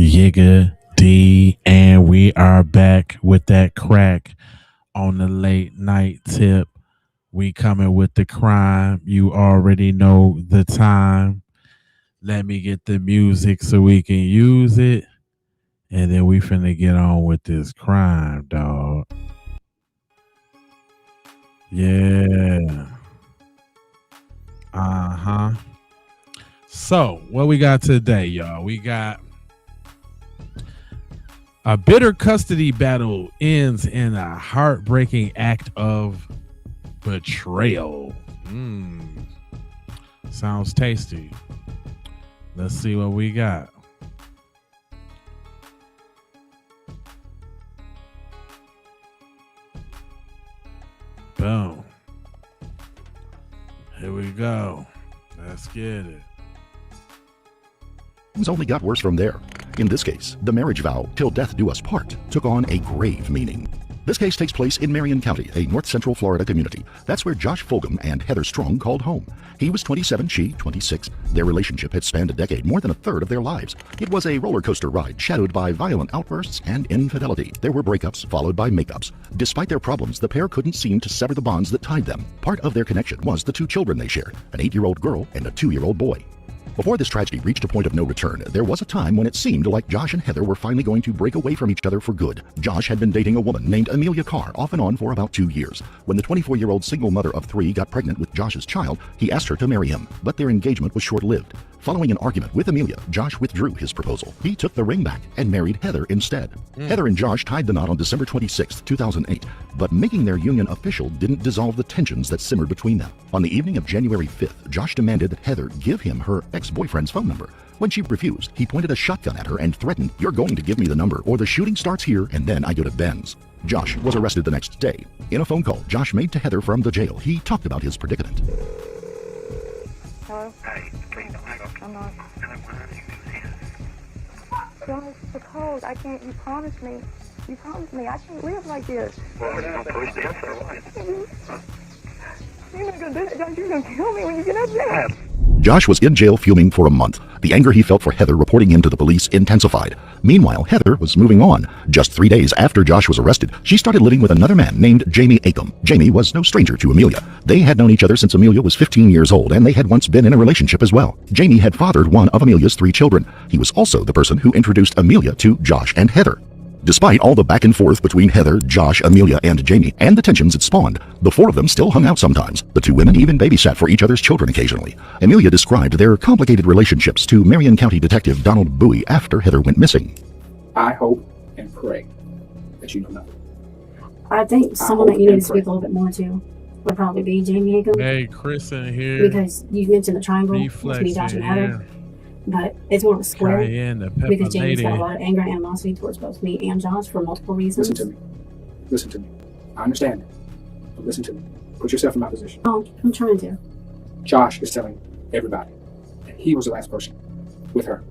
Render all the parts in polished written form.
Yiga D, and we are back with that crack on the late night tip. We coming with the crime. You already know the time. Let me get the music so we can use it. And then we finna get on with this crime, dog. Yeah. Uh-huh. So, what we got today, y'all? We got a bitter custody battle ends in a heartbreaking act of betrayal. Sounds tasty. Let's see what we got. Boom. Here we go. Let's get it. Things only got worse from there. In this case, the marriage vow, till death do us part, took on a grave meaning. This case takes place in Marion County, a north central Florida community. That's where Josh Fulgham and Heather Strong called home. He was 27, she 26. Their relationship had spanned a decade, more than a third of their lives. It was a roller coaster ride, shadowed by violent outbursts and infidelity. There were breakups, followed by makeups. Despite their problems, the pair couldn't seem to sever the bonds that tied them. Part of their connection was the two children they shared, an 8-year-old girl and a 2-year-old boy. Before this tragedy reached a point of no return, there was a time when it seemed like Josh and Heather were finally going to break away from each other for good. Josh had been dating a woman named Amelia Carr off and on for about 2 years. When the 24-year-old single mother of 3 got pregnant with Josh's child, he asked her to marry him, but their engagement was short-lived. Following an argument with Amelia, Josh withdrew his proposal. He took the ring back and married Heather instead. Heather and Josh tied the knot on December 26, 2008, but making their union official didn't dissolve the tensions that simmered between them. On the evening of January 5th, Josh demanded that Heather give him her ex-boyfriend's phone number. When she refused, he pointed a shotgun at her and threatened, "You're going to give me the number or the shooting starts here and then I go to Ben's." Josh was arrested the next day. In a phone call Josh made to Heather from the jail, he talked about his predicament. Hello? Hey, please don't hang up. I'm not. And I'm glad you do this. Josh, the code. I can't. You promised me. You promised me. I can't live like this. Well, we're not going to push death or what? You're not going to do that, Josh. You're going to kill me when you get up there. Josh was in jail fuming for a month. The anger he felt for Heather reporting him to the police intensified. Meanwhile, Heather was moving on. Just 3 days after Josh was arrested, she started living with another man named Jamie Acom. Jamie was no stranger to Amelia. They had known each other since Amelia was 15 years old, and they had once been in a relationship as well. Jamie had fathered one of Amelia's 3 children. He was also the person who introduced Amelia to Josh and Heather. Despite all the back and forth between Heather, Josh, Amelia, and Jamie, and the tensions it spawned, the 4 of them still hung out sometimes. The 2 women even babysat for each other's children occasionally. Amelia described their complicated relationships to Marion County Detective Donald Bowie after Heather went missing. I hope and pray that you know nothing. I think someone that you need to speak a little bit more to would probably be Jamie Acom. Hey, Chris in here. Because you mentioned the triangle, which would be Josh and Heather. But it's more of a square because Jamie's got a lot of anger and animosity towards both me and Josh for multiple reasons. Listen to me. I understand, but listen to me. Put yourself in my position. Oh, I'm trying to. Josh is telling everybody that he was the last person with her.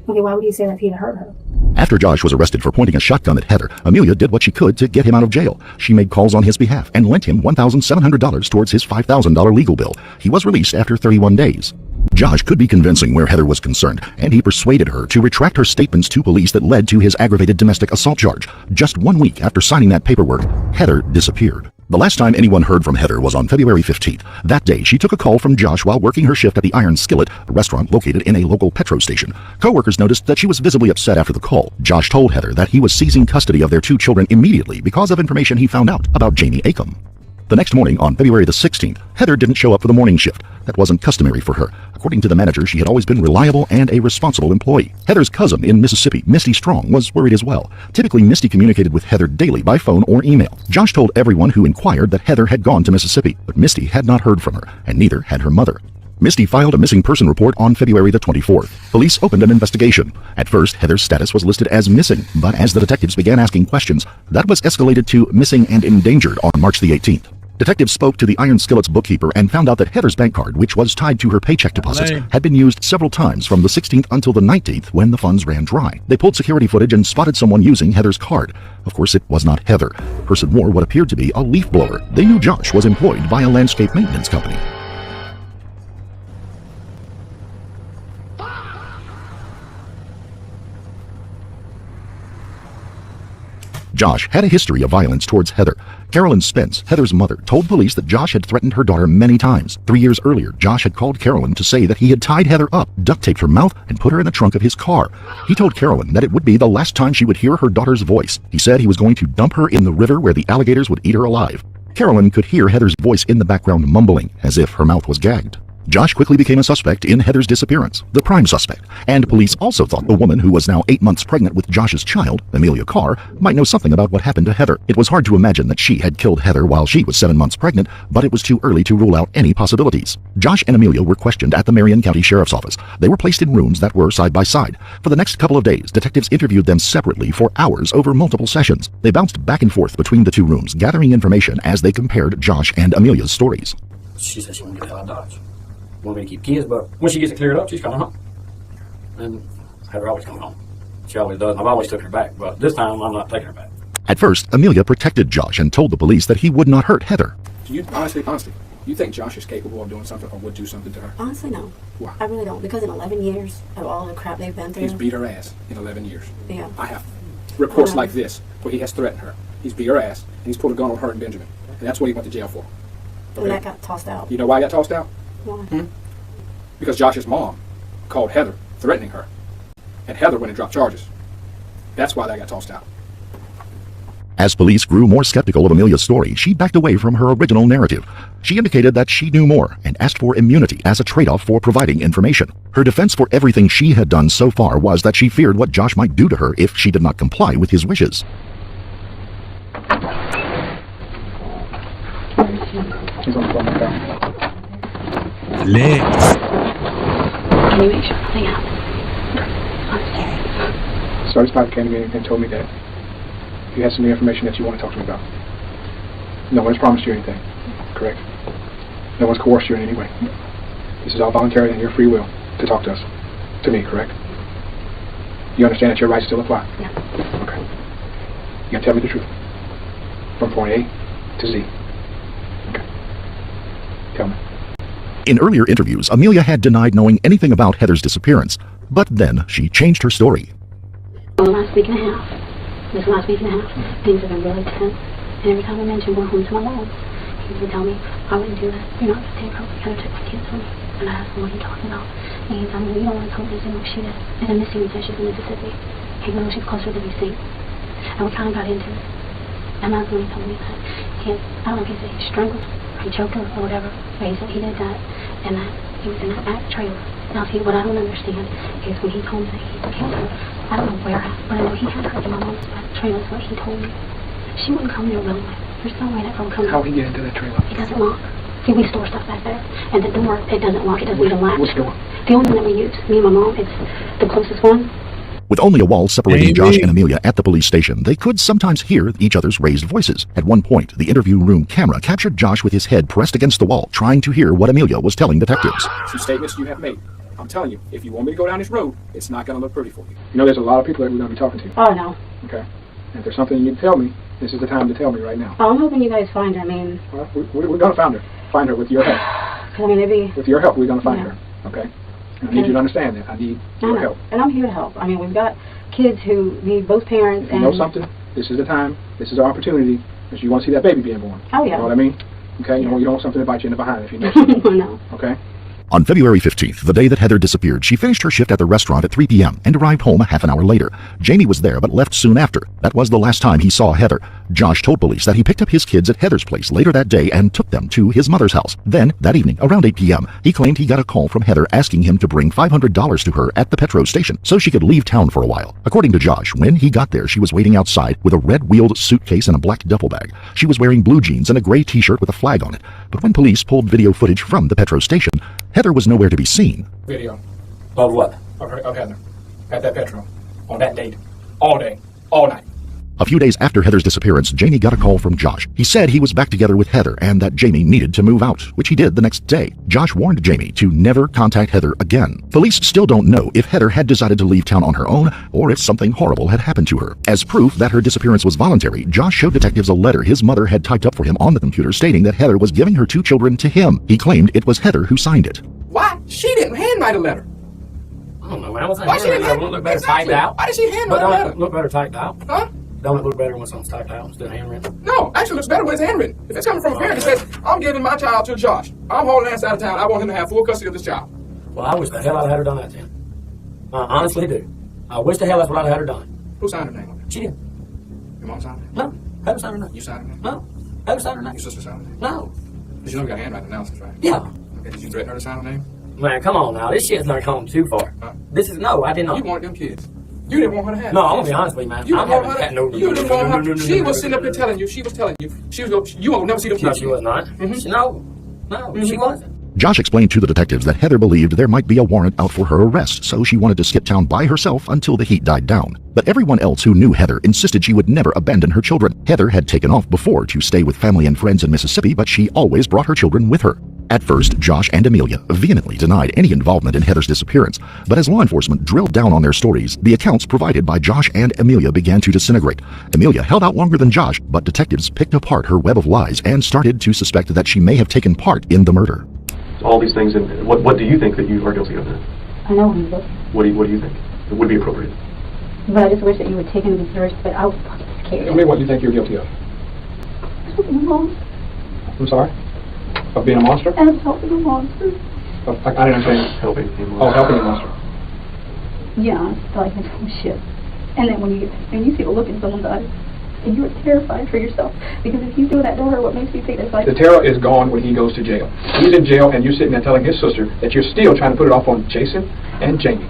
Okay, why would he say that if he'd hurt her? After Josh was arrested for pointing a shotgun at Heather, Amelia did what she could to get him out of jail. She made calls on his behalf and lent him $1,700 towards his $5,000 legal bill. He was released after 31 days. Josh could be convincing where Heather was concerned, and he persuaded her to retract her statements to police that led to his aggravated domestic assault charge. Just 1 week after signing that paperwork, Heather disappeared. The last time anyone heard from Heather was on February 15th. That day, she took a call from Josh while working her shift at the Iron Skillet, a restaurant located in a local petrol station. Co-workers noticed that she was visibly upset after the call. Josh told Heather that he was seizing custody of their 2 children immediately because of information he found out about Jamie Acom. The next morning, on February the 16th, Heather didn't show up for the morning shift. That wasn't customary for her. According to the manager, she had always been reliable and a responsible employee. Heather's cousin in Mississippi, Misty Strong, was worried as well. Typically, Misty communicated with Heather daily by phone or email. Josh told everyone who inquired that Heather had gone to Mississippi, but Misty had not heard from her, and neither had her mother. Misty filed a missing person report on February the 24th. Police opened an investigation. At first, Heather's status was listed as missing, but as the detectives began asking questions, that was escalated to missing and endangered on March the 18th. Detectives spoke to the Iron Skillet's bookkeeper and found out that Heather's bank card, which was tied to her paycheck deposits, had been used several times from the 16th until the 19th when the funds ran dry. They pulled security footage and spotted someone using Heather's card. Of course, it was not Heather. The person wore what appeared to be a leaf blower. They knew Josh was employed by a landscape maintenance company. Josh had a history of violence towards Heather. Carolyn Spence, Heather's mother, told police that Josh had threatened her daughter many times. 3 years earlier, Josh had called Carolyn to say that he had tied Heather up, duct taped her mouth, and put her in the trunk of his car. He told Carolyn that it would be the last time she would hear her daughter's voice. He said he was going to dump her in the river where the alligators would eat her alive. Carolyn could hear Heather's voice in the background mumbling, as if her mouth was gagged. Josh quickly became a suspect in Heather's disappearance, the prime suspect, and police also thought the woman who was now 8 months pregnant with Josh's child, Amelia Carr, might know something about what happened to Heather. It was hard to imagine that she had killed Heather while she was 7 months pregnant, but it was too early to rule out any possibilities. Josh and Amelia were questioned at the Marion County Sheriff's Office. They were placed in rooms that were side by side. For the next couple of days, detectives interviewed them separately for hours over multiple sessions. They bounced back and forth between the two rooms, gathering information as they compared Josh and Amelia's stories. She said she wanted to get the hell out of Dodge. Want me to keep kids, but when she gets it cleared up, she's coming home. And Heather always comes home. She always does. I've always took her back, but this time I'm not taking her back. At first, Amelia protected Josh and told the police that he would not hurt Heather. Do you honestly, you think Josh is capable of doing something or would do something to her? Honestly, no. Why? I really don't, because in 11 years of all the crap they've been through. He's beat her ass in 11 years. Yeah. I have reports like this where he has threatened her. He's beat her ass, and he's pulled a gun on her and Benjamin. And that's what he went to jail for. Okay? And that got tossed out. You know why he got tossed out? Why? Because Josh's mom called Heather, threatening her. And Heather went and dropped charges. That's why that got tossed out. As police grew more skeptical of Amelia's story, she backed away from her original narrative. She indicated that she knew more and asked for immunity as a trade-off for providing information. Her defense for everything she had done so far was that she feared what Josh might do to her if she did not comply with his wishes. Legs. Can you make sure nothing happens? Sergeant Spike came to me and told me that you had some new information that you want to talk to me about. No one's promised you anything, correct? No one's coerced you in any way. This is all voluntary and your free will to talk to us. To me, correct? You understand that your rights still apply? Yeah. Okay. You can tell me the truth. From point A to Z. Okay. Tell me. In earlier interviews, Amelia had denied knowing anything about Heather's disappearance, but then she changed her story. The last week and a half, things have been really tense. And every time I mention going home to my mom, he would tell me, I wouldn't do that. You're not going to take her. You got to take my kids from me. And I asked him, what are you talking about? And he told me, you don't want to tell me what she is. And then Missy said she's in Mississippi. He goes, she's closer to D.C. And we kind of got into it. And that's when he told me that I don't know if he said he strangled or he choked her or whatever. But he said he did that and that he was in that back trailer. Now see, what I don't understand is when he told me that he killed her, I don't know where, but I know he had her in my mom's back trailer. That's what he told me. She wouldn't come there willingly. There's no way that girl comes. How he get into that trailer? He doesn't lock. See, we store stuff back there. And the door, it doesn't lock. It doesn't even latch. Which door? The only one that we use, me and my mom, it's the closest one. With only a wall separating Josh and Amelia at the police station, they could sometimes hear each other's raised voices. At one point, the interview room camera captured Josh with his head pressed against the wall, trying to hear what Amelia was telling detectives. Some statements you have made. I'm telling you, if you want me to go down this road, it's not going to look pretty for you. You know, there's a lot of people that we're going to be talking to. Oh, no. Okay. And if there's something you need to tell me, this is the time to tell me right now. Oh, I'm hoping you guys find her. I mean... Well, we're going to find her. Find her with your help. Because, I mean, it'd be... With your help, we're going to find her. Okay? And I need you to understand that. I need your help. And I'm here to help. I mean, we've got kids who need both parents. You know something? This is the time. This is our opportunity. Because you want to see that baby being born. Oh, yeah. You know what I mean? Okay? You don't want something to bite you in the behind if you know something. No. Okay? On February 15th, the day that Heather disappeared, she finished her shift at the restaurant at 3 p.m. and arrived home a half an hour later. Jamie was there but left soon after. That was the last time he saw Heather. Josh told police that he picked up his kids at Heather's place later that day and took them to his mother's house. Then, that evening, around 8 p.m., he claimed he got a call from Heather asking him to bring $500 to her at the petrol station so she could leave town for a while. According to Josh, when he got there, she was waiting outside with a red-wheeled suitcase and a black duffel bag. She was wearing blue jeans and a gray t-shirt with a flag on it. But when police pulled video footage from the petrol station, Heather was nowhere to be seen. Video. Of what? Of Heather. At that petrol. On that date. All day. All night. A few days after Heather's disappearance, Jamie got a call from Josh. He said he was back together with Heather and that Jamie needed to move out, which he did the next day. Josh warned Jamie to never contact Heather again. Police still don't know if Heather had decided to leave town on her own or if something horrible had happened to her. As proof that her disappearance was voluntary, Josh showed detectives a letter his mother had typed up for him on the computer stating that Heather was giving her 2 children to him. He claimed it was Heather who signed it. Why? She didn't handwrite a letter. I don't know. Why she didn't look better typed out? Why did she handwrite a letter? Look better typed out. Huh? Don't it look better when something's typed out instead of handwritten? No, actually looks better when it's handwritten. If it's coming from a parent that says, I'm giving my child to Josh. I'm hauling ass out of town. I want him to have full custody of this child. Well, I wish the hell I'd had her done that then. I honestly do. I wish the hell that's what I'd had her done. Who signed her name on it? She did. Your mom signed it? No. Heather signed her name. You signed her name? No. Heather signed her name. Your sister signed her name? No. Did you know you got handwriting analysis, right? Yeah. Okay, did you threaten her to sign her name? Man, come on now. This shit's not going too far. Huh? This is, no, I did not. You wanted them kids. You didn't want her to have No, them I'm going kids. to be honest with you, man. You I'm didn't having want had her. no. You didn't want her. She was sitting up here telling you. She was telling you. She was going. You won't never see them No, kids. she was not. Mm-hmm. No, she wasn't. Josh explained to the detectives that Heather believed there might be a warrant out for her arrest, so she wanted to skip town by herself until the heat died down. But everyone else who knew Heather insisted she would never abandon her children. Heather had taken off before to stay with family and friends in Mississippi, but she always brought her children with her. At first, Josh and Amelia vehemently denied any involvement in Heather's disappearance, but as law enforcement drilled down on their stories, the accounts provided by Josh and Amelia began to disintegrate. Amelia held out longer than Josh, but detectives picked apart her web of lies and started to suspect that she may have taken part in the murder. All these things, and what do you think that you are guilty of then? I know I'm guilty. What do you think? It would be appropriate. But I just wish that you would take into consideration that I was fucking scared. Tell me what you think you're guilty of. I'm sorry? Of being a monster? And helping a monster. I didn't understand. Helping him. Oh, helping a monster. Yeah, it's like it's some shit. And then when you see the look in someone's eyes, and you're terrified for yourself. Because if you do that to her, what makes you think it's like... The terror is gone when he goes to jail. He's in jail, and you're sitting there telling his sister that you're still trying to put it off on Jason and Jamie.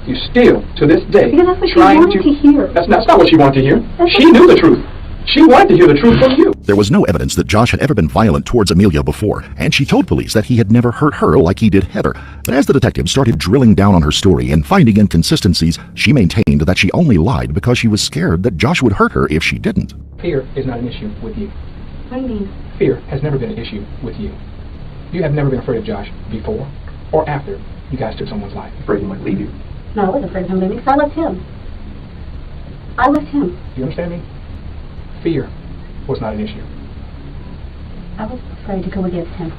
You're still, to this day, because that's what she trying wanted to hear. That's not what she wanted to hear. She knew the truth. She wanted to hear the truth from you. There was no evidence that Josh had ever been violent towards Amelia before, and she told police that he had never hurt her like he did Heather. But as the detectives started drilling down on her story and finding inconsistencies, she maintained that she only lied because she was scared that Josh would hurt her if she didn't. Fear is not an issue with you. What do you mean? Fear has never been an issue with you. You have never been afraid of Josh before or after you guys took someone's life. Afraid he might leave you. No, I wasn't afraid of him leaving because I left him. I left him. Do you understand me? Fear was not an issue. I was afraid to go against him.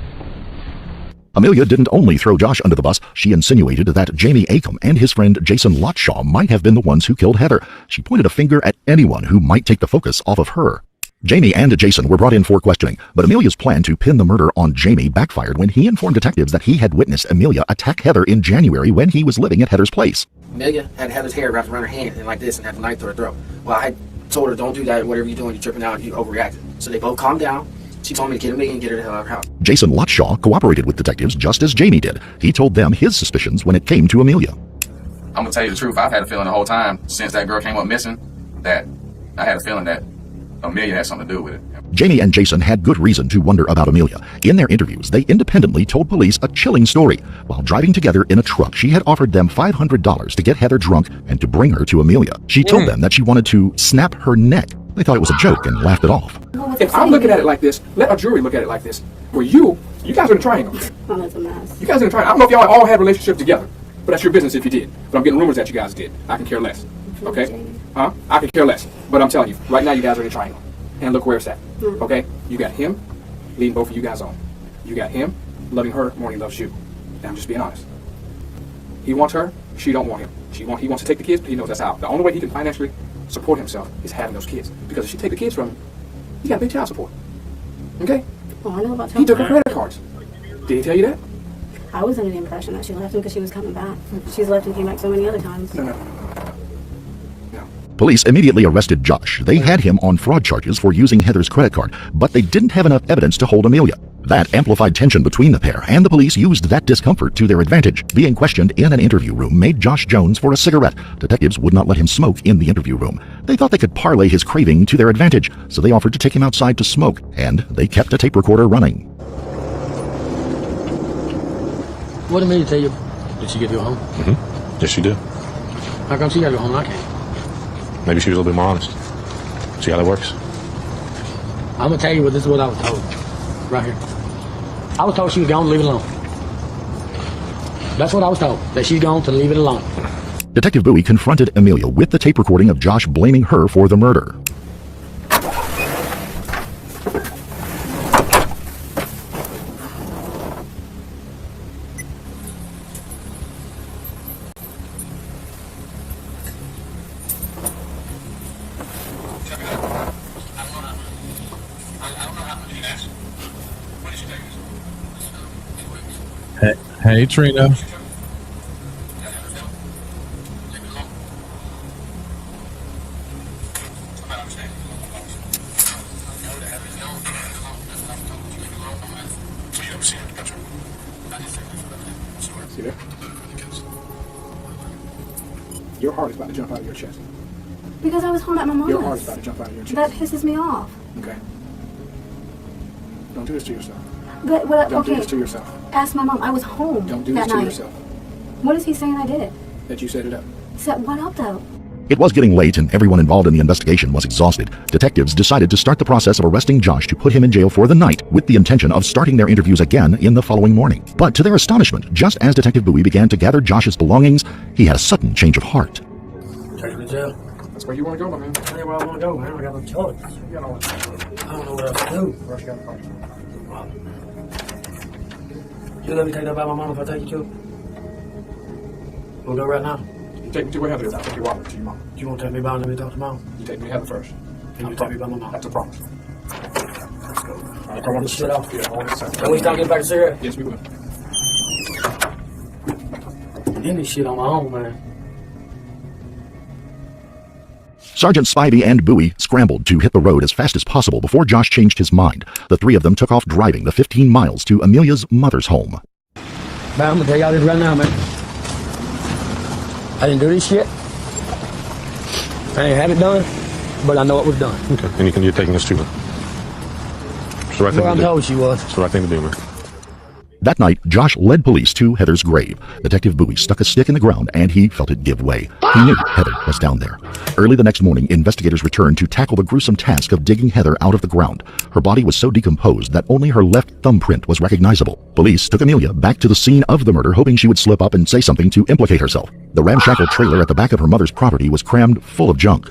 Amelia didn't only throw Josh under the bus, she insinuated that Jamie Acom and his friend Jason Lotshaw might have been the ones who killed Heather. She pointed a finger at anyone who might take the focus off of her. Jamie and Jason were brought in for questioning, but Amelia's plan to pin the murder on Jamie backfired when he informed detectives that he had witnessed Amelia attack Heather in January when he was living at Heather's place. Amelia had Heather's hair wrapped around her hand and like this and had the knife through her throat. Well, I told her, don't do that, whatever you're doing, you're tripping out, you overreacted. So they both calmed down. She told me to get Amelia and get her the hell out of her house. Jason Lotshaw cooperated with detectives just as Jamie did. He told them his suspicions when it came to Amelia. I'm gonna tell you the truth, I've had a feeling the whole time since that girl came up missing that I had a feeling that Amelia had something to do with it. Jamie and Jason had good reason to wonder about Amelia. In their interviews, they independently told police a chilling story. While driving together in a truck, she had offered them $500 to get Heather drunk and to bring her to Amelia. She told them that she wanted to snap her neck. They thought it was a joke and laughed it off. If I'm looking at it like this, let a jury look at it like this. Where you guys are in a triangle. Oh, that's a mess. You guys are in a triangle. I don't know if y'all all had relationships together, but that's your business if you did. But I'm getting rumors that you guys did. I can care less. Okay? Huh? I can care less. But I'm telling you, right now you guys are in a triangle. And look where it's at. Okay? You got him leading both of you guys on. You got him loving her more than he loves you. And I'm just being honest. He wants her, she don't want him. He wants to take the kids, but he knows that's out. The only way he can financially support himself is having those kids. Because if she take the kids from him, he got to pay child support. Okay? Oh, I know about He took her credit cards. Did he tell you that? I was under the impression that she left him because she was coming back. She's left and came back so many other times. No. Police immediately arrested Josh. They had him on fraud charges for using Heather's credit card, but they didn't have enough evidence to hold Amelia. That amplified tension between the pair, and the police used that discomfort to their advantage. Being questioned in an interview room made Josh Jones for a cigarette. Detectives would not let him smoke in the interview room. They thought they could parlay his craving to their advantage, so they offered to take him outside to smoke, and they kept a tape recorder running. What did Amelia tell you? Did she get to go home? Mm-hmm. Yes, she did. How come she got to go home and I can't? Maybe she was a little bit more honest. See how that works? I'm going to tell you what this is what I was told. Right here. I was told she was gone to leave it alone. That's what I was told. That she's gone to leave it alone. Detective Bowie confronted Amelia with the tape recording of Josh blaming her for the murder. Hey, Trina. See there? Your heart is about to jump out of your chest. Because I was home at my mom's. Your heart is about to jump out of your chest. That pisses me off. Okay. Don't do this to yourself. But what? Don't Okay. do this to yourself. Ask my mom. I was home Don't do that this to night. yourself. What is he saying I did? That you set it up. Set what up though? It was getting late and everyone involved in the investigation was exhausted. Detectives decided to start the process of arresting Josh to put him in jail for the night with the intention of starting their interviews again in the following morning. But to their astonishment, just as Detective Bowie began to gather Josh's belongings, he had a sudden change of heart. Take me to jail. That's where you want to go, my man. That's where I want to go, man. I got no choice. You know what? I don't know what else to do. Rush got the car. You let me take that by my mom if I take you to it? We'll go right now. You take me to where Heather is. I'll take your wallet to your mom. You won't take me by and let me talk to mom? You take me to Heather first. And you take me by my mom? That's a promise. Let's go. I I want this shit off. Yeah, I want this out. Can we stop getting back to cigarette? Yes, we will. I'm getting this shit on my own, man. Sergeant Spivey and Bowie scrambled to hit the road as fast as possible before Josh changed his mind. The three of them took off driving the 15 miles to Amelia's mother's home. Man, I'm gonna tell y'all this right now, man. I didn't do this shit. I ain't have it done, but I know it was done. Okay. And you're taking us to her. It's the right thing Well, to I'm do. told she was. It's the right thing to do, man. That night, Josh led police to Heather's grave. Detective Bowie stuck a stick in the ground and he felt it give way. He knew Heather was down there. Early the next morning, investigators returned to tackle the gruesome task of digging Heather out of the ground. Her body was so decomposed that only her left thumbprint was recognizable. Police took Amelia back to the scene of the murder, hoping she would slip up and say something to implicate herself. The ramshackle trailer at the back of her mother's property was crammed full of junk.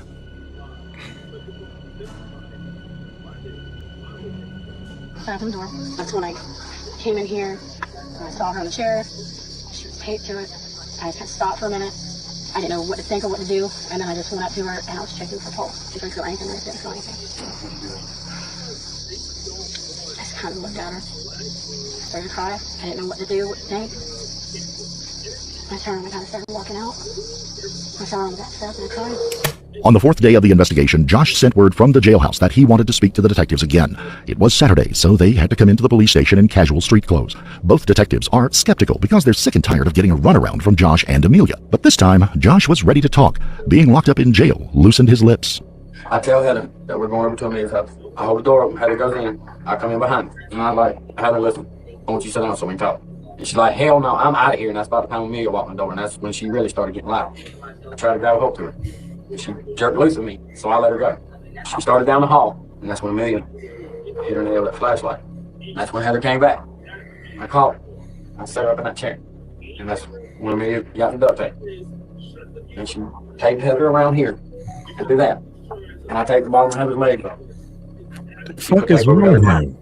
Bathroom door. That's when I came in here and I saw her on the chair. She was taped to it. I just kind of stopped for a minute. I didn't know what to think or what to do, and then I just went up to her and I was checking for pulse. She couldn't feel anything, I didn't feel anything. I just kind of looked at her. I started to cry. I didn't know what to do, what to think. I turned and I kind of started walking out. I saw her on the back steps and I cried. On the fourth day of the investigation, Josh sent word from the jailhouse that he wanted to speak to the detectives again. It was Saturday, so they had to come into the police station in casual street clothes. Both detectives are skeptical because they're sick and tired of getting a runaround from Josh and Amelia. But this time, Josh was ready to talk. Being locked up in jail loosened his lips. I tell Heather that we're going over to Amelia's house. I hold the door open, Heather goes in, I come in behind her. And I'm like, Heather, listen, I want you to sit down so we can talk. And she's like, hell no, I'm out of here. And that's about the time Amelia walked in the door, and that's when she really started getting loud. I tried to grab a hold to her. She jerked loose at me, so I let her go. She started down the hall, and that's when Amelia hit her nail with that flashlight. That's when Heather came back. I called her. I set her up in that chair. And that's when Amelia got the duct tape. And she taped Heather around here to do that. And I taped the bottom of Heather's leg up. The fuck is wrong with him?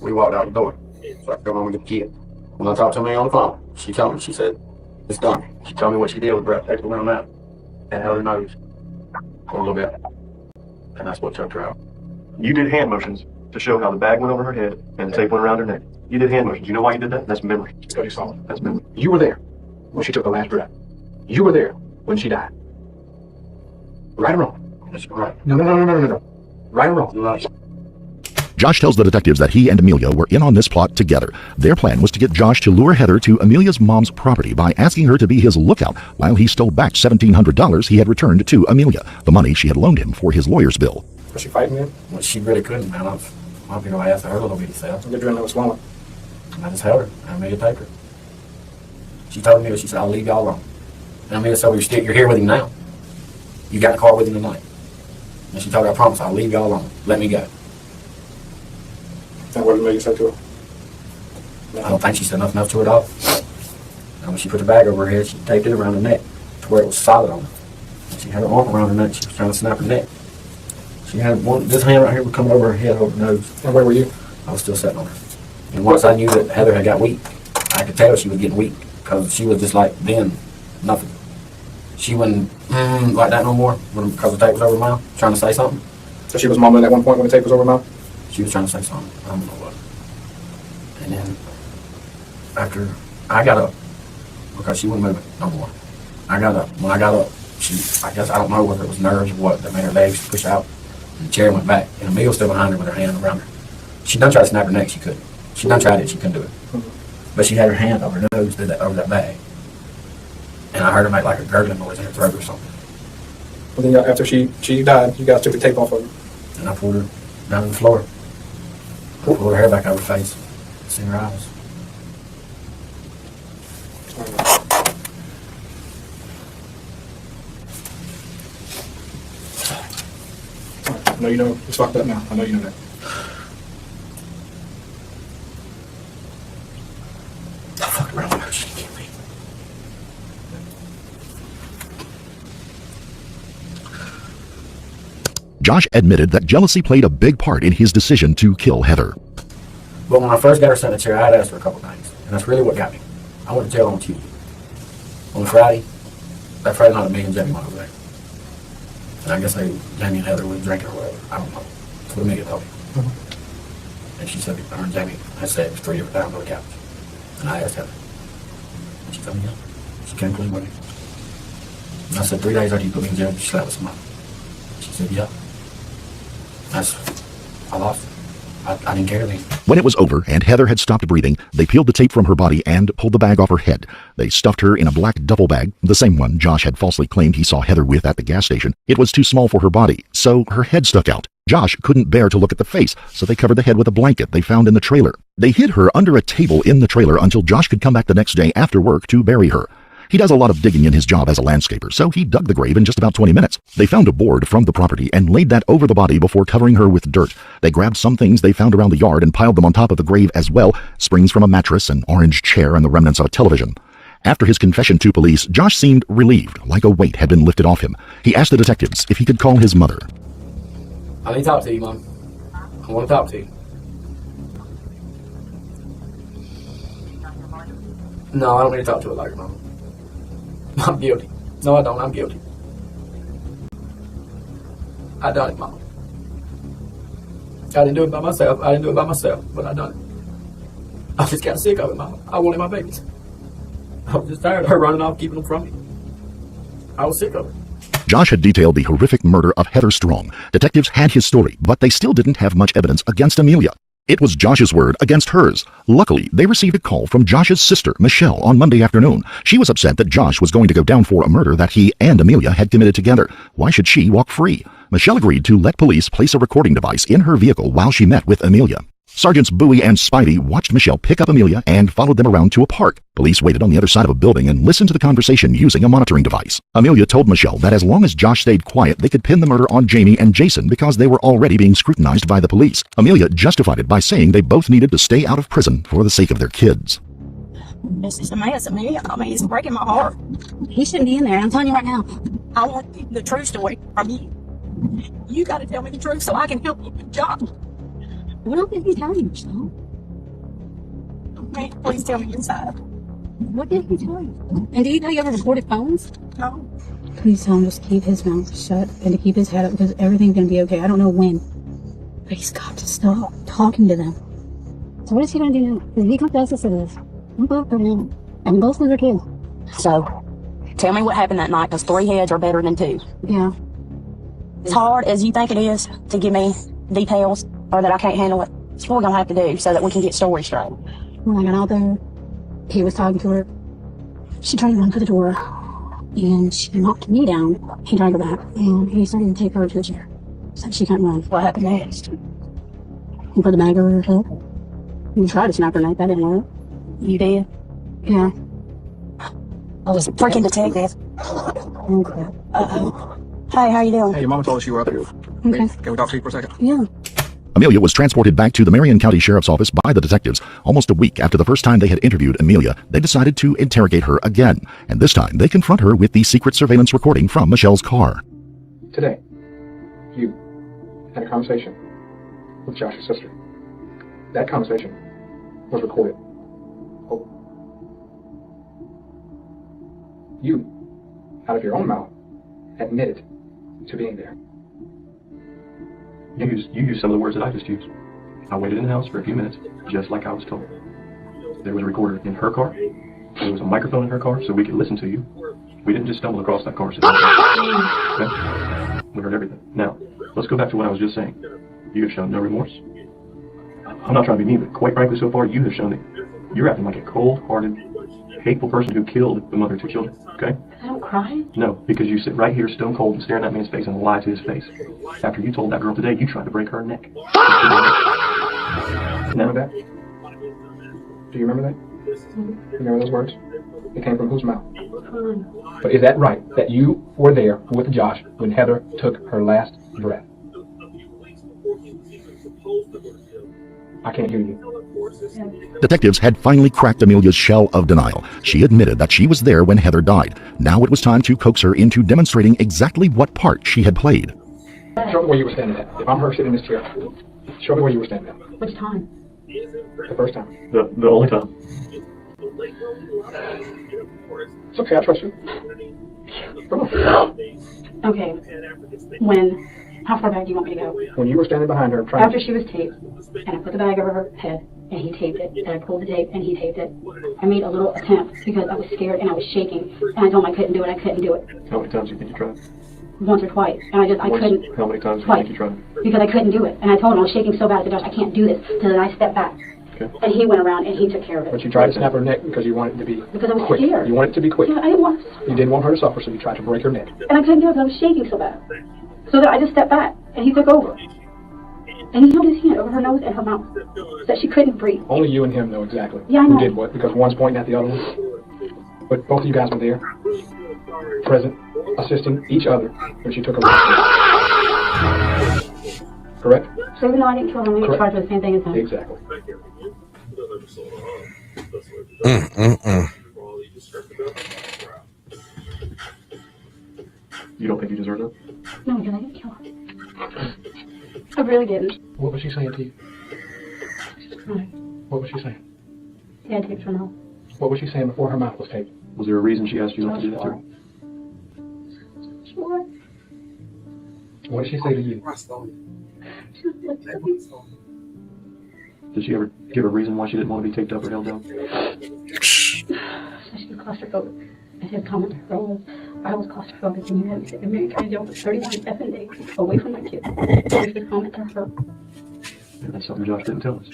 We walked out the door. So I could go home and get the kid. When I talked to Amelia on the phone, she told me, she said, it's done. She told me what she did with breath taped around that. And held her nose for a little bit. And that's what choked her out. You did hand motions to show how the bag went over her head and the tape went around her neck. You did hand motions. You know why you did that? That's memory. That's what you saw. That's memory. You were there when she took her last breath. You were there when she died. Right or wrong? That's right. No. Right or wrong? Right. Josh tells the detectives that he and Amelia were in on this plot together. Their plan was to get Josh to lure Heather to Amelia's mom's property by asking her to be his lookout while he stole back $1,700 he had returned to Amelia, the money she had loaned him for his lawyer's bill. Was she fighting him? Well, she really couldn't, man. I'm going to ask her a little bitty self. The adrenaline was swollen. And I just held her. And Amelia taped her. She told me, she said, I'll leave y'all alone. And Amelia said, well, you're here with him now. You got in the car with him tonight. And she told her, I promise, I'll leave y'all alone. Let me go. And what did Amelia say to her? I don't think she said nothing else to her at all. And when she put the bag over her head, she taped it around her neck to where it was solid on her. And she had her arm around her neck. She was trying to snap her neck. She had this hand right here was coming over her head, over her nose. And where were you? I was still sitting on her. And once I knew that Heather had got weak, I could tell she was getting weak because she was just like then nothing. She wasn't like that no more because the tape was over her mouth, trying to say something. So she was mumbling at one point when the tape was over her mouth? She was trying to say something. I don't know what. And then after I got up, because she wouldn't move it no more. I got up. When I got up, I guess I don't know whether it was nerves or what that made her legs push out, and the chair went back, and Amelia was still behind her with her hand around her. She done tried to snap her neck, she couldn't. She done tried it, she couldn't do it. But she had her hand over her nose, over that bag. And I heard her make like a gurgling noise in her throat or something. Well, then after she died, you guys took the tape off of her. And I pulled her down to the floor. I pulled her hair back over her face, seen her eyes. I know you know it's fucked up now. I know you know that. I fucked around with her. She killed me. Josh admitted that jealousy played a big part in his decision to kill Heather. But when I first got her sent to chair, I had asked her a couple things. And that's really what got me. I went to jail on Tuesday. On Friday, that Friday night, me and Jamie went over there. And I guess Jamie and Heather was drinking or whatever. I don't know. That's what Amelia told me. And she said, her and Jamie had said it was 3 different times on the couch. And I asked Heather. And she told me, yeah. She came clean with me. And I said, 3 days after you put me in jail, you slept with somebody. She said, yeah. I lost it. I didn't care then. When it was over and Heather had stopped breathing, they peeled the tape from her body and pulled the bag off her head. They stuffed her in a black duffel bag, the same one Josh had falsely claimed he saw Heather with at the gas station. It was too small for her body, so her head stuck out. Josh couldn't bear to look at the face, so they covered the head with a blanket they found in the trailer. They hid her under a table in the trailer until Josh could come back the next day after work to bury her. He does a lot of digging in his job as a landscaper, so he dug the grave in just about 20 minutes. They found a board from the property and laid that over the body before covering her with dirt. They grabbed some things they found around the yard and piled them on top of the grave as well, springs from a mattress, an orange chair, and the remnants of a television. After his confession to police, Josh seemed relieved, like a weight had been lifted off him. He asked the detectives if he could call his mother. I need to talk to you, Mom. I want to talk to you. No, I don't need to talk to her like your mom. I'm guilty. No, I don't. I'm guilty. I done it, Mom. I didn't do it by myself. But I done it. I just got sick of it, Mama. I wanted my babies. I was just tired of her running off, keeping them from me. I was sick of it. Josh had detailed the horrific murder of Heather Strong. Detectives had his story, but they still didn't have much evidence against Amelia. It was Josh's word against hers. Luckily, they received a call from Josh's sister, Michelle, on Monday afternoon. She was upset that Josh was going to go down for a murder that he and Amelia had committed together. Why should she walk free? Michelle agreed to let police place a recording device in her vehicle while she met with Amelia. Sergeants Bowie and Spidey watched Michelle pick up Amelia and followed them around to a park. Police waited on the other side of a building and listened to the conversation using a monitoring device. Amelia told Michelle that as long as Josh stayed quiet, they could pin the murder on Jamie and Jason because they were already being scrutinized by the police. Amelia justified it by saying they both needed to stay out of prison for the sake of their kids. This is a mess, Amelia. I mean, it's breaking my heart. He shouldn't be in there. I'm telling you right now. I want the true story from you. You got to tell me the truth so I can help you. Josh. What did he tell you, Michelle? Please tell me your side. What did he tell you? And do you know you ever recorded phones? No. Please tell him just to keep his mouth shut and to keep his head up because everything's going to be okay. I don't know when. But he's got to stop talking to them. So what is he going to do now? Because he confesses to this. I'm both for him. And both of their kids. So, tell me what happened that night because 3 heads are better than 2. Yeah. As hard as you think it is to give me details or that I can't handle it, it's what we're going to have to do so that we can get stories straight. When I got out there, he was talking to her. She tried to run for the door, and she knocked me down. He dragged her back, and he started to take her to a chair so she couldn't run. What happened next? He put the bag over her head. He tried to snap her neck. That didn't work. You did? Yeah. I was a freaking detective. Okay. Uh-oh. Hey, how you doing? Hey, your mama told us you were up here. Okay. Can we talk to you for a second? Yeah. Amelia was transported back to the Marion County Sheriff's Office by the detectives. Almost a week after the first time they had interviewed Amelia, they decided to interrogate her again. And this time, they confront her with the secret surveillance recording from Michelle's car. Today, you had a conversation with Josh's sister. That conversation was recorded. Oh. You, out of your own mouth, admitted to being there. You used some of the words that I just used. I waited in the house for a few minutes, just like I was told. There was a recorder in her car. There was a microphone in her car, so we could listen to you. We didn't just stumble across that car. Okay? We heard everything. Now, let's go back to what I was just saying. You have shown no remorse. I'm not trying to be mean, but quite frankly, so far, you have shown that you're acting like a cold-hearted, hateful person who killed the mother of 2 children, okay? I don't cry. No, because you sit right here stone cold and stare in that man's face and lie to his face. After you told that girl today you tried to break her neck. Remember that? Do you remember that? Remember those words? It came from whose mouth? But is that right, that you were there with Josh when Heather took her last breath? I can't hear you. Detectives had finally cracked Amelia's shell of denial. She admitted that she was there when Heather died. Now it was time to coax her into demonstrating exactly what part she had played. Show me where you were standing at. If I'm her sitting in this chair, show me where you were standing at. Which time? The first time. The only time. It's okay, I trust you. Come on. Okay. When? How far back do you want me to go? When you were standing behind her, trying After she was taped, and I put the bag over her head, and he taped it, and I pulled the tape, and he taped it. I made a little attempt because I was scared and I was shaking, and I told him I couldn't do it. I couldn't do it. How many times do you think you tried? Once or twice, and I couldn't. How many times do you Twice. think you tried? Because I couldn't do it, and I told him I was shaking so bad. I said, Josh, I can't do this. So then I stepped back, and he went around and he took care of it. But you tried to snap her neck because you wanted it to be Because I was quick. scared. You wanted it to be quick. Yeah, I didn't want. You didn't want her to suffer, so you tried to break her neck. And I couldn't do it because I was shaking so bad. So then I just stepped back, and he took over. And he held his hand over her nose and her mouth, so that she couldn't breathe. Only you and him know exactly Yeah, I who know. did what, because one's pointing at the other one. But both of you guys were there, present, assisting each other when she took her life. Correct? So even though I didn't kill him, we were charged with the same thing as him. Exactly. You don't think you deserve that? No, because I didn't kill him. I really didn't. What was she saying to you? Right. What was she saying? He had taped her mouth. What was she saying before her mouth was taped? Was there a reason she asked you not to do that to her? Sure. What did she say to you? Did she ever give a reason why she didn't want to be taped up or held down? She was claustrophobic. And his comment to her was, I was claustrophobic and you had me sit in American jail for 39 effing days away from my kids. That was his comment to her. Yeah, that's something Josh didn't tell us.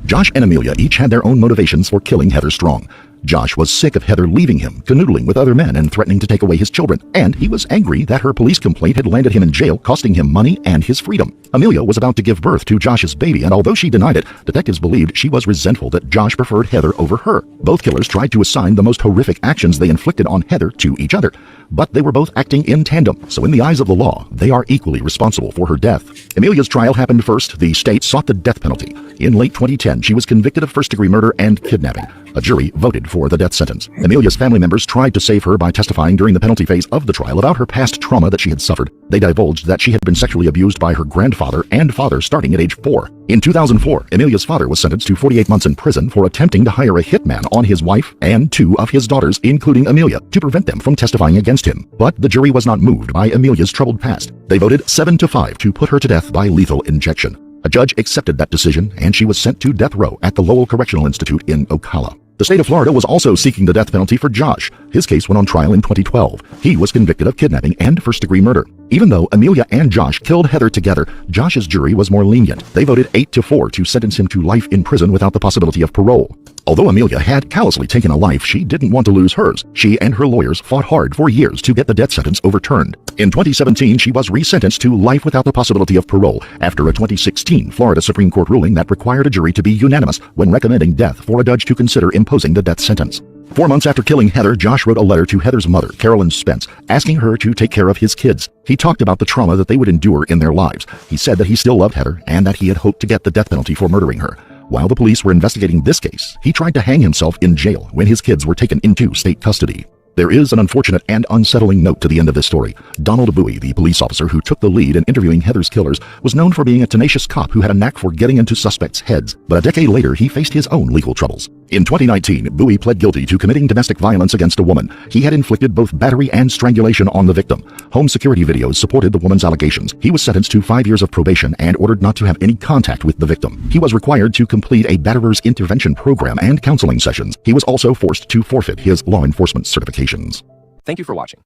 Josh and Amelia each had their own motivations for killing Heather Strong. Josh was sick of Heather leaving him, canoodling with other men and threatening to take away his children, and he was angry that her police complaint had landed him in jail, costing him money and his freedom. Amelia was about to give birth to Josh's baby, and although she denied it, detectives believed she was resentful that Josh preferred Heather over her. Both killers tried to assign the most horrific actions they inflicted on Heather to each other, but they were both acting in tandem, so in the eyes of the law, they are equally responsible for her death. Amelia's trial happened first. The state sought the death penalty. In late 2010, she was convicted of first-degree murder and kidnapping. A jury voted for the death sentence. Amelia's family members tried to save her by testifying during the penalty phase of the trial about her past trauma that she had suffered. They divulged that she had been sexually abused by her grandfather and father starting at age 4. In 2004, Amelia's father was sentenced to 48 months in prison for attempting to hire a hitman on his wife and 2 of his daughters, including Amelia, to prevent them from testifying against him. But the jury was not moved by Amelia's troubled past. They voted 7-5 to put her to death by lethal injection. A judge accepted that decision, and she was sent to death row at the Lowell Correctional Institute in Ocala. The state of Florida was also seeking the death penalty for Josh. His case went on trial in 2012. He was convicted of kidnapping and first-degree murder. Even though Amelia and Josh killed Heather together, Josh's jury was more lenient. They voted 8-4 to sentence him to life in prison without the possibility of parole. Although Amelia had callously taken a life, she didn't want to lose hers. She and her lawyers fought hard for years to get the death sentence overturned. In 2017, she was resentenced to life without the possibility of parole after a 2016 Florida Supreme Court ruling that required a jury to be unanimous when recommending death for a judge to consider imposing the death sentence. 4 months after killing Heather, Josh wrote a letter to Heather's mother, Carolyn Spence, asking her to take care of his kids. He talked about the trauma that they would endure in their lives. He said that he still loved Heather and that he had hoped to get the death penalty for murdering her. While the police were investigating this case, he tried to hang himself in jail when his kids were taken into state custody. There is an unfortunate and unsettling note to the end of this story. Donald Bowie, the police officer who took the lead in interviewing Heather's killers, was known for being a tenacious cop who had a knack for getting into suspects' heads. But a decade later, he faced his own legal troubles. In 2019, Bowie pled guilty to committing domestic violence against a woman. He had inflicted both battery and strangulation on the victim. Home security videos supported the woman's allegations. He was sentenced to 5 years of probation and ordered not to have any contact with the victim. He was required to complete a batterer's intervention program and counseling sessions. He was also forced to forfeit his law enforcement certifications. Thank you for watching.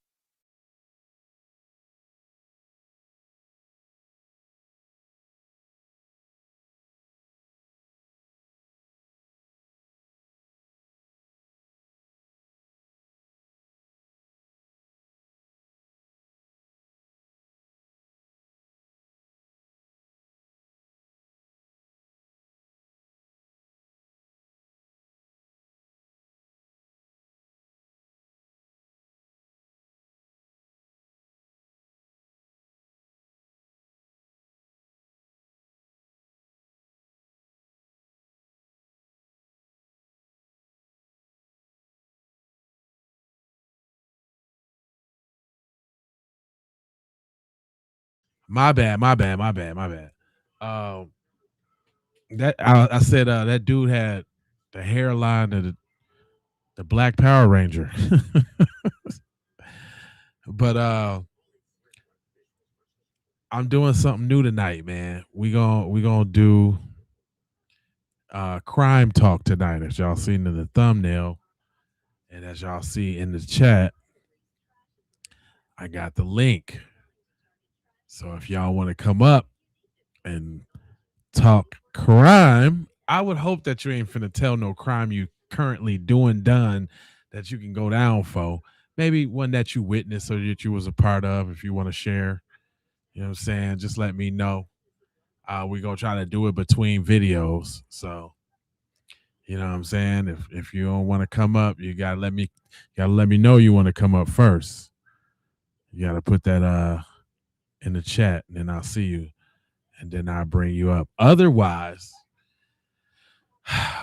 My bad. That I said that dude had the hairline of the Black Power Ranger. But I'm doing something new tonight, man. We gonna do crime talk tonight, as y'all seen in the thumbnail, and as y'all see in the chat. I got the link. So if y'all want to come up and talk crime, I would hope that you ain't finna tell no crime you currently done that you can go down for. Maybe one that you witnessed or that you was a part of. If you want to share, you know what I'm saying, just let me know. We gonna try to do it between videos. So you know what I'm saying? If you don't want to come up, you gotta let me know you want to come up first. You gotta put that in the chat, and then I'll see you, and then I'll bring you up. Otherwise,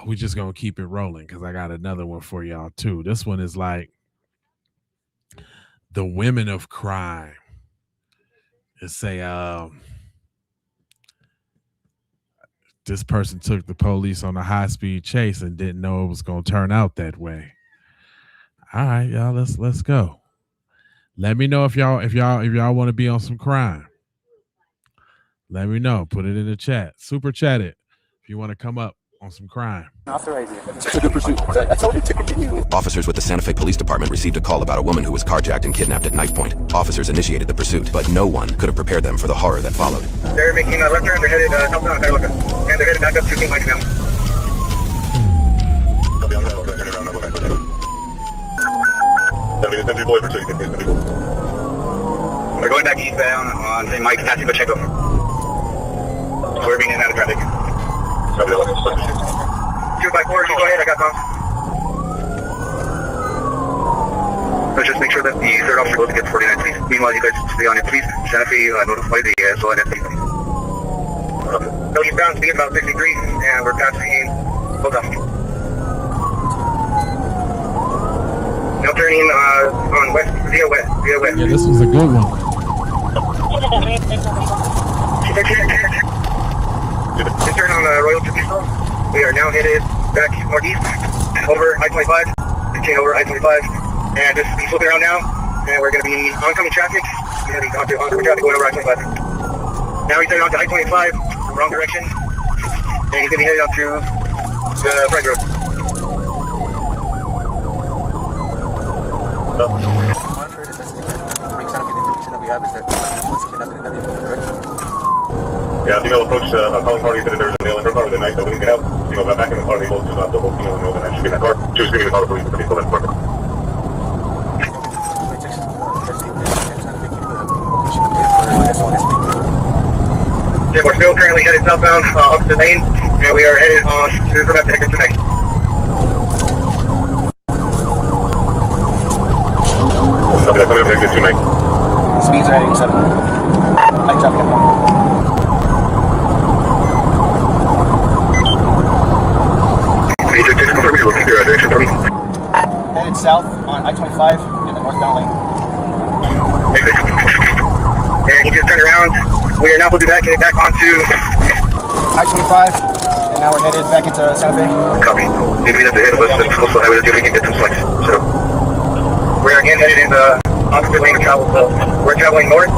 we just gonna keep it rolling because I got another one for y'all too. This one is like the women of crime. It's say this person took the police on a high-speed chase and didn't know it was gonna turn out that way. All right, y'all, let's go. Let me know if y'all want to be on some crime. Let me know. Put it in the chat. Super chat it if you want to come up on some crime. Officers with the Santa Fe Police Department received a call about a woman who was carjacked and kidnapped at knife point. Officers initiated the pursuit, but no one could have prepared them for the horror that followed. They're making a left turn. They're headed southbound. And they're headed back up to King Mike's now. We're going back eastbound on St. Mike's, passing Pacheco. Swerving in and out of traffic. 254, go ahead, I got Tom. Let's just make sure that the third officer goes to get 49, please. Meanwhile, you guys stay on it, please. Santa Fe, notify the SONS, please. So eastbound, speed about 63, and we're passing both off. Now turning on west, via west. Yeah, this was a good one. Just turn on Royal Tribunal. We are now headed back northeast, over I-25, continue over I-25, and just be flipping around now, and we're going to be oncoming traffic. We're going to be oncoming traffic going over I-25. Now he's headed on to I-25, wrong direction, and he's going to be headed on to the French Road. Yeah, female approached a calling party, said that there was a male in her car with a knife that wouldn't get out. Female got back in the car, they both just the whole female and male that should be in that car. She was screaming to call the police, but they still left the car. Yeah, we're still currently headed southbound up the lane, and we are headed on to the left exit tonight. Okay, that's going to exit tonight. Speeds are heading 7. Light traffic at 1. Major, just confirm you're looking through our direction for me. headed south on I-25 in the northbound lane. And he just turned around. We are now moving back, headed back onto I-25, and now we're headed back into Santa Fe. Copy. If we have to hit us, then also I would see if we can get some swings. So we're again headed in the opposite lane of travel. So we're traveling north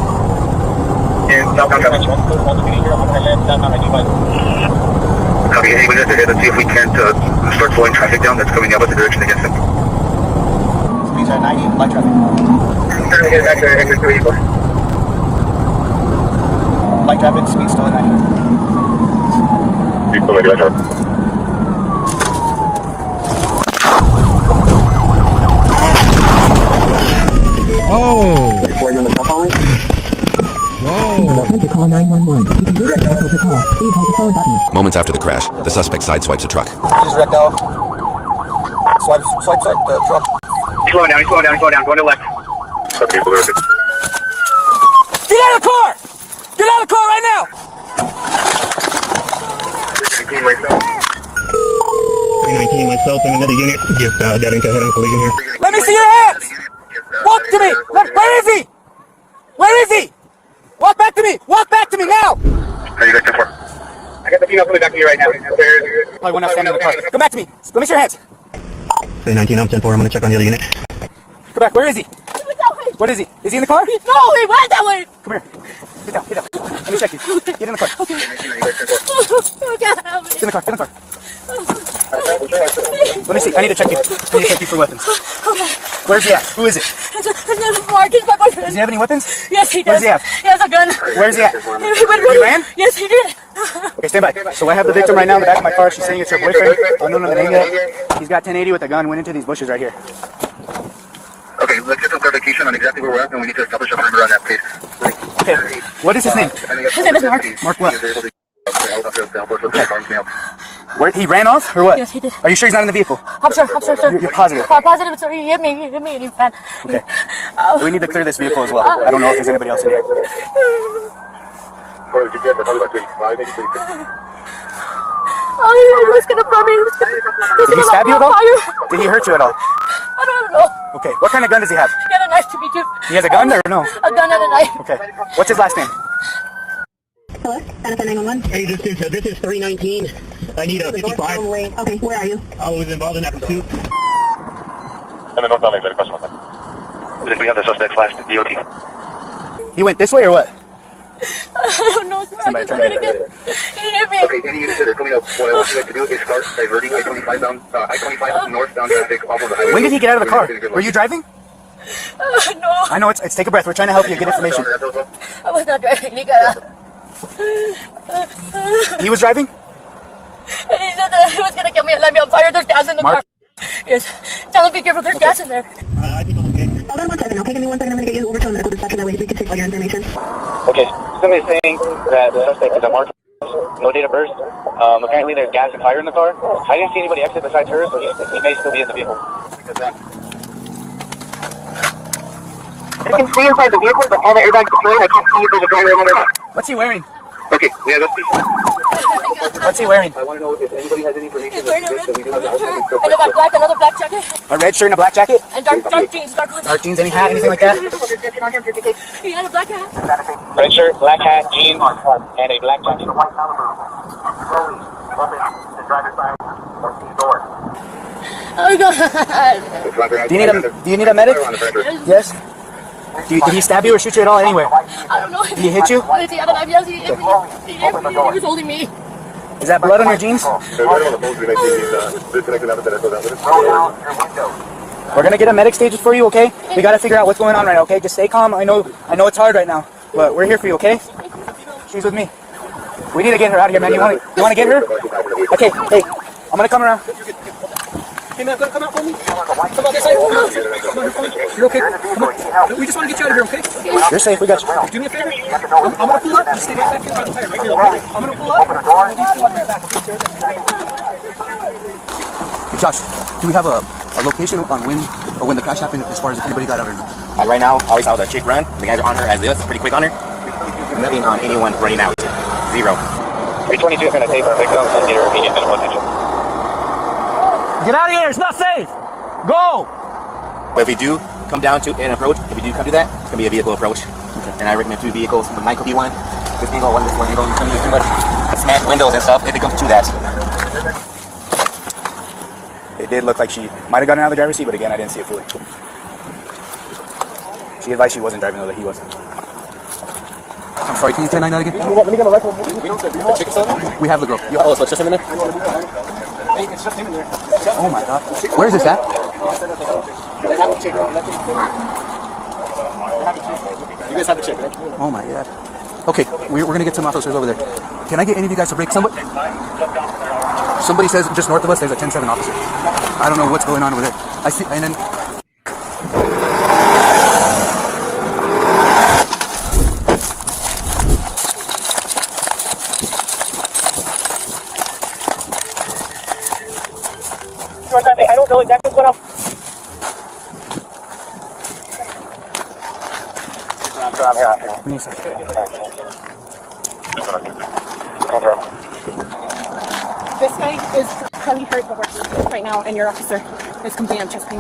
in southbound traffic. Copy. He would have to hit us, see if we can't start slowing traffic down that's coming the opposite direction against him. Speeds are 90, light traffic. Trying to get back to exit 284. Light traffic, speed still at 90. Speed still at 90, light traffic. Oh! Before you're on the cell phone? Whoa! To call 911. You can use the call to call. Please hold the phone button. Moments after the crash, the suspect sideswipes a truck. Just wrecked out. Swipe the truck. He's slowing down, going to the left. Okay, blue. Get out of the car! Get out of the car right now! Myself and another unit just got into a head-on collision here. Let me see your hands! Walk to me! Where is he? Where is he? Walk back to me! Walk back to me now! How are you guys for? I got the female coming back to me right now. Probably one outstanding in the car. Come back to me. Let me see your hands. 19, I'm 10-4. I'm going to check on the other unit. Come back. Where is he? What is he? Is he in the car? No, he went that way. Come here. Get down. Let me check you. Get in the car. Okay. Oh, God, help me. Get in the car. Let me see. I need to check you. For weapons. Okay. Where's he at? Who is it? His name is Mark. He's my boyfriend. Does he have any weapons? Yes, he What does. does he have? He has a gun. Where's he at? He ran? Yes, he did. Okay, stand by. So I have the victim right now in the back of my car. She's saying it's her boyfriend. I don't know the name yet. He's got 1080 with a gun. Went into these bushes right here. Okay, let's get some clarification on exactly where we're at, and we need to establish a perimeter on that, please. Okay, what is his name? His name is Mark. Mark what? Okay. Where, he ran off or what? Yes, he did. Are you sure he's not in the vehicle? I'm sure. You're positive? I'm positive, sir. He hit me, and he ran. Okay. We need to clear this vehicle as well. I don't know if there's anybody else in here. Oh, he was gonna burn me. Did he stab you at all? Did he hurt you at all? I don't know. Okay, what kind of gun does he have? He had a knife to me, too. He has a gun or no? A gun and a knife. Okay. What's his last name? Hello? Santa Fe 911. Hey, this is 319. I need a 55. Okay, where are you? I was involved in that pursuit. And the northbound lane, question one. We have the suspect flashed at DOT. He went this way or what? I don't know. Somebody try to get it. He hit me. Okay, any units that are coming up, what I want you guys to do is start diverting I-25 down, I-25 northbound traffic off of the highway. When did he get out of the car? Were you driving? No. I know, it's take a breath. We're trying to help you get information. I was not driving. He got out. He was driving? And he said that he was going to kill me and light me on fire. There's gas in the car. Yes. Tell him be careful. There's gas in there. I think I'm okay. Hold on 1 second, okay? Give me 1 second. I'm going to get you over to a medical dispatcher. That way we can take all your information. Okay, somebody's saying that the suspect is a Mark, no date of birth. Apparently there's gas and fire in the car. I didn't see anybody exit besides her, so he may still be in the vehicle. I can see inside the vehicle, but all the airbags deployed. I can't see if there's a driver in there. What's he wearing? Okay, yeah, that's What's he wearing? I want to know if anybody has any information. He's wearing a red shirt and another black jacket. A red shirt and a black jacket? And dark jeans. Dark jeans, any hat, anything like that? He had a black hat. Red shirt, black hat, jeans, and a black jacket. Oh, God. Do you need a medic? Yes? Did he stab you or shoot you at all anywhere? I don't know. Did he hit you? Yes, he had a knife. Yes, he hit me. He hit me. He was holding me. Is that blood on your jeans? We're gonna get a medic stage for you, okay? We gotta figure out what's going on right now, okay? Just stay calm. I know it's hard right now, but we're here for you, okay? She's with me. We need to get her out of here, man. You wanna get her? Okay, hey, I'm gonna come around. Hey, man, come out for me. Come out this side. You okay? Come on. We just want to get you out of here, okay? You're safe. We got you. Do me a favor. I'm going to pull up. Just stay right back here by the tire, right here, okay? I'm going to pull up. Hey, Josh, do we have a location on when the crash happened as far as if anybody got out or not? Right now, I always saw the chick run. The guys are on her as this, pretty quick on her. Nothing on anyone running out. Zero. 322 is going to take her victim and get her immediate medical attention. Get out of here! It's not safe! Go! But if we do come down to an approach, if we do come to that, it's going to be a vehicle approach. Okay. And I recommend 2 vehicles. Mine could be one. This vehicle, one, this one. You don't need to use too much. Smash windows and stuff if it comes to that. It did look like she might have gotten out of the driver's seat, but again, I didn't see it fully. She advised she wasn't driving, though, that he wasn't. I'm sorry, can you 10-9 that again? Let me get my rifle. We have the girl. Oh, so it's just him in there? It's just him in there. Oh my god. Where is this at? You guys have the chick, right? Oh my god. Okay, we're gonna get some officers over there. Can I get any of you guys to break somebody? Somebody says just north of us there's a 10-7 officer. I don't know what's going on over there. I see, and then... I don't know exactly what I'm... I'm here. Give me a second. This guy is probably hurt the worst right now, and your officer is complaining of chest pain.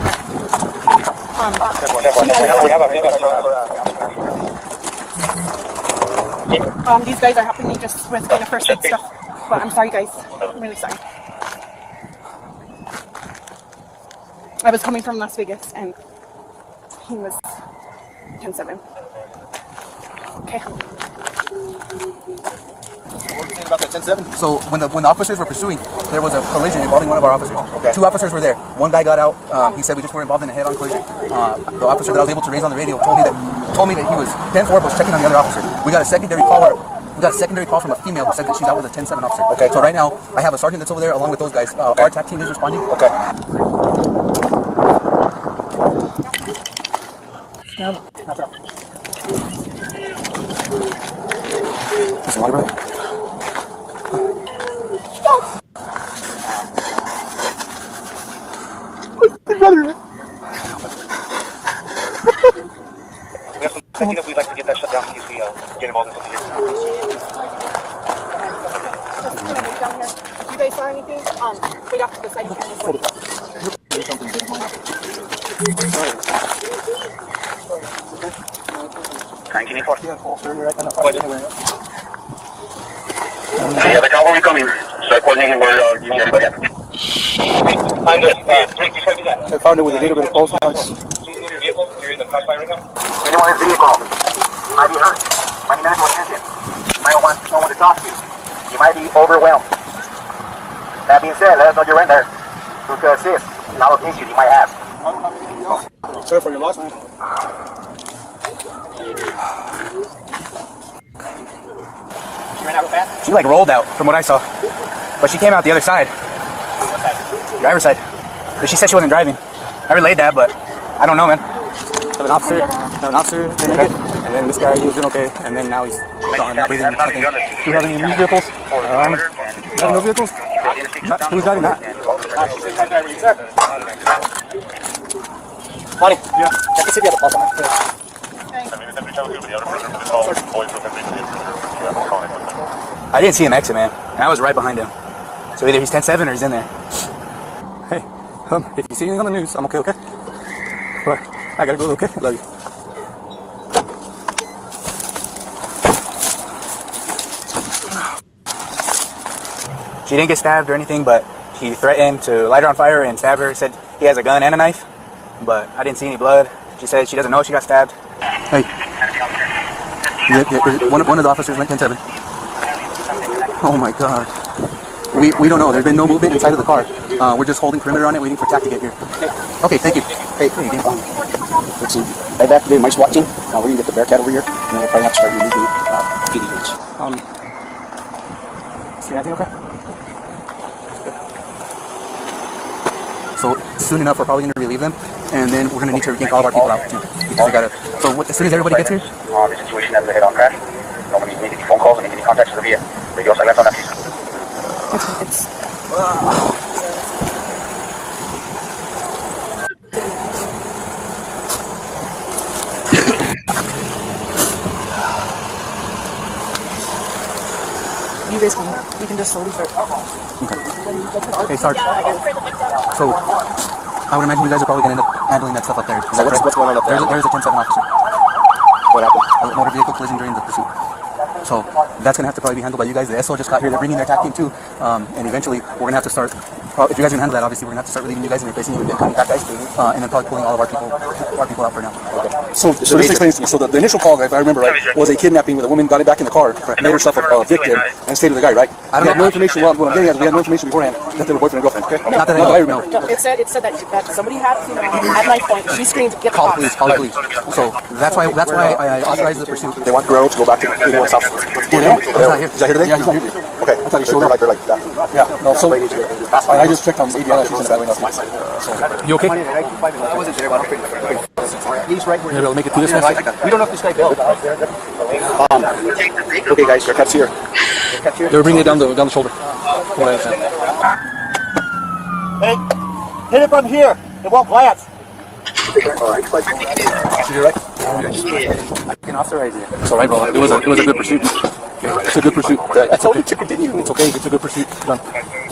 These guys are helping me just with kind of first aid stuff, but I'm sorry, guys. I'm really sorry. I was coming from Las Vegas, and he was 10-7. Okay. About that 10-7? So when the officers were pursuing, there was a collision involving one of our officers. Okay. 2 officers were there. One guy got out. He said we just were involved in a head-on collision. The officer that I was able to raise on the radio told me that he was 10-4 was checking on the other officer. We got a secondary call. From a female who said that she's out with a 10-7 officer. Okay. So right now I have a sergeant that's over there along with those guys. Our attack team is responding. Okay. Is water, brother? I think if we'd like to get that shut down, if we get involved in something here. If you guys saw anything, wait off to the side. Yeah, the cavalry coming. Start coordinating where you need everybody at. I found it with a little bit of pulse noise. You're in the flashlight right now? Anyone in the vehicle? You might be hurt. Might need medical attention. You might want someone to talk to. You might be overwhelmed. That being said, let us know you're in there to assist in all of issues you might have. Sorry for your loss, man. She ran out fast? She like rolled out from what I saw, but she came out the other side. Driver's side. But she said she wasn't driving. I relayed that, but I don't know, man. An officer, didn't make it, and then this guy, he was doing okay, and then now he's gone, breathing. Do you have any new vehicles? No vehicles? Who's driving that? Money. Yeah. Check to see if you have a pulse on it. I didn't see him exit, man. I was right behind him. So either he's 10-7 or he's in there. Hey, if you see anything on the news, I'm okay? But I gotta go, okay? Love you. She didn't get stabbed or anything, but he threatened to light her on fire and stab her. He said he has a gun and a knife, but I didn't see any blood. She said she doesn't know she got stabbed. Hey. One of the officers went 10-7. Oh my god. We don't know. There's been no movement inside of the car. We're just holding perimeter on it, waiting for TAC to get here. Okay, thank you. Hey, let's see. Right back today, my SWAT team. We're going to get the Bearcat over here, and then we'll probably have to start using PD units. See anything okay? So soon enough, we're probably going to relieve them, and then we're going to need to yank all of our people out too. Because we gotta. So as soon as everybody gets here. The situation as a head-on crash. Nobody made any phone calls and any contacts to the VA. Radio silence on that piece. You guys can just slowly start. Okay. Hey, Sarge. So, I would imagine you guys are probably going to end up handling that stuff up there. Is that correct? What's going on up there? There's a 10-7 officer. What happened? A motor vehicle collision during the pursuit. So that's going to have to probably be handled by you guys. The SO just got here. They're bringing their TAC team too. And eventually we're going to have to start, if you guys can handle that, obviously we're going to have to start relieving you guys and replacing you with incoming TAC guys. And then probably pulling all of our people out for now. Okay. So this explains to me. So the initial call, if I remember right, was a kidnapping where the woman got it back in the car, made herself a victim, and stayed with the guy, right? We had no information. What I'm getting at is we had no information beforehand that they were boyfriend and girlfriend. Okay? Not that I remember. No, it said that somebody had, at knife point. She screamed, "Get the Call cops." the police. So that's why I authorized the pursuit. They want Guerrero to go back to anyone's house. He's not here. Is that here today? Yeah, he's not here. Okay. I thought he showed up. They're like that. Yeah. No. So I just checked on ABL. She's in the bad way now. You okay? I wasn't there, but I'm pretty He's right where you're able to make it through this mess. We don't know if this guy bailed. Okay, guys, your cat's here. They were bringing it down the shoulder. Hey, hit it from here. It won't glance. You're right. I can authorize it. It's all right, bro. It was a good pursuit. It's a good pursuit. I told you to continue. It's okay. It's a good pursuit. Done.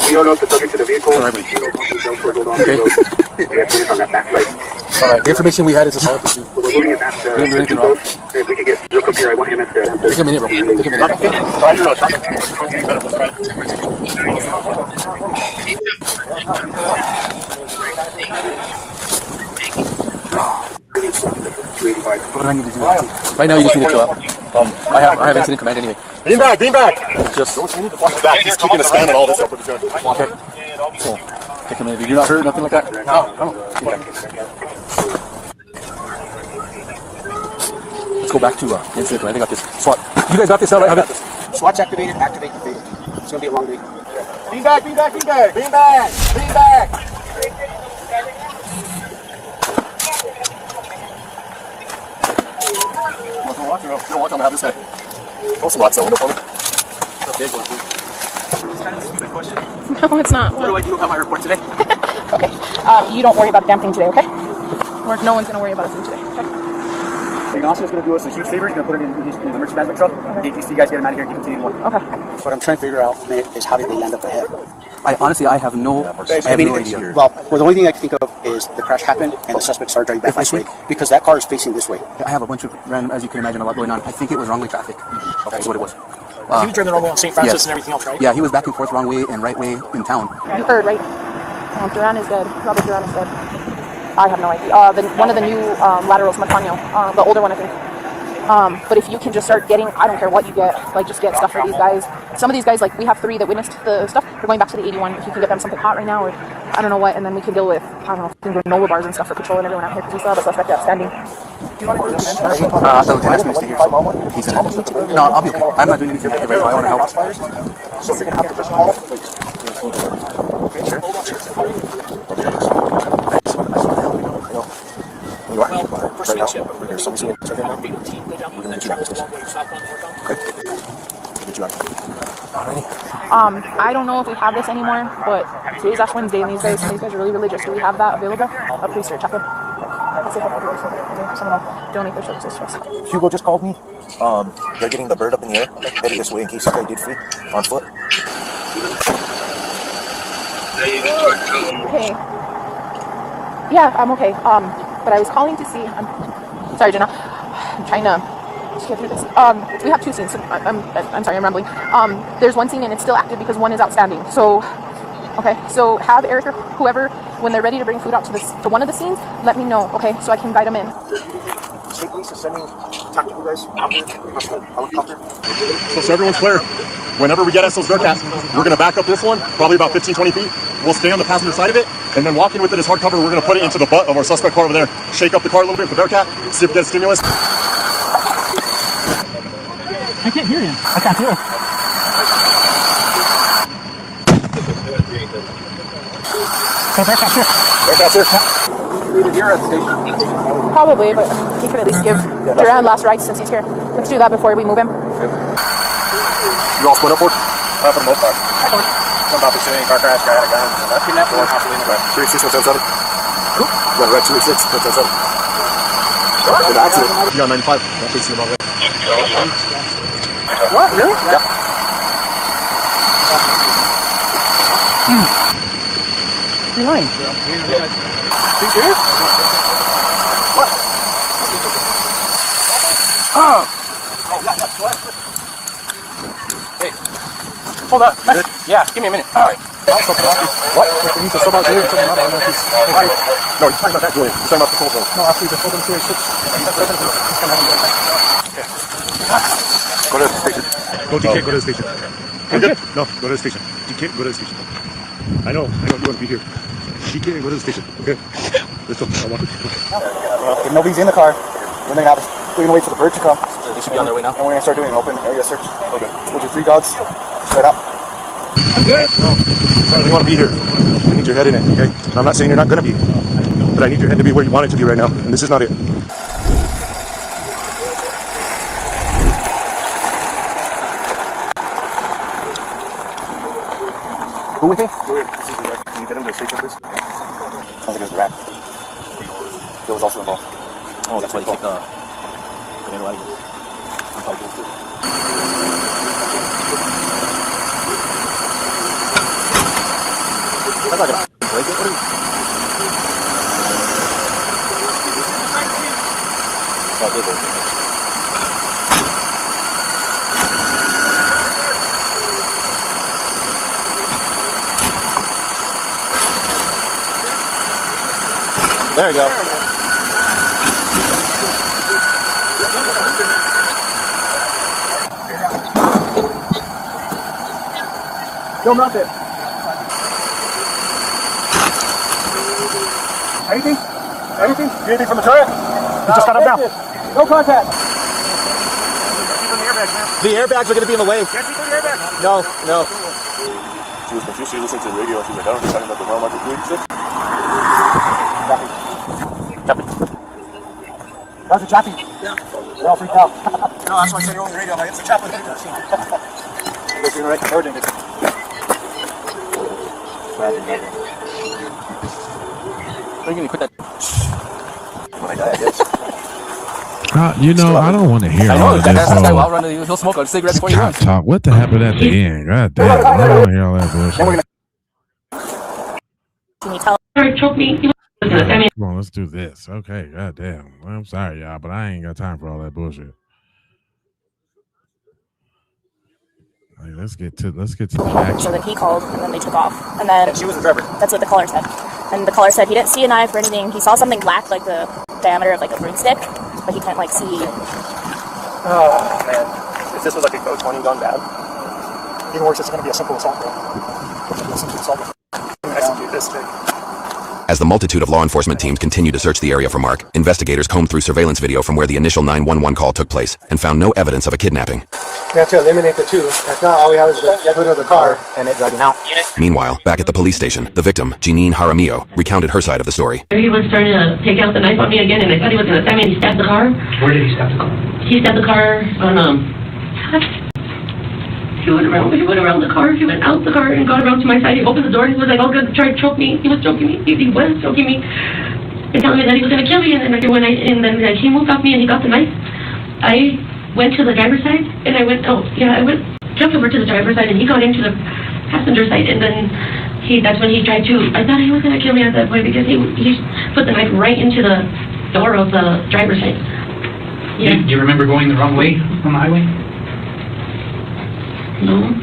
We don't know if the subject to the vehicle. All right, okay. All right. The information we had is a solid pursuit. We didn't do anything wrong. If we could get look up here, I want him at the. Take a minute, bro. Take a What do I need to do? Right now, you just need to chill out. I have incident command anyway. Bean back. Just we need to watch back. He's keeping a span on all this stuff with the gun. Okay. So, take a minute. You're not hurt, nothing like that? No. Let's go back to incident command. I got this. SWAT. You guys got this out, right? I got this. SWAT's activated, activate the vehicle. It's going to be a long day. Bean back. You don't want to have this guy. Also, lots of for me. No, it's not. What do I do about my report today? Okay. You don't worry about a damn thing today, okay? Or no one's going to worry about a thing today, okay? The officer's going to do us a huge favor. He's going to put it in the emergency management truck. Okay. You guys get him out of here and keep him to 81. Okay. What I'm trying to figure out is how did they land up ahead? I have no idea. Well, the only thing I can think of is the crash happened and the suspects started driving back this way because that car is facing this way. I have a bunch of random, as you can imagine, a lot going on. I think it was wrong way traffic. Okay. That's what it was. He was driving the wrong way on St. Francis and everything else, right? Yeah, he was back and forth wrong way and right way in town. You heard, right? Duran is dead. Robert Duran is dead. I have no idea. One of the new laterals, Matano, the older one, I think. But if you can just start getting, I don't care what you get, like just get stuff for these guys. Some of these guys, like we have 3 that witnessed the stuff. They're going back to the 81. If you can get them something hot right now, or I don't know what, and then we can deal with, I don't know, granola bars and stuff for patrol and everyone out here because we still have a suspect outstanding. Do you want to do this? The lieutenant's next to here. He's in it. No, I'll be okay. I'm not doing anything right now. I want to help. So you're going to have to just call. Okay, sure. You are? Right now? There's something in there now? We're going to get you out of this. Okay. We'll get you out. Alrighty. I don't know if we have this anymore, but today's Ash Wednesday and these guys are really religious. Do we have that available? Please search up. Let's see if someone will donate their services to us. Hugo just called me. They're getting the bird up in the air, headed this way in case somebody did free on foot. Okay. Yeah, I'm okay. But I was calling to see. I'm sorry, Jenna. I'm trying to get through this. We have 2 scenes. I'm sorry, I'm rambling. There's one scene and it's still active because one is outstanding. So, okay. So have Eric or whoever, when they're ready to bring food out to one of the scenes, let me know, okay? So I can guide them in. State police is sending tactical guys out here. Helicopter. So everyone's clear. Whenever we get Essel's Bearcat, we're going to back up this one, probably about 15-20 feet. We'll stay on the passenger side of it, and then walking with it as hardcover, we're going to put it into the butt of our suspect car over there. Shake up the car a little bit with the Bearcat, see if we get stimulus. I can't hear him. I can't hear him. Bearcat's here. You're at the station. Probably, but he could at least give Duran last ride since he's here. Let's do that before we move him. You all split up for it? For the most part. Some about pursuing car crash, guy had a gun. That's been that for possibly in the car. 386-177. Cool. You got a red 286-177. Good accident. You got 95. I'm facing the wrong way. What? Really? Yeah. You're lying. Are you serious? What? Oh! Hey. Hold up. Yeah, give me a minute. All right. What? You need to sub out there. No, you're talking about that Julian. You're talking about the cold zone. No, actually, the cold zone series 6. Go to the station. No, you can't go to the station. Good? No, go to the station. You can't go to the station. I know, you want to be here. You can't go to the station. Okay? Let's go. I'll walk with you. If nobody's in the car, we're gonna wait for the bird to come. They should be on their way now. And we're gonna start doing an open area search. Okay. We'll do 3 dogs. Straight up. No, you want to be here. I need your head in it, okay? And I'm not saying you're not gonna be, but I need your head to be where you want it to be right now, and this is not it. Who with me? Can you get him to the station, please? Sounds like it was the rat. Bill was also involved. Oh, that's why they kicked the tornado out of here. I'm probably doing too. I'm not gonna break it. What are you? Oh, I did break it. There you go. Yo, mount it. Anything? Anything? Anything from the turret? We just got up now. No contact. The airbags are going to be in the way. Can't see through the airbag. No. She was confused. She was listening to the radio. She was like, I don't know, talking about the wrong market food. That's a chappie. Yeah. They're all freaked out. No, that's why I said you're on the radio. Like, it's a chaplain. You're doing right to hurting it. Are you going to quit that? When I die, I guess. I don't want to hear I all know, of that's this. like, I'll run. He'll smoke a cigarette before you run. Cop talk. What the happened at the end? God damn. I don't want to hear all that bullshit. Can you tell? Come on, let's do this. Okay, god damn. I'm sorry, y'all, but I ain't got time for all that bullshit. Like, let's get to the action. So then he called, and then they took off. And then she was the driver. That's what the caller said. And the caller said he didn't see a knife or anything. He saw something black, like the diameter of like a broomstick, but he couldn't like see. Oh man, if this was like a Code 20 gone bad, even worse, it's going to be a simple assault. A simple assault. Execute this thing. As the multitude of law enforcement teams continued to search the area for Mark, investigators combed through surveillance video from where the initial 911 call took place and found no evidence of a kidnapping. We have to eliminate the two. If not, all we have is the hood of the car and it driving out. Meanwhile, back at the police station, the victim, Jeanine Jaramillo, recounted her side of the story. He was trying to take out the knife on me again, and I thought he was going to stab me, and he stabbed the car. Where did he stab the car? He stabbed the car on, he went around the car, he went out the car and got around to my side. He opened the door, he was like, oh, good, try to choke me. He was choking me, he was choking me, and telling me that he was going to kill me, and then he moved off me and he got the knife. I went to the driver's side, and I jumped over to the driver's side, and he got into the passenger side, and then that's when he tried to, I thought he was going to kill me at that point, because he put the knife right into the door of the driver's side. Yeah. Do you remember going the wrong way on the highway? No.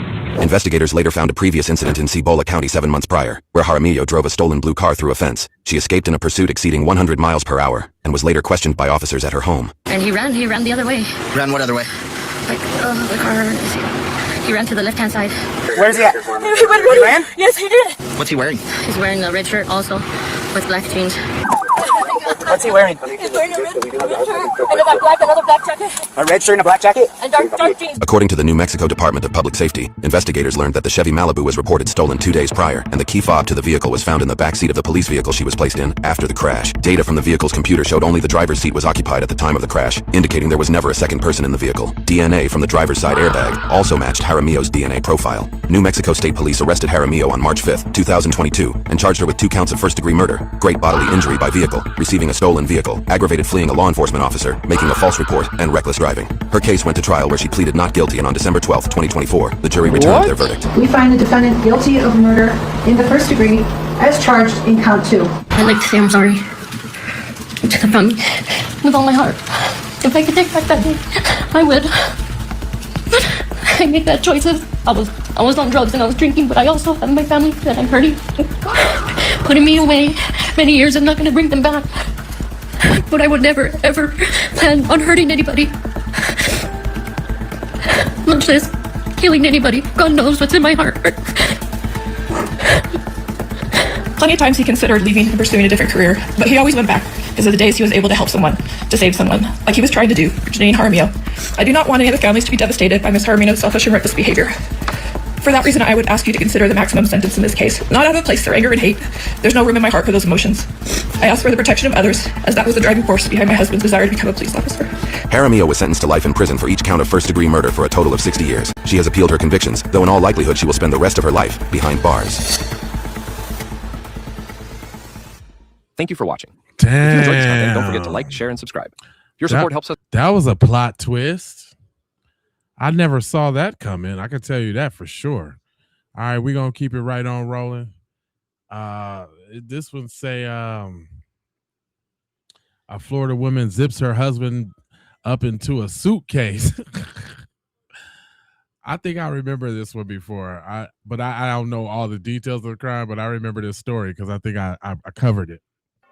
Investigators later found a previous incident in Cibola County 7 months prior, where Jaramillo drove a stolen blue car through a fence. She escaped in a pursuit exceeding 100 miles per hour and was later questioned by officers at her home. And he ran the other way. Ran what other way? Like, the car, he ran to the left-hand side. Where's he at? He went running. He ran? Yes, he did. What's he wearing? He's wearing a red shirt also, with black jeans. What's he wearing? He's wearing a red shirt and another black jacket. A red shirt and a black jacket? And dark jeans. According to the New Mexico Department of Public Safety, investigators learned that the Chevy Malibu was reported stolen 2 days prior, and the key fob to the vehicle was found in the back seat of the police vehicle she was placed in after the crash. Data from the vehicle's computer showed only the driver's seat was occupied at the time of the crash, indicating there was never a second person in the vehicle. DNA from the driver's side airbag also matched Jaramillo's DNA profile. New Mexico State Police arrested Jaramillo on March 5, 2022, and charged her with 2 counts of first-degree murder, great bodily injury by vehicle, receiving a stolen vehicle, aggravated fleeing a law enforcement officer, making a false report, and reckless driving. Her case went to trial where she pleaded not guilty, and on December 12, 2024, the jury returned their verdict. We find the defendant guilty of murder in the first degree as charged in count 2. I'd like to say I'm sorry to the family with all my heart. If I could take back that day, I would. I made bad choices. I was on drugs and I was drinking, but I also have my family that I'm hurting. Putting me away many years, I'm not going to bring them back. But I would never, ever plan on hurting anybody. Much less killing anybody. God knows what's in my heart. Plenty of times he considered leaving and pursuing a different career, but he always went back because of the days he was able to help someone, to save someone, like he was trying to do for Janine Jaramillo. I do not want any of the families to be devastated by Ms. Jaramillo's selfish and reckless behavior. For that reason, I would ask you to consider the maximum sentence in this case. Not out of a place for anger and hate. There's no room in my heart for those emotions. I ask for the protection of others, as that was the driving force behind my husband's desire to become a police officer. Jaramillo was sentenced to life in prison for each count of first-degree murder for a total of 60 years. She has appealed her convictions, though in all likelihood she will spend the rest of her life behind bars. Thank you for watching. Damn. If you enjoyed this content, don't forget to like, share, and subscribe. Your support helps us. That was a plot twist. I never saw that coming. I can tell you that for sure. All right, we're going to keep it right on rolling. This one say a Florida woman zips her husband up into a suitcase. I think I remember this one before. I don't know all the details of the crime, but I remember this story because I think I covered it.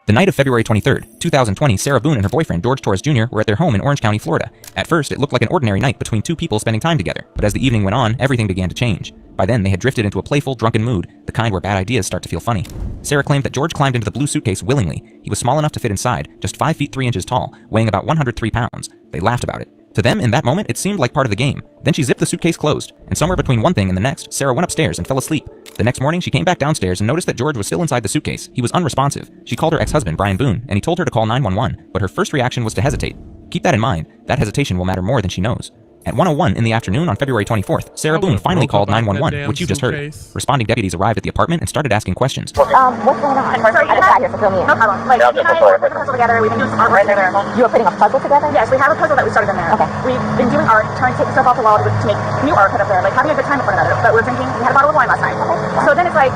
The night of February 23rd, 2020, Sarah Boone and her boyfriend, George Torres Jr., were at their home in Orange County, Florida. At first, it looked like an ordinary night between two people spending time together, but as the evening went on, everything began to change. By then, they had drifted into a playful, drunken mood, the kind where bad ideas start to feel funny. Sarah claimed that George climbed into the blue suitcase willingly. He was small enough to fit inside, just 5 feet 3 inches tall, weighing about 103 pounds. They laughed about it. To them, in that moment, it seemed like part of the game. Then she zipped the suitcase closed, and somewhere between one thing and the next, Sarah went upstairs and fell asleep. The next morning, she came back downstairs and noticed that George was still inside the suitcase. He was unresponsive. She called her ex-husband, Brian Boone, and he told her to call 911, but her first reaction was to hesitate. Keep that in mind. That hesitation will matter more than she knows. At 1:01 in the afternoon on February 24th, Sarah Boone finally called 911, which you just heard. Responding deputies arrived at the apartment and started asking questions. What's going on? I just got here, so fill me in. No problem. Like, you and I are putting a puzzle together. We've been doing some art right there. You are putting a puzzle together? Yes, we have a puzzle that we started in there. Okay. We've been doing art, trying to take stuff off the wall to make new art put up there, like having a good time with one another. But we're drinking. We had a bottle of wine last night. Okay. So then it's like,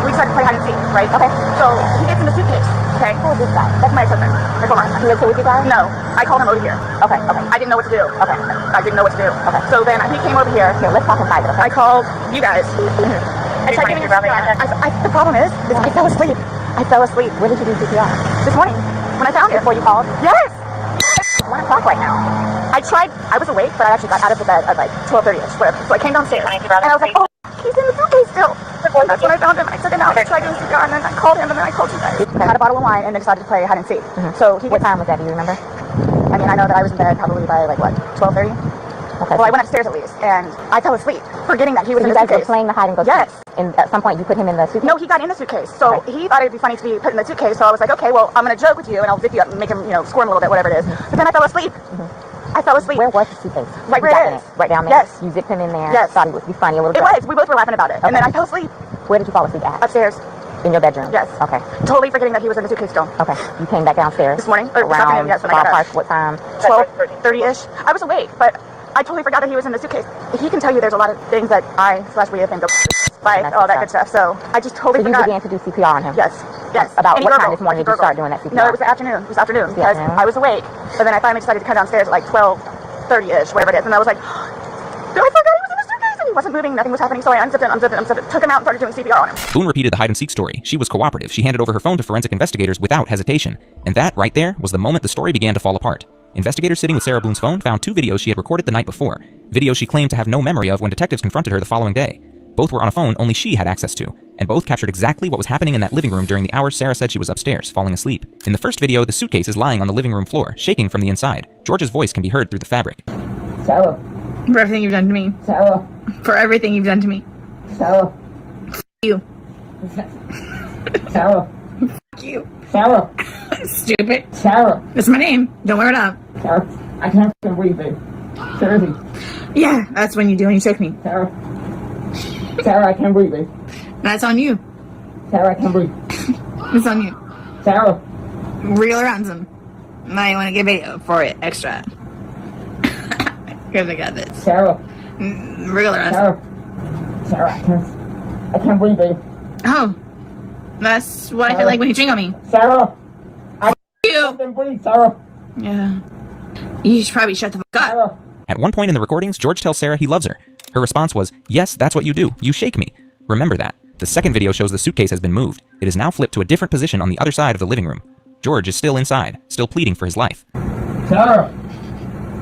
we decided to play hide and seek, right? Okay. So he gets in the suitcase. Okay. Who is this guy? That's my ex-husband. He lives here with you guys? No. I called him over here. Okay. Okay. I didn't know what to do. Okay. I didn't know what to do. Okay. So then he came over here. Here, let's talk inside. Okay. I called you guys. I tried giving you the problem is, I fell asleep. I fell asleep. When did you do CPR? This morning, when I found it. Before you called? Yes. It's 1 o'clock right now. I tried. I was awake, but I actually got out of the bed at like 12:30ish, whatever. So I came downstairs, and I was like, oh, he's in the suitcase still. That's when I found him. I took him out and tried doing CPR, and then I called him, and then I told you guys. I had a bottle of wine, and then decided to play hide and seek. So What time was that? Do you remember? I mean, I know that I was in bed probably by like what, 12:30. Okay. Well, I went upstairs at least, and I fell asleep, forgetting that he was So in you the guys suitcase. were playing the hide and go seek? Yes. And at some point you put him in the suitcase? No, he got in the suitcase. So he thought it'd be funny to be put in the suitcase. So I was like, okay, well, I'm gonna joke with you, and I'll zip you up and make him, squirm a little bit, whatever it is. But then I fell asleep. I fell asleep. Where was the suitcase? Right where it is. Right down there? Yes. You zipped him in there? Yes. Thought it would be funny a little It bit? was. We both were laughing about it. Okay. And then I fell asleep. Where did you fall asleep at? Upstairs. In your bedroom? Yes. Okay. Totally forgetting that he was in the suitcase still. Okay. You came back downstairs? This morning? Or this around afternoon, yes, when I got up. What time? 12:30ish. I was awake, but I totally forgot that he was in the suitcase. He can tell you there's a lot of things that we think of, like all that good stuff. So I just totally forgot. So you began to do CPR on him? Yes. Yes. About And what he time gurgled. this morning did you start doing that CPR? No, it was the afternoon. It was afternoon because I was awake, but then I finally decided to come downstairs at like 12:30ish, whatever it is, and I was like, I forgot he was in the suitcase and he wasn't moving, nothing was happening, so I unzipped it, took him out and started doing CPR on him. Boone repeated the hide-and-seek story. She was cooperative. She handed over her phone to forensic investigators without hesitation. And that, right there, was the moment the story began to fall apart. Investigators sitting with Sarah Boone's phone found 2 videos she had recorded the night before. Videos she claimed to have no memory of when detectives confronted her the following day. Both were on a phone only she had access to, and both captured exactly what was happening in that living room during the hours Sarah said she was upstairs, falling asleep. In the first video, the suitcase is lying on the living room floor, shaking from the inside. George's voice can be heard through the fabric. Sarah. For everything you've done to me. Sarah. For everything you've done to me. Sarah. F you. Sarah. F you. Sarah. Stupid. Sarah. That's my name. Don't wear it up. Sarah. I can't breathe, babe. Seriously. Yeah, that's when you do when you choke me. Sarah. Sarah, I can't breathe, babe. That's on you. Sarah, I can't breathe. It's on you. Sarah. Real or ransom? Now you want to get video for it extra. Because I got this. Sarah. Real or ransom? Sarah, I can't breathe, babe. Oh. That's what I feel like when you drink on me. Sarah. You. Can't breathe, Sarah. Yeah. You should probably shut the fuck up. At one point in the recordings, George tells Sarah he loves her. Her response was, "Yes, that's what you do. You shake me." Remember that. The second video shows the suitcase has been moved. It is now flipped to a different position on the other side of the living room. George is still inside, still pleading for his life. Sarah.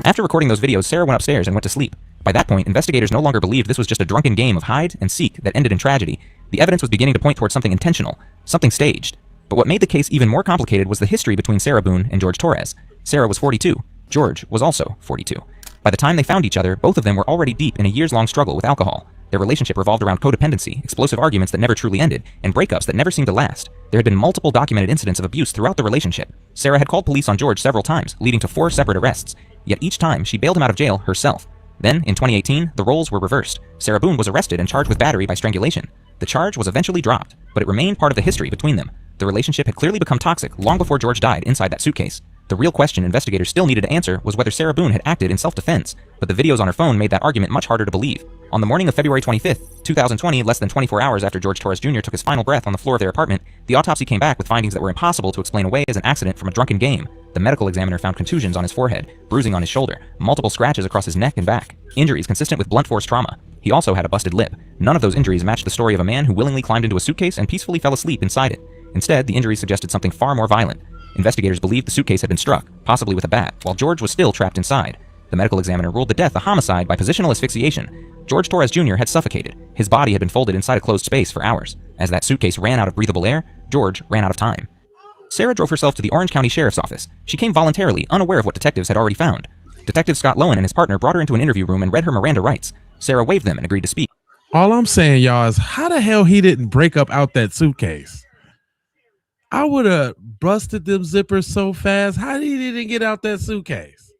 After recording those videos, Sarah went upstairs and went to sleep. By that point, investigators no longer believed this was just a drunken game of hide and seek that ended in tragedy. The evidence was beginning to point towards something intentional, something staged. But what made the case even more complicated was the history between Sarah Boone and George Torres. Sarah was 42. George was also 42. By the time they found each other, both of them were already deep in a years-long struggle with alcohol. Their relationship revolved around codependency, explosive arguments that never truly ended, and breakups that never seemed to last. There had been multiple documented incidents of abuse throughout the relationship. Sarah had called police on George several times, leading to 4 separate arrests. Yet each time, she bailed him out of jail herself. Then, in 2018, the roles were reversed. Sarah Boone was arrested and charged with battery by strangulation. The charge was eventually dropped, but it remained part of the history between them. The relationship had clearly become toxic long before George died inside that suitcase. The real question investigators still needed to answer was whether Sarah Boone had acted in self-defense, but the videos on her phone made that argument much harder to believe. On the morning of February 25th, 2020, less than 24 hours after George Torres Jr. took his final breath on the floor of their apartment, the autopsy came back with findings that were impossible to explain away as an accident from a drunken game. The medical examiner found contusions on his forehead, bruising on his shoulder, multiple scratches across his neck and back, injuries consistent with blunt force trauma. He also had a busted lip. None of those injuries matched the story of a man who willingly climbed into a suitcase and peacefully fell asleep inside it. Instead, the injuries suggested something far more violent. Investigators believed the suitcase had been struck, possibly with a bat, while George was still trapped inside. The medical examiner ruled the death a homicide by positional asphyxiation. George Torres Jr. had suffocated. His body had been folded inside a closed space for hours. As that suitcase ran out of breathable air, George ran out of time. Sarah drove herself to the Orange County Sheriff's Office. She came voluntarily, unaware of what detectives had already found. Detective Scott Lowen and his partner brought her into an interview room and read her Miranda rights. Sarah waved them and agreed to speak. All I'm saying, y'all, is how the hell he didn't break up out that suitcase? I would have busted them zippers so fast. How did he didn't get out that suitcase?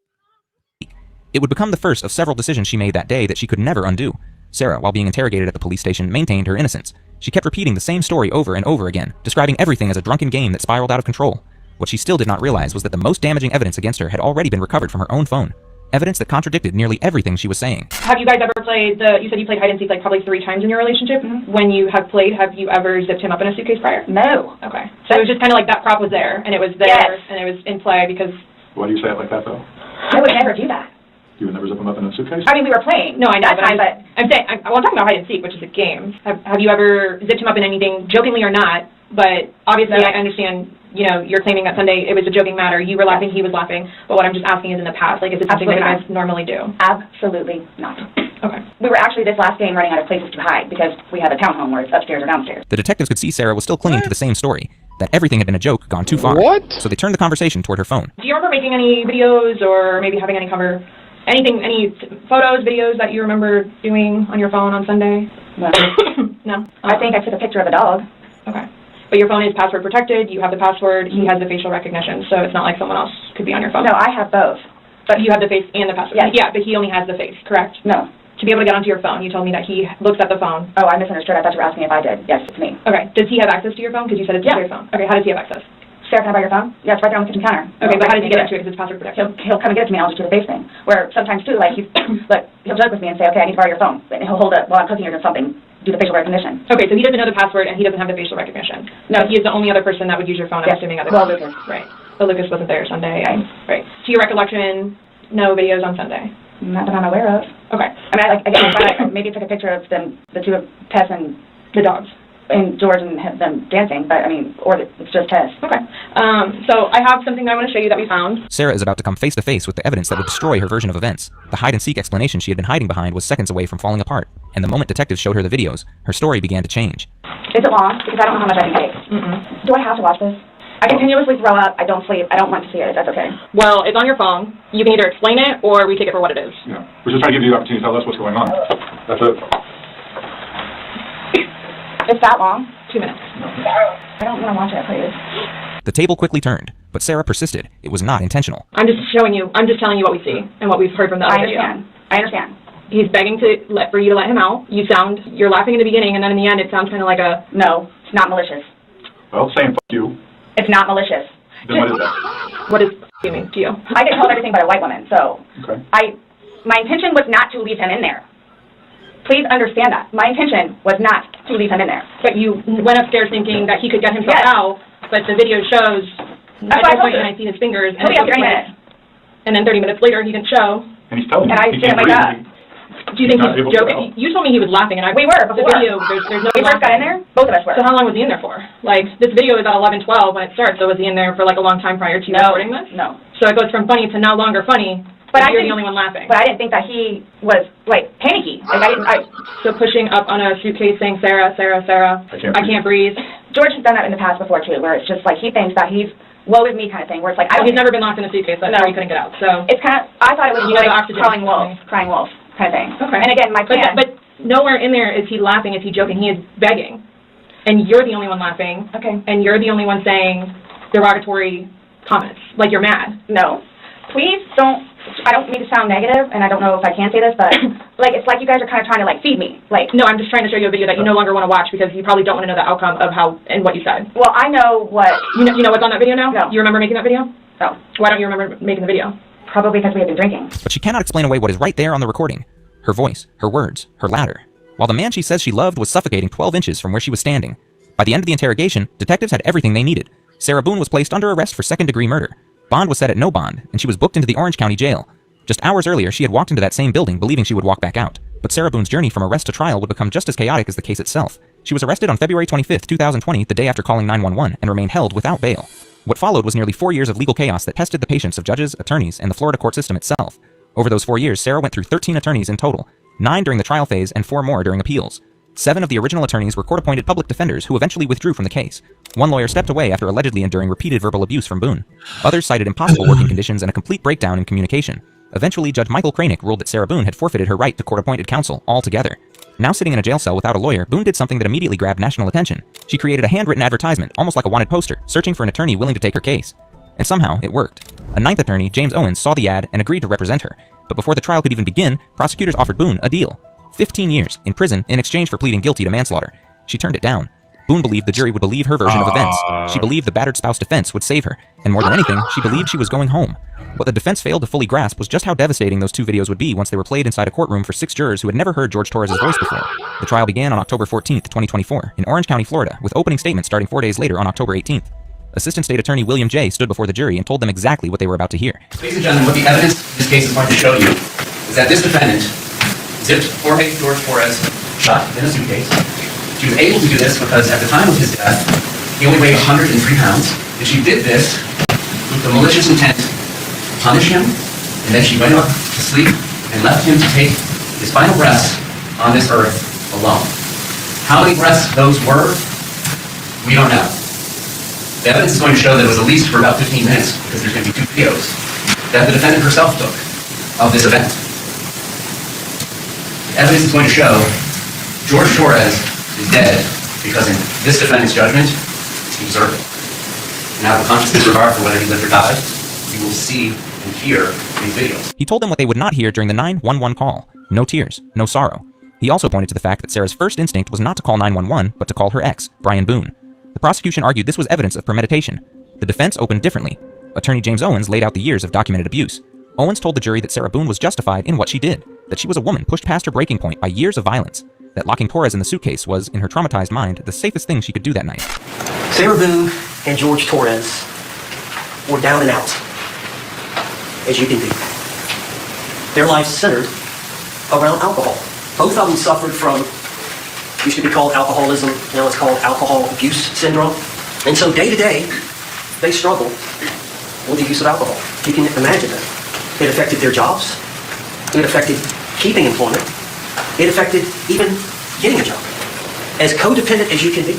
It would become the first of several decisions she made that day that she could never undo. Sarah, while being interrogated at the police station, maintained her innocence. She kept repeating the same story over and over again, describing everything as a drunken game that spiraled out of control. What she still did not realize was that the most damaging evidence against her had already been recovered from her own phone. Evidence that contradicted nearly everything she was saying. Have you guys ever played you said you played hide and seek like probably 3 times in your relationship? Mm-hmm. When you have played, have you ever zipped him up in a suitcase prior? No. Okay. So it was just kind of like that prop was there, and it was there, yes, and it was in play because... Why do you say it like that, though? I would never do that. You would never zip them up in a suitcase? I mean, we were playing. No, I know, that time, but... I'm saying, well, I'm talking about hide and seek, which is a game. Have you ever zipped him up in anything, jokingly or not? But obviously, no. I understand, you know, you're claiming that Sunday it was a joking matter. You were laughing, he was laughing. But what I'm just asking is in the past, like, is it something that you guys normally do? Absolutely not. Okay. We were actually this last game running out of places to hide because we have a townhome where it's upstairs or downstairs. The detectives could see Sarah was still clinging to the same story, that everything had been a joke gone too far. What? So they turned the conversation toward her phone. Do you remember making any videos or maybe having any any photos, videos that you remember doing on your phone on Sunday? No. No? I think I took a picture of a dog. Okay. But your phone is password protected, you have the password, he has the facial recognition, so it's not like someone else could be on your phone. No, I have both. But you have the face and the password? Yes. Yeah, but he only has the face, correct? No. To be able to get onto your phone, you told me that he looks at the phone. Oh, I misunderstood. I thought you were asking if I did. Yes, it's me. Okay. Does he have access to your phone? Because you said it's your phone. Okay, how does he have access? Sarah, can I buy your phone? Yeah, it's right there on the kitchen counter. Okay, but how does he get into it because it's password protected? He'll come and get it to me and I'll just do the face thing. Where sometimes too, like, he'll joke with me and say, okay, I need to borrow your phone. And he'll hold it while I'm cooking or doing something, do the facial recognition. Okay, so he doesn't know the password and he doesn't have the facial recognition. No. He is the only other person that would use your phone, I'm assuming. Lucas. Right. But Lucas wasn't there Sunday. Right. To your recollection, no videos on Sunday? Not that I'm aware of. Okay. I mean, I maybe took a picture of them, the two of Tess and the dogs. And George and them dancing, but I mean, or it's just Tess. Okay. So I have something that I want to show you that we found. Sarah is about to come face to face with the evidence that would destroy her version of events. The hide and seek explanation she had been hiding behind was seconds away from falling apart, and the moment detectives showed her the videos, her story began to change. Is it long? Because I don't know how much I can take. Do I have to watch this? I continuously throw up. I don't sleep. I don't want to see it. That's okay. Well, it's on your phone. You can either explain it or we take it for what it is. Yeah. We're just trying to give you the opportunity to tell us what's going on. That's it. It's that long? 2 minutes. I don't want to watch it, please. The table quickly turned, but Sarah persisted. It was not intentional. I'm just telling you what we see and what we've heard from the other video. I understand. He's begging for you to let him out. You're laughing in the beginning, and then in the end it sounds kind of like a... No, it's not malicious. Well, saying fuck you. It's not malicious. Then what is that? What does mean to you? I get told everything by a white woman, so Okay. my intention was not to leave him in there. Please understand that. My intention was not to leave him in there. But you went upstairs thinking that he could get himself out, but the video shows at no point can I see his fingers. He'll be out 30 minutes. And then 30 minutes later, he didn't show. And he's telling And I didn't wake up. Do you think he's joking? You told me he was laughing, and We were before. The video, there's no When we first got in there, both of us were. So how long was he in there for? Like, this video is at 11:12 when it starts, so was he in there for like a long time prior to you recording this? No. So it goes from funny to no longer funny, but you're the only one laughing. But I didn't think that he was, like, panicky. Like, So pushing up on a suitcase saying, Sarah, Sarah, Sarah, I can't breathe. George has done that in the past before, too, where it's just like he thinks that he's woe is me kind of thing, where it's like, He's never been locked in a suitcase, that's why he couldn't get out. So it's kind of, I thought it was You like know the oxygen. crying wolf kind of thing. Okay. And again, my plan. But nowhere in there is he laughing, is he joking. He is begging. And you're the only one laughing. Okay. And you're the only one saying derogatory comments. Like you're mad. No. Please don't, I don't mean to sound negative, and I don't know if I can say this, but like it's like you guys are kind of trying to like feed me. Like, no, I'm just trying to show you a video that you no longer want to watch because you probably don't want to know the outcome of how and what you said. Well, I know what. You know what's on that video now? No. You remember making that video? No. Why don't you remember making the video? Probably because we had been drinking. But she cannot explain away what is right there on the recording. Her voice, her words, her ladder. While the man she says she loved was suffocating 12 inches from where she was standing. By the end of the interrogation, detectives had everything they needed. Sarah Boone was placed under arrest for second-degree murder. Bond was set at no bond, and she was booked into the Orange County Jail. Just hours earlier, she had walked into that same building believing she would walk back out. But Sarah Boone's journey from arrest to trial would become just as chaotic as the case itself. She was arrested on February 25th, 2020, the day after calling 911, and remained held without bail. What followed was nearly 4 years of legal chaos that tested the patience of judges, attorneys, and the Florida court system itself. Over those 4 years, Sarah went through 13 attorneys in total, 9 during the trial phase and 4 more during appeals. 7 of the original attorneys were court-appointed public defenders who eventually withdrew from the case. One lawyer stepped away after allegedly enduring repeated verbal abuse from Boone. Others cited impossible working conditions and a complete breakdown in communication. Eventually, Judge Michael Kranick ruled that Sarah Boone had forfeited her right to court-appointed counsel altogether. Now sitting in a jail cell without a lawyer, Boone did something that immediately grabbed national attention. She created a handwritten advertisement, almost like a wanted poster, searching for an attorney willing to take her case. And somehow, it worked. A 9th attorney, James Owens, saw the ad and agreed to represent her. But before the trial could even begin, prosecutors offered Boone a deal. 15 years in prison in exchange for pleading guilty to manslaughter. She turned it down. Boone believed the jury would believe her version of events. She believed the battered spouse defense would save her. And more than anything, she believed she was going home. What the defense failed to fully grasp was just how devastating those 2 videos would be once they were played inside a courtroom for 6 jurors who had never heard George Torres' voice before. The trial began on October 14th, 2024, in Orange County, Florida, with opening statements starting 4 days later on October 18th. Assistant State Attorney William J. stood before the jury and told them exactly what they were about to hear. Ladies and gentlemen, what the evidence in this case is going to show you is that this defendant zipped Jorge George Torres shot in a suitcase. She was able to do this because at the time of his death, he only weighed 103 pounds, and she did this with the malicious intent to punish him, and then she went off to sleep and left him to take his final breaths on this earth alone. How many breaths those were, we don't know. The evidence is going to show that it was at least for about 15 minutes, because there's going to be 2 videos that the defendant herself took of this event. The evidence is going to show George Torres is dead because in this defendant's judgment, he deserved it. And out of conscious disregard for whether he lived or died, you will see and hear in videos. He told them what they would not hear during the 911 call. No tears, no sorrow. He also pointed to the fact that Sarah's first instinct was not to call 911, but to call her ex, Brian Boone. The prosecution argued this was evidence of premeditation. The defense opened differently. Attorney James Owens laid out the years of documented abuse. Owens told the jury that Sarah Boone was justified in what she did, that she was a woman pushed past her breaking point by years of violence, that locking Torres in the suitcase was, in her traumatized mind, the safest thing she could do that night. Sarah Boone and George Torres were down and out, as you can be. Their lives centered around alcohol. Both of them suffered from, used to be called alcoholism, now it's called alcohol abuse syndrome. And so day to day, they struggled with the use of alcohol. You can imagine that. It affected their jobs. It affected keeping employment. It affected even getting a job. As codependent as you can be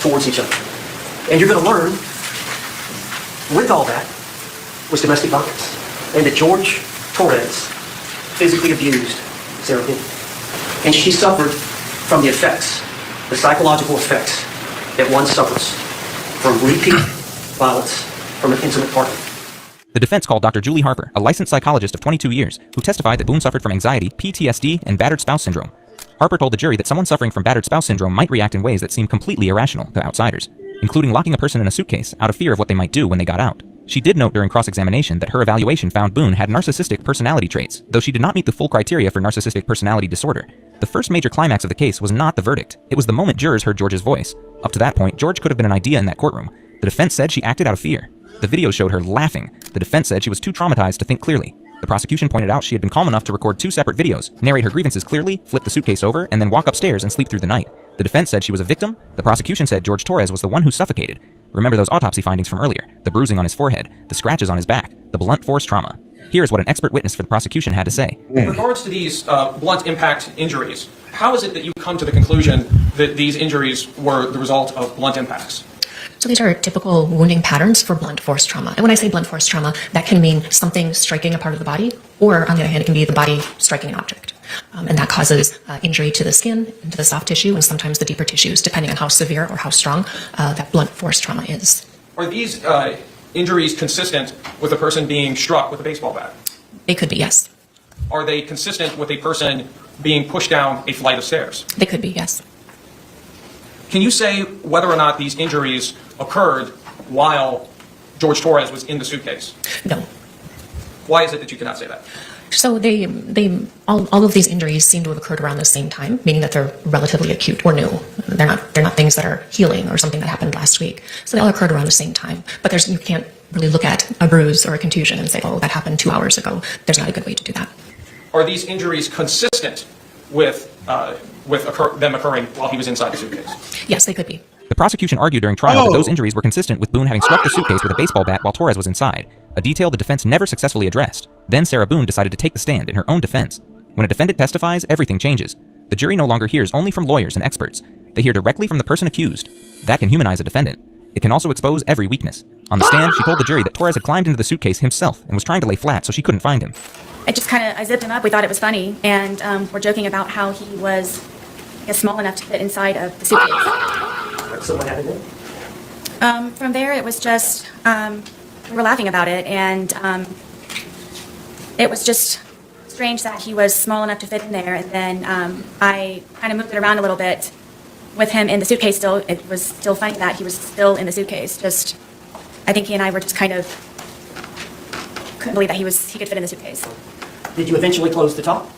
towards each other. And you're going to learn, with all that, was domestic violence. And that George Torres physically abused Sarah Boone. And she suffered from the effects, the psychological effects that one suffers from repeat violence from an intimate partner. The defense called Dr. Julie Harper, a licensed psychologist of 22 years, who testified that Boone suffered from anxiety, PTSD, and battered spouse syndrome. Harper told the jury that someone suffering from battered spouse syndrome might react in ways that seem completely irrational to outsiders. including locking a person in a suitcase out of fear of what they might do when they got out. She did note during cross-examination that her evaluation found Boone had narcissistic personality traits, though she did not meet the full criteria for narcissistic personality disorder. The first major climax of the case was not the verdict. It was the moment jurors heard George's voice. Up to that point, George could have been an idea in that courtroom. The defense said she acted out of fear. The video showed her laughing. The defense said she was too traumatized to think clearly. The prosecution pointed out she had been calm enough to record 2 separate videos, narrate her grievances clearly, flip the suitcase over, and then walk upstairs and sleep through the night. The defense said she was a victim. The prosecution said George Torres was the one who suffocated. Remember those autopsy findings from earlier, the bruising on his forehead, the scratches on his back, the blunt force trauma. Here's what an expert witness for the prosecution had to say. In regards to these blunt impact injuries, how is it that you come to the conclusion that these injuries were the result of blunt impacts? So these are typical wounding patterns for blunt force trauma. And when I say blunt force trauma, that can mean something striking a part of the body, or on the other hand, it can be the body striking an object. And that causes injury to the skin, to the soft tissue, and sometimes the deeper tissues, depending on how severe or how strong that blunt force trauma is. Are these injuries consistent with a person being struck with a baseball bat? They could be, yes. Are they consistent with a person being pushed down a flight of stairs? They could be, yes. Can you say whether or not these injuries occurred while George Torres was in the suitcase? No. Why is it that you cannot say that? So all of these injuries seem to have occurred around the same time, meaning that they're relatively acute or new. They're not things that are healing or something that happened last week. So they all occurred around the same time. But you can't really look at a bruise or a contusion and say, oh, that happened 2 hours ago. There's not a good way to do that. Are these injuries consistent with them occurring while he was inside the suitcase? Yes, they could be. The prosecution argued during trial that those injuries were consistent with Boone having struck the suitcase with a baseball bat while Torres was inside, a detail the defense never successfully addressed. Then Sarah Boone decided to take the stand in her own defense. When a defendant testifies, everything changes. The jury no longer hears only from lawyers and experts. They hear directly from the person accused. That can humanize a defendant. It can also expose every weakness. On the stand, she told the jury that Torres had climbed into the suitcase himself and was trying to lay flat so she couldn't find him. I zipped him up. We thought it was funny, and we're joking about how he was, I guess, small enough to fit inside of the suitcase. So what happened then? From there, it was just, we were laughing about it, and it was just strange that he was small enough to fit in there, and then I kind of moved it around a little bit with him in the suitcase still. It was still funny that he was still in the suitcase. I think he and I were just kind of couldn't believe that he could fit in the suitcase. Did you eventually close the top?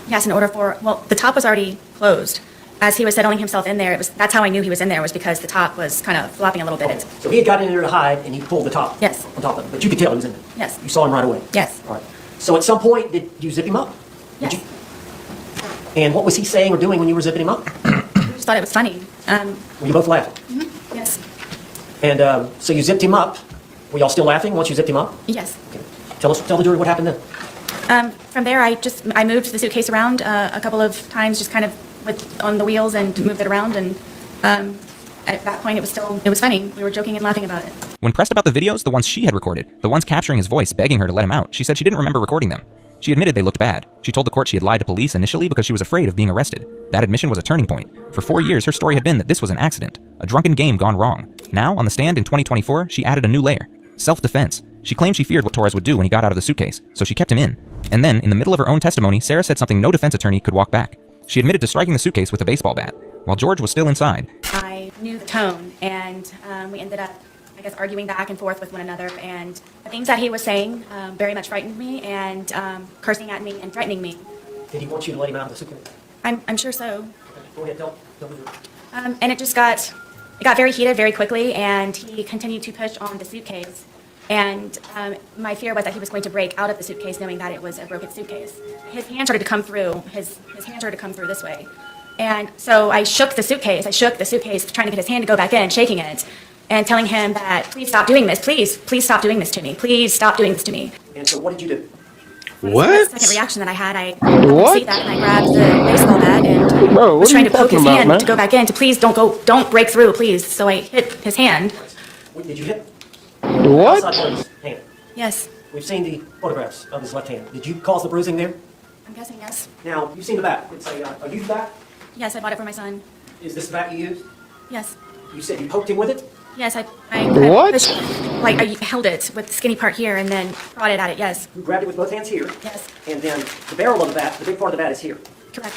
Yes, the top was already closed. As he was settling himself in there, that's how I knew he was in there, was because the top was kind of flopping a little bit. So he had gotten in there to hide, and he pulled the top. Yes. On top of it, but you could tell he was in there. Yes. You saw him right away. Yes. All right. So at some point, did you zip him up? Yes. Did you? And what was he saying or doing when you were zipping him up? I just thought it was funny. Were you both laughing? Mm-hmm. Yes. And so you zipped him up. Were y'all still laughing once you zipped him up? Yes. Okay. Tell the jury what happened then. From there, I moved the suitcase around a couple of times, just kind of on the wheels, and moved it around. And at that point, it was funny. We were joking and laughing about it. When pressed about the videos, the ones she had recorded, the ones capturing his voice begging her to let him out, she said she didn't remember recording them. She admitted they looked bad. She told the court she had lied to police initially because she was afraid of being arrested. That admission was a turning point. For 4 years, her story had been that this was an accident, a drunken game gone wrong. Now, on the stand in 2024, she added a new layer: self-defense. She claimed she feared what Torres would do when he got out of the suitcase, so she kept him in. And then, in the middle of her own testimony, Sarah said something no defense attorney could walk back. She admitted to striking the suitcase with a baseball bat, while George was still inside. I knew the tone, and we ended up, I guess, arguing back and forth with one another, and the things that he was saying very much frightened me, and cursing at me and threatening me. Did he want you to let him out of the suitcase? I'm sure so. Go ahead, tell me. And it got very heated very quickly, and he continued to push on the suitcase. And my fear was that he was going to break out of the suitcase, knowing that it was a broken suitcase. His hand started to come through. His hand started to come through this way. And so I shook the suitcase, trying to get his hand to go back in, shaking it, and telling him that, please stop doing this. Please stop doing this to me. Please stop doing this to me. And so what did you do? What? The second reaction that I had, I see that, and I grabbed the baseball bat and was trying to poke his hand to go back in, to please don't break through, please. So I hit his hand. Did you hit? What? Outside his hand. Yes. We've seen the photographs of his left hand. Did you cause the bruising there? I'm guessing yes. Now, you've seen the bat. It's a used bat? Yes, I bought it for my son. Is this the bat you used? Yes. You said you poked him with it? Yes, I What? pushed, I held it with the skinny part here and then prodded at it, yes. You grabbed it with both hands here? Yes. And then the barrel of the bat, the big part of the bat is here. Correct.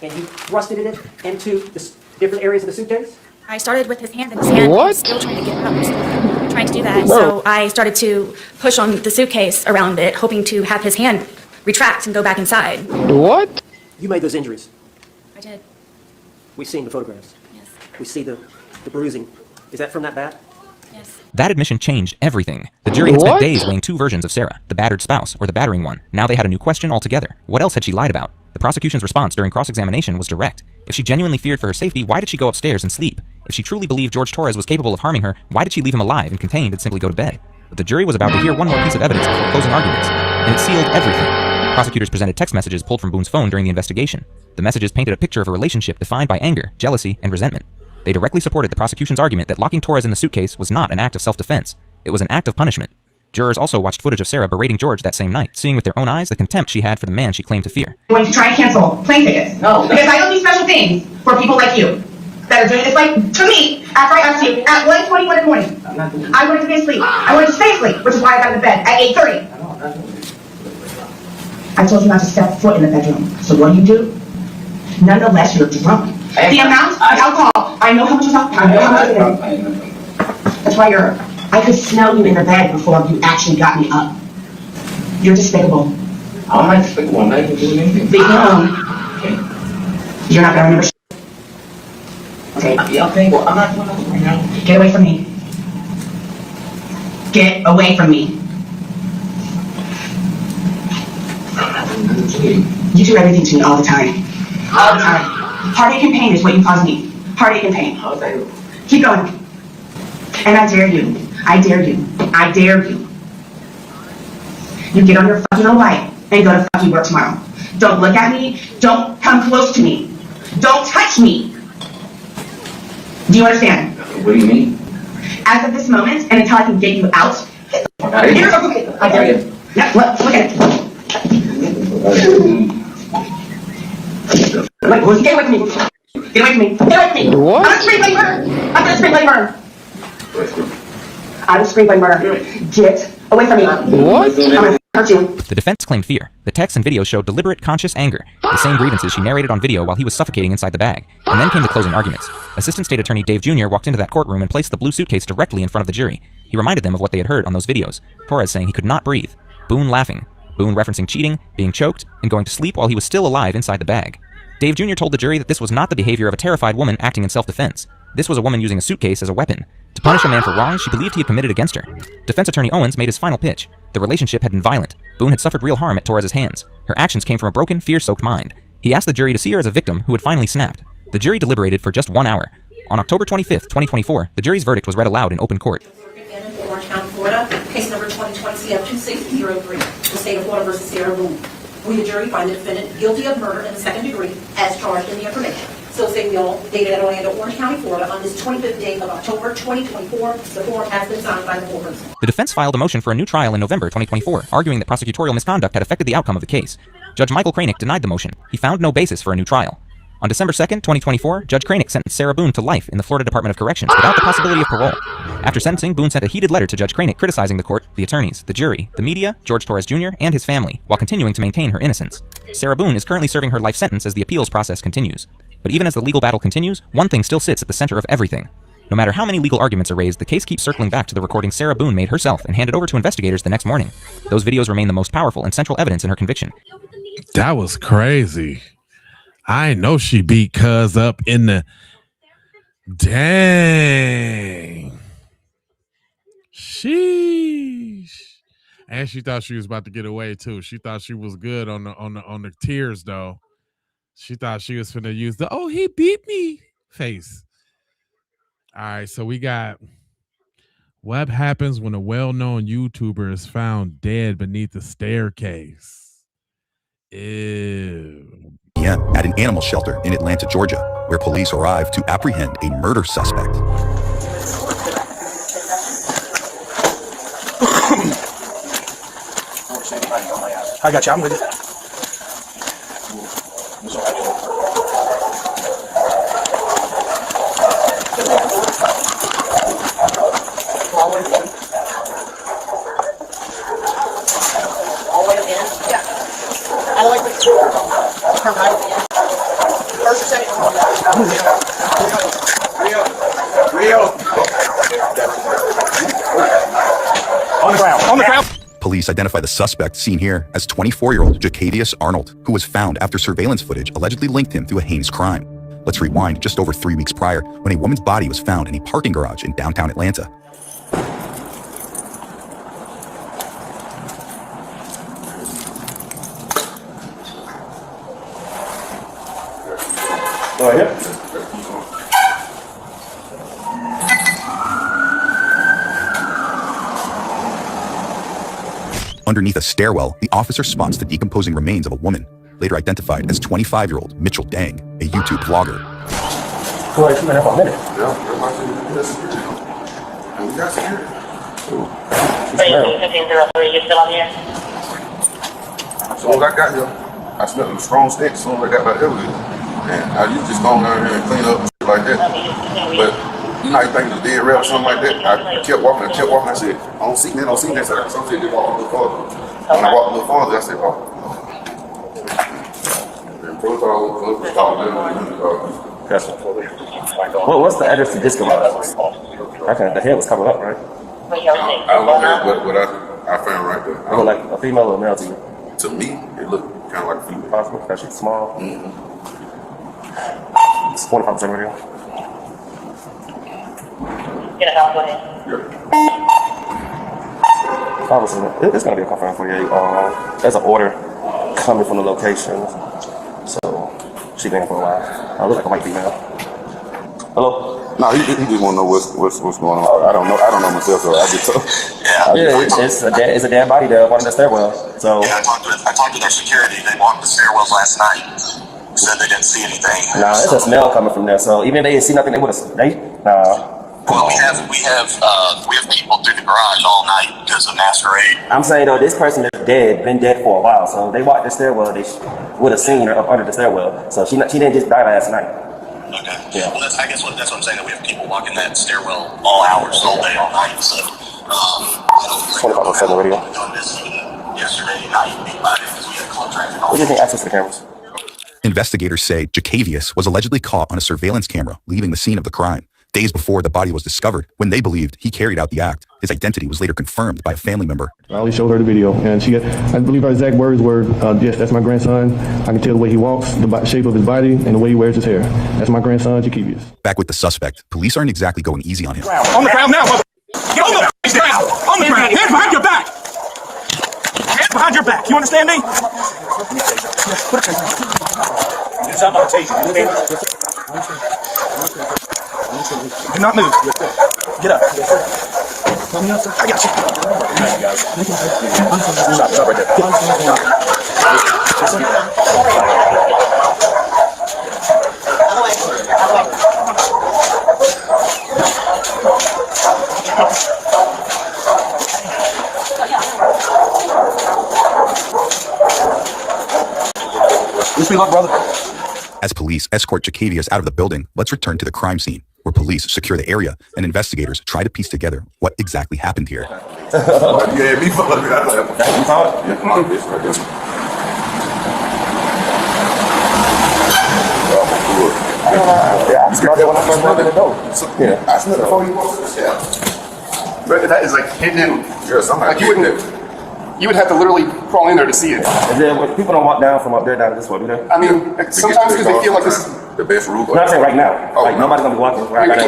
And you thrusted it into the different areas of the suitcase? I started with his hand in his hand. What? He's still trying to get up. Still trying to do that. So I started to push on the suitcase around it, hoping to have his hand retract and go back inside. What? You made those injuries. I did. We've seen the photographs. Yes. We see the bruising. Is that from that bat? Yes. That admission changed everything. The jury had spent What? days weighing two versions of Sarah, the battered spouse or the battering one. Now they had a new question altogether. What else had she lied about? The prosecution's response during cross-examination was direct. If she genuinely feared for her safety, why did she go upstairs and sleep? If she truly believed George Torres was capable of harming her, why did she leave him alive and contained and simply go to bed? But the jury was about to hear one more piece of evidence before closing arguments, and it sealed everything. Prosecutors presented text messages pulled from Boone's phone during the investigation. The messages painted a picture of a relationship defined by anger, jealousy, and resentment. They directly supported the prosecution's argument that locking Torres in the suitcase was not an act of self-defense. It was an act of punishment. Jurors also watched footage of Sarah berating George that same night, seeing with their own eyes the contempt she had for the man she claimed to fear. I'm going to try and cancel plane tickets. No. Because I don't do special things for people like you that are doing this. Like, to me, after I asked you at 1:21 in the morning, I wanted to be asleep. I wanted to stay asleep, which is why I got into bed at 8:30. I told you not to step foot in the bedroom. So what do? Nonetheless, you're drunk. The amount of alcohol, I know how much is alcohol. I know how much it is. That's why I could smell you in the bed before you actually got me up. You're despicable. I'm not despicable. I'm not even doing anything. Leave me alone. Okay. You're not gonna remember shit. Okay. Yeah, okay. Well, I'm not doing nothing right now. Get away from me. Get away from me. You do everything to me all the time. All the time. Heartache and pain is what you cause me. Heartache and pain. Keep going. And I dare you. I dare you. I dare you. You get on your fucking own light and go to fucking work tomorrow. Don't look at me. Don't come close to me. Don't touch me. Do you understand? What do you mean? As of this moment, and until I can get you out, I dare you. Yep, look at it. Get away from me. Get away from me. Get away from me. What? I'm gonna scream like murder. I'm gonna scream like murder. I will scream like murder. Get away from me. What? I'm gonna hurt you. The defense claimed fear. The texts and videos showed deliberate, conscious anger, the same grievances she narrated on video while he was suffocating inside the bag. And then came the closing arguments. Assistant State Attorney Dave Jr. walked into that courtroom and placed the blue suitcase directly in front of the jury. He reminded them of what they had heard on those videos. Torres saying he could not breathe. Boone laughing. Boone referencing cheating, being choked, and going to sleep while he was still alive inside the bag. Dave Jr. told the jury that this was not the behavior of a terrified woman acting in self-defense. This was a woman using a suitcase as a weapon. To punish a man for wrongs she believed he had committed against her. Defense attorney Owens made his final pitch. The relationship had been violent. Boone had suffered real harm at Torres' hands. Her actions came from a broken, fear-soaked mind. He asked the jury to see her as a victim who had finally snapped. The jury deliberated for just 1 hour. On October 25th, 2024, the jury's verdict was read aloud in open court. In Orange County, Florida, case number 2020 CF 2603, the state of Florida versus Sarah Boone. We, the jury, find the defendant guilty of murder in the second degree as charged in the information. So say we all dated at Orlando, Orange County, Florida, on this 25th day of October 2024. The form has been signed by the court. The defense filed a motion for a new trial in November 2024, arguing that prosecutorial misconduct had affected the outcome of the case. Judge Michael Kranick denied the motion. He found no basis for a new trial. On December 2nd, 2024, Judge Kranick sentenced Sarah Boone to life in the Florida Department of Corrections without the possibility of parole. After sentencing, Boone sent a heated letter to Judge Kranick criticizing the court, the attorneys, the jury, the media, George Torres Jr., and his family, while continuing to maintain her innocence. Sarah Boone is currently serving her life sentence as the appeals process continues. But even as the legal battle continues, one thing still sits at the center of everything. No matter how many legal arguments are raised, the case keeps circling back to the recording Sarah Boone made herself and handed over to investigators the next morning. Those videos remain the most powerful and central evidence in her conviction. That was crazy. I know she beat Cuz up in the... Dang. Sheesh. And she thought she was about to get away too. She thought she was good on the tears though. She thought she was finna use the "oh, he beat me" face. All right, so we got what happens when a well-known YouTuber is found dead beneath a staircase. Ew. At an animal shelter in Atlanta, Georgia, where police arrived to apprehend a murder suspect. I got you. I'm with you. I like the turn right at the end. First or second. On the ground. On the ground. Police identify the suspect, seen here, as 24-year-old Jacavius Arnold, who was found after surveillance footage allegedly linked him to a heinous crime. Let's rewind just over 3 weeks prior, when a woman's body was found in a parking garage in downtown Atlanta. Oh, yeah. Underneath a stairwell, the officer spots the decomposing remains of a woman, later identified as 25-year-old Mitchell Dang, a YouTube vlogger. So like 2.5 minutes. Yeah, we got security. You still on here? As soon as I got here, I smelled a strong stench as soon as I got back there with it. And I used to just go down here and clean up and shit like that. But you know, you think it's a dead rat or something like that. I kept walking. I said, I don't see that. So some shit just walk a little farther. When I walked a little farther, I said, oh. Well, what's the address to this garage? Okay, the head was covered up, right? I don't know what I found right there. It looked like a female or a male to you? To me, it looked kind of like a female. Possible, because she's small. It's 45% radio. Obviously, it's going to be a confirmed 48. There's an order coming from the location. So, she's been here for a while. I look like a white female. Hello? No, he just want to know what's going on. I don't know myself, so I just told. It's a dead body there up on the stairwell. So yeah, I talked to their security. They walked the stairwells last night. Said they didn't see anything. Nah, it's a smell coming from there. So even if they didn't see nothing, they would have. Well, we have people through the garage all night because of masquerade. I'm saying though, this person is dead, been dead for a while. So they walked the stairwell, they would have seen her up under the stairwell. So she didn't just die last night. Okay. Yeah. Well, that's what I'm saying. That we have people walking that stairwell all hours, all day, all night. So, 25% radio. Yesterday night, because we had club traffic. What do you think access to the cameras? Investigators say Jacavius was allegedly caught on a surveillance camera leaving the scene of the crime. Days before the body was discovered, when they believed he carried out the act. His identity was later confirmed by a family member. I only showed her the video, and I believe her exact words were, yes, that's my grandson. I can tell the way he walks, the shape of his body, and the way he wears his hair. That's my grandson, Jacavius. Back with the suspect, police aren't exactly going easy on him. On the ground now, mother. Get on the ground. On the ground. Hands behind your back. Hands behind your back. You understand me? I'm going to take you. Do not move. Get up. I got you. Stop right there. Wish me luck, brother. As police escort Jacavius out of the building, let's return to the crime scene, where police secure the area and investigators try to piece together what exactly happened here. Yeah, me fucking. You saw it? Yeah, come on, bitch, right there. I smelled it when I first walked in the door. Yeah, I smelled it before you walked in the shower. But that is like hidden in. Yeah, somebody. Like you would have to literally crawl in there to see it. And then when people don't walk down from up there down to this way, do they? I mean, sometimes because they feel like this is the best route. No, I'm saying right now. Like nobody's gonna be walking right now.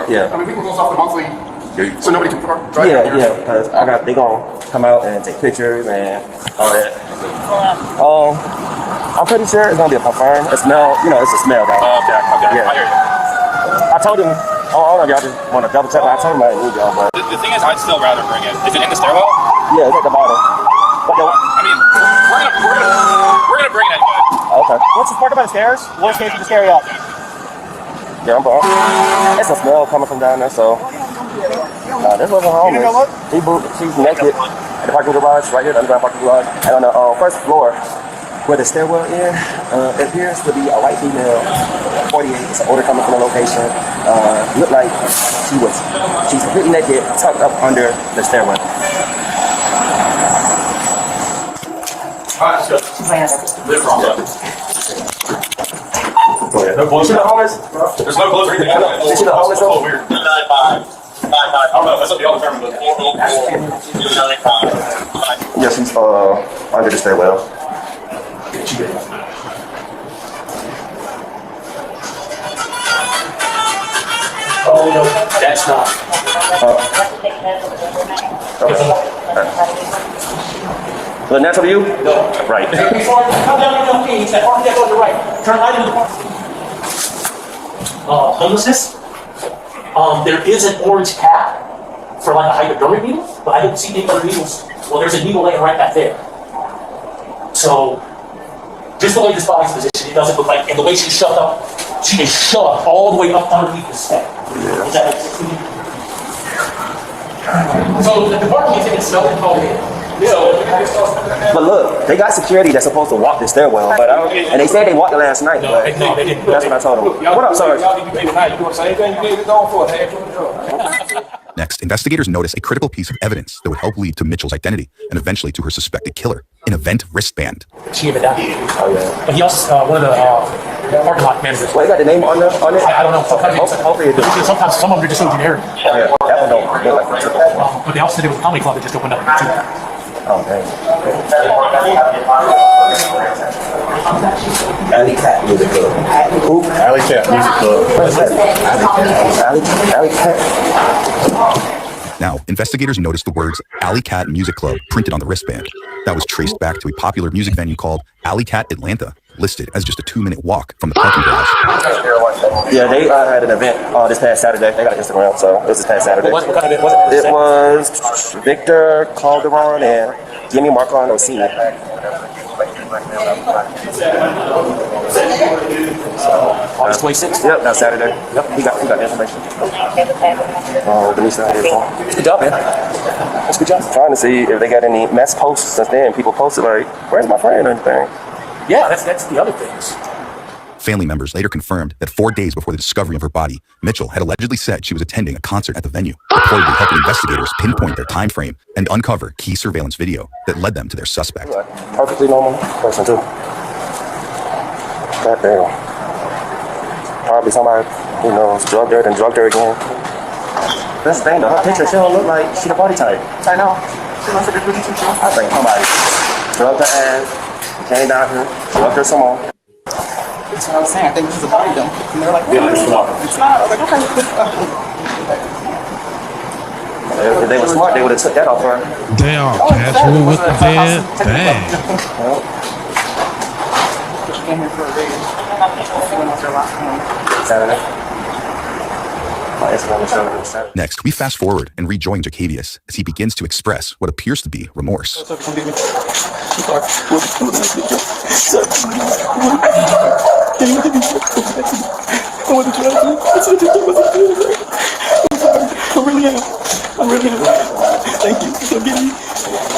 Yeah. I mean, we can close off the monthly, so nobody can drive. Yeah, because they gonna come out and take pictures and all that. I'm pretty sure it's gonna be a confirm. A smell, it's a smell, guy. Okay. Yeah. I hear you. I told him. I don't know if y'all just want to double check. I told him I didn't need y'all, but The thing is, I'd still rather bring it. Is it in the stairwell? yeah, it's at the bottom. I mean, we're gonna bring it anyway. Okay. Once you park up on the stairs, worst case you just carry up. Yeah, it's a smell coming from down there, so this wasn't homeless. You know what? She's naked at the parking garage right here, the underground parking garage. And on the first floor, where the stairwell is, it appears to be a white female, 48. It's an order coming from the location. Looked like she's completely naked, tucked up under the stairwell. Yeah, no clothes. You see the homeless? There's no clothes or anything. You see the homeless? It's weird. I don't know. That's up to y'all to determine. Yes, he's under the stairwell. Oh no, that's not. The next of you? No. Right. No. It's that parking deck on the right. Turn right into the park. Homelessness. There is an orange cap for like a hypodermic needle, but I don't see any other needles. Well, there's a needle laying right back there. So, just the way this body's positioned, it doesn't look like, and the way she's shoved up, she is shoved all the way up underneath the step. Does that make sense to you? So, the department can't take it, smell it, and call it in. But look, they got security that's supposed to walk the stairwell, and they said they walked it last night. No, but they didn't. That's what I told them. What up, Sarge? Y'all need to pay tonight. You doing the same thing you did going for it. Next, investigators notice a critical piece of evidence that would help lead to Mitchell's identity and eventually to her suspected killer, an event wristband. She even died. Oh, yeah. But he also, one of the parking lot managers. Well, you got the name on it? I don't know. Hopefully it does. Sometimes some of them are just so generic. Yeah, that one don't look like it. But they also said it was a comedy club that just opened up too. Oh, dang. Alley Cat Music Club. Who? Alley Cat Music Club. What is that? Alley Cat. Now, investigators noticed the words Alley Cat Music Club printed on the wristband. That was traced back to a popular music venue called Alley Cat Atlanta, listed as just a 2-minute walk from the parking garage. Yeah, they had an event this past Saturday. They got an Instagram, so it was this past Saturday. What kind of event was it? It was Victor Calderon and Jimmy Marcano Sr. August 26th? Yep, that's Saturday. Yep, he got the information. Denise out here. Good job, man. That's a good job. Trying to see if they got any mess posts since then. People posted like, "Where's my friend?" and everything. Yeah, that's the other things. Family members later confirmed that 4 days before the discovery of her body, Mitchell had allegedly said she was attending a concert at the venue, reportedly helping investigators pinpoint their time frame and uncover key surveillance video that led them to their suspect. Perfectly normal person too. God damn. Probably somebody who knows drugged her and drugged her again. That's the thing though, her picture, she don't look like she the party type. I know. She looks like a pretty teacher. I think somebody drugged her ass, came down here, drugged her some more. That's what I was saying. I think this is a body dump. And they're like, Yeah, it's not. It's not. I was like, okay. If they were smart, they would have took that off her. They are casual with the dead. Dang. She came here for a raid. She went off their last one. Saturday. My Instagram was showing it Saturday. Next, we fast forward and rejoin Jacavius as he begins to express what appears to be remorse. I really am. Thank you. Forgive me.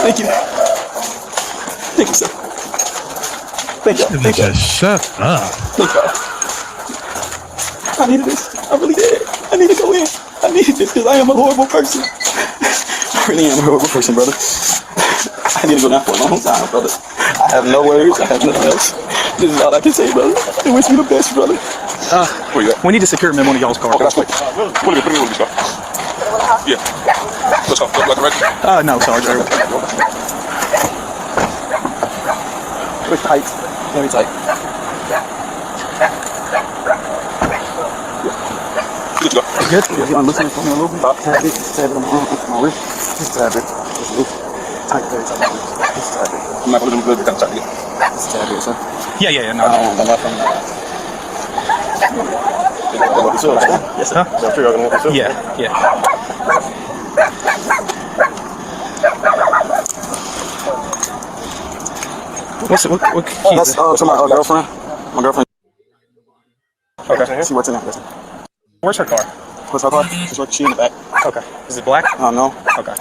Thank you. Thank you, sir. Thank you. Thank you. Just shut up. Thank you. I needed this. I really did. I need to go in. I needed this because I am a horrible person. I really am a horrible person, brother. I need to go down for a long time, brother. I have no words. I have nothing else. This is all I can say, brother. I wish you the best, brother. Where you at? We need to secure him in one of y'all's cars. Okay, that's quick. Put it in, let's go. Yeah. Let's go. Like ready? No, Sarge. Quick, tight. Very tight. Good to go. Good? Yeah, I'm listening for me a little bit. Tab it on my wrist. Just tab it. Just loose. Tight, very tight. Just tab it. I'm not going to do good. Just tab it, sir. Yeah. No, I'm not from that. Yes, sir. Yeah. What key is it? to my girlfriend. My girlfriend. Okay. See what's in it. Where's her car? What's her car? She's right. She in the back. Okay. Is it black? No. Okay.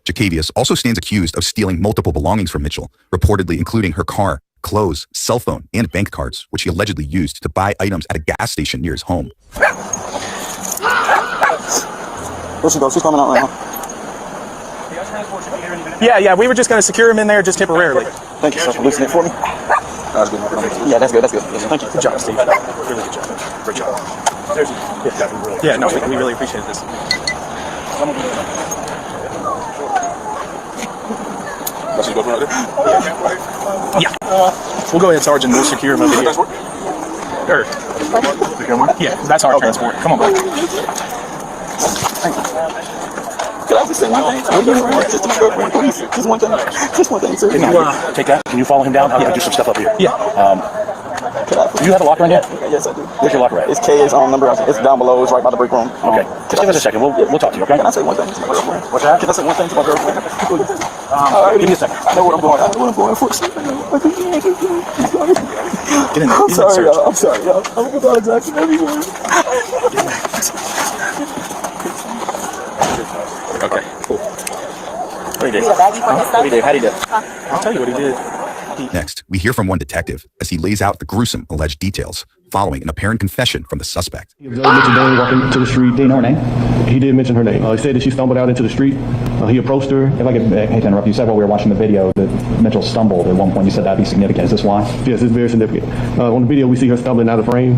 Jacavius also stands accused of stealing multiple belongings from Mitchell, reportedly including her car, clothes, cell phone, and bank cards, which he allegedly used to buy items at a gas station near his home. There she goes. She's coming out right now. Yeah. We were just going to secure him in there just temporarily. Thank you, sir, for listening for me. Yeah, that's good. That's good. Thank you. Good job, Steve. Really good job. Great job. Seriously. Yeah, no, we really appreciate this. That's your girlfriend right there? Yeah. We'll go ahead, Sergeant. We'll secure him over here. Yeah, that's our transport. Come on, buddy. Thank you. Can I just say one thing? Just to my girlfriend, please. Just one thing. Just one thing, sir. Can you take that? Can you follow him down? I'm going to do some stuff up here. Yeah. Do you have a locker in here? Yes, I do. Where's your locker at? It's K's number. It's down below. It's right by the break room. Okay. Just give us a second. We'll talk to you, okay? Can I say one thing to my girlfriend? What's that? Can I say one thing to my girlfriend? Give me a second. I know what I'm going. I know what I'm going for. Get in there. I'm sorry, y'all. I'm sorry, y'all. I'm going to apologize to everyone. Okay, cool. What do you do? What do you do? How do you do? I'll tell you what he did. Next, we hear from one detective as he lays out the gruesome alleged details following an apparent confession from the suspect. He mentioned Danny walking to the street. Do you know her name? He did mention her name. He said that she stumbled out into the street. He approached her. If I could hate to interrupt, you said while we were watching the video that Mitchell stumbled at one point. You said that'd be significant. Is this why? Yes, it's very significant. On the video, we see her stumbling out of frame.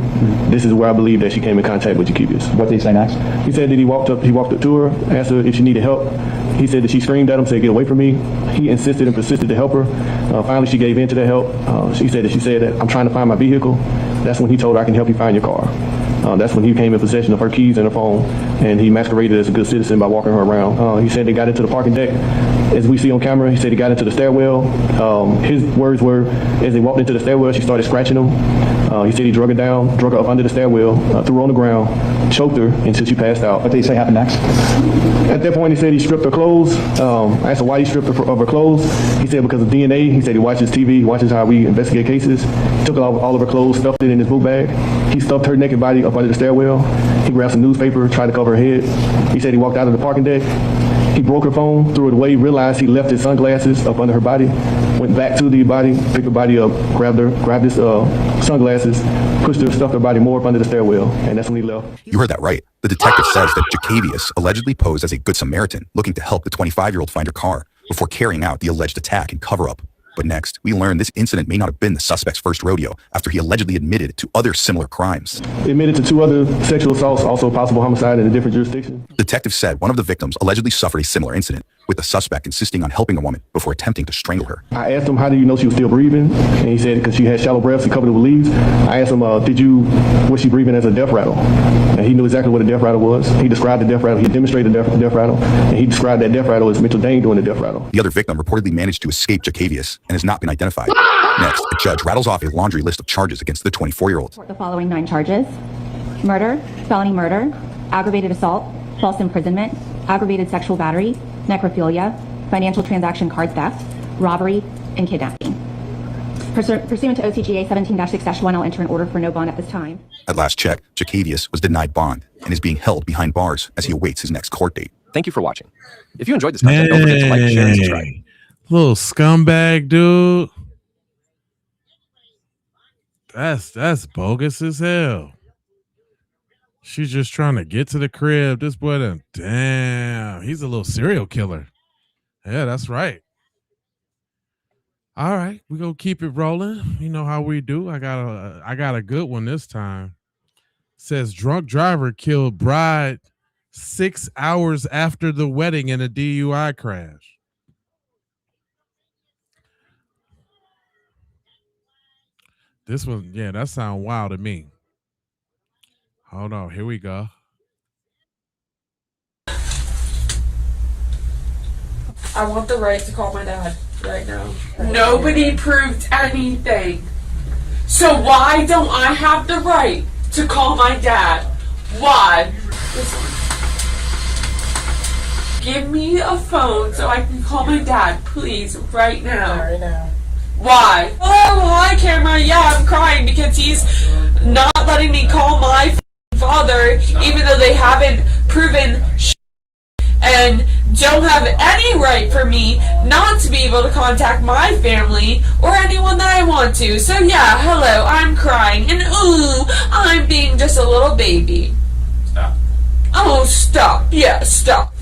This is where I believe that she came in contact with Jakevius. What did he say next? He said that he walked up to her, asked her if she needed help. He said that she screamed at him, said, "Get away from me." He insisted and persisted to help her. Finally, she gave in to that help. She said that "I'm trying to find my vehicle." That's when he told her, "I can help you find your car." That's when he came in possession of her keys and her phone, and he masqueraded as a good citizen by walking her around. He said they got into the parking deck. As we see on camera, he said he got into the stairwell. His words were, as they walked into the stairwell, she started scratching him. He said he drug her up under the stairwell, threw her on the ground, choked her until she passed out. What did he say happened next? At that point, he said he stripped her clothes. I asked him why he stripped her of her clothes. He said because of DNA. He said he watches TV, he watches how we investigate cases. He took all of her clothes, stuffed it in his book bag. He stuffed her naked body up under the stairwell. He grabbed some newspaper, tried to cover her head. He said he walked out of the parking deck. He broke her phone, threw it away, realized he left his sunglasses up under her body, went back to the body, picked her body up, grabbed his sunglasses, pushed her, stuffed her body more up under the stairwell, and that's when he left. You heard that right. The detective says that Jakevius allegedly posed as a good Samaritan looking to help the 25-year-old find her car before carrying out the alleged attack and cover-up. But next, we learn this incident may not have been the suspect's first rodeo after he allegedly admitted to other similar crimes. He admitted to 2 other sexual assaults, also possible homicide in a different jurisdiction. Detectives said one of the victims allegedly suffered a similar incident, with the suspect insisting on helping a woman before attempting to strangle her. I asked him, how do you know she was still breathing? And he said, because she had shallow breaths and covered it with leaves. I asked him, was she breathing as a death rattle? And he knew exactly what a death rattle was. He described the death rattle. He demonstrated the death rattle. And he described that death rattle as Mitchell Dane doing the death rattle. The other victim reportedly managed to escape Jakevius and has not been identified. Next, a judge rattles off a laundry list of charges against the 24-year-old. The following 9 charges: murder, felony murder, aggravated assault, false imprisonment, aggravated sexual battery, necrophilia, financial transaction card theft, robbery, and kidnapping. Pursuant to OCGA 17-6-1, I'll enter an order for no bond at this time. At last check, Jakevius was denied bond and is being held behind bars as he awaits his next court date. Thank you for watching. If you enjoyed this content, don't forget to like, share, and subscribe. Little scumbag, dude. That's bogus as hell. She's just trying to get to the crib. This boy done, damn, he's a little serial killer. Yeah, that's right. All right, we gonna keep it rolling. You know how we do. I got a good one this time. Says drunk driver killed bride 6 hours after the wedding in a DUI crash. This one, yeah, that sounds wild to me. Hold on, here we go. I want the right to call my dad right now. Nobody proved anything. So why don't I have the right to call my dad? Why? Give me a phone so I can call my dad, please, right now. Right now. Why? Oh, hi, camera. Yeah, I'm crying because he's not letting me call my father, even though they haven't proven and don't have any right for me not to be able to contact my family or anyone that I want to. So yeah, hello, I'm crying, and ooh, I'm being just a little baby. Stop. Oh, stop. Yeah, stop.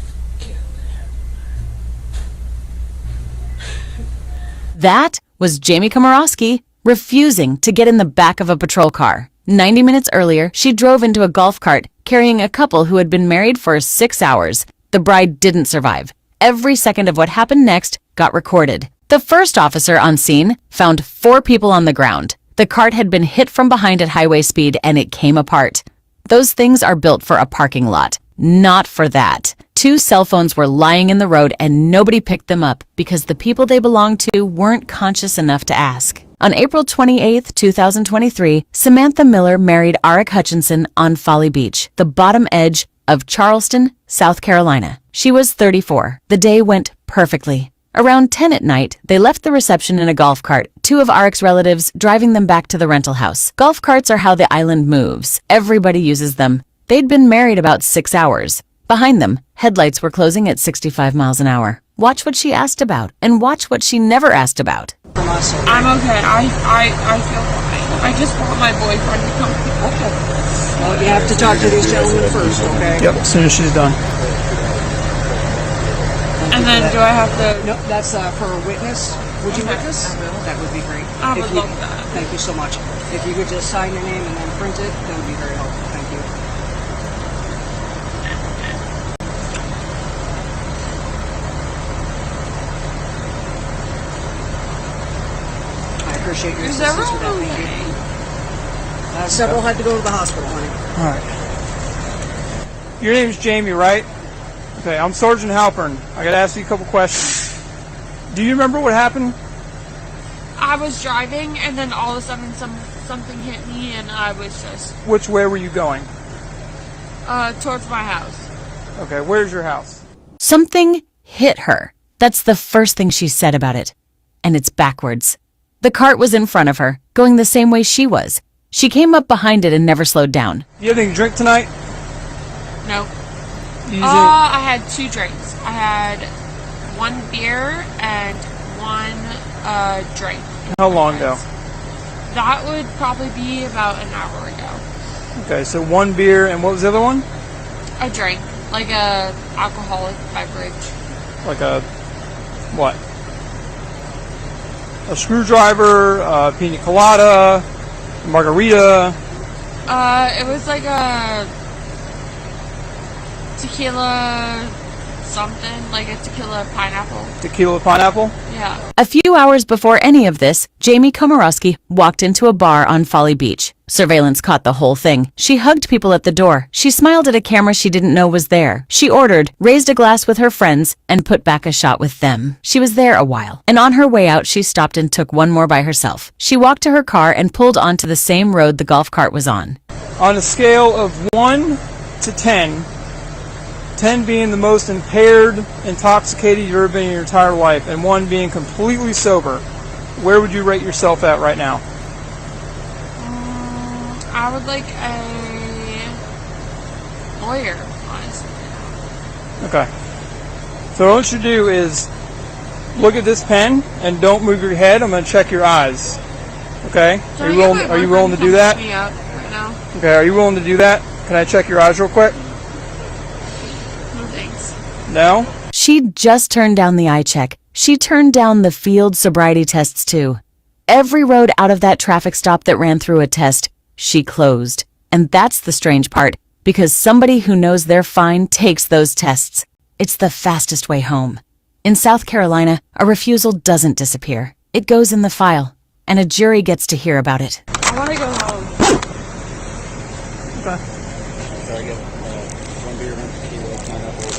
That was Jamie Komorowski refusing to get in the back of a patrol car. 90 minutes earlier, she drove into a golf cart carrying a couple who had been married for 6 hours. The bride didn't survive. Every second of what happened next got recorded. The first officer on scene found 4 people on the ground. The cart had been hit from behind at highway speed and it came apart. Those things are built for a parking lot, not for that. 2 cell phones were lying in the road and nobody picked them up because the people they belonged to weren't conscious enough to ask. On April 28, 2023, Samantha Miller married Arik Hutchinson on Folly Beach, the bottom edge of Charleston, South Carolina. She was 34. The day went perfectly. Around 10 at night, they left the reception in a golf cart, 2 of Arik's relatives driving them back to the rental house. Golf carts are how the island moves. Everybody uses them. They'd been married about 6 hours. Behind them, headlights were closing at 65 miles an hour. Watch what she asked about, and watch what she never asked about. I'm okay. I feel fine. I just want my boyfriend to come. Okay. Well, you have to talk to these gentlemen first, okay? Yep, as soon as she's done. And then do I have to... No, that's for a witness. Would you witness? That would be great. I would love that. Thank you so much. If you could just sign your name and then print it, that would be very helpful. Thank you. I appreciate your assistance with that. Thank you. Several had to go to the hospital, honey. All right. Your name's Jamie, right? Okay, I'm Sergeant Halpern. I got to ask you a couple questions. Do you remember what happened? I was driving, and then all of a sudden something hit me, and I was just... Which way were you going? Towards my house. Okay, where's your house? Something hit her. That's the first thing she said about it. And it's backwards. The cart was in front of her, going the same way she was. She came up behind it and never slowed down. You have anything to drink tonight? No. I had 2 drinks. I had 1 beer and 1 drink. How long ago? That would probably be about an hour ago. Okay, so 1 beer and what was the other one? A drink, like a alcoholic beverage. Like a what? A screwdriver, a pina colada, a margarita. It was like a tequila something, like a tequila pineapple. Tequila pineapple? Yeah. A few hours before any of this, Jamie Komorowski walked into a bar on Folly Beach. Surveillance caught the whole thing. She hugged people at the door. She smiled at a camera she didn't know was there. She ordered, raised a glass with her friends, and put back a shot with them. She was there a while, and on her way out, she stopped and took 1 more by herself. She walked to her car and pulled onto the same road the golf cart was on. On a scale of 1 to 10, 10 being the most impaired, intoxicated you've ever been in your entire life, and 1 being completely sober, where would you rate yourself at right now? I would like a lawyer, honestly. Okay. So what I want you to do is look at this pen and don't move your head. I'm going to check your eyes. Okay? Are you willing to do that? Me up right now. Okay, are you willing to do that? Can I check your eyes real quick? No thanks. No? She just turned down the eye check. She turned down the field sobriety tests too. Every road out of that traffic stop that ran through a test, she closed. And that's the strange part, because somebody who knows they're fine takes those tests. It's the fastest way home. In South Carolina, a refusal doesn't disappear. It goes in the file, and a jury gets to hear about it. I want to go home. Okay. Sorry, get 1 beer, 1 tequila, pineapple,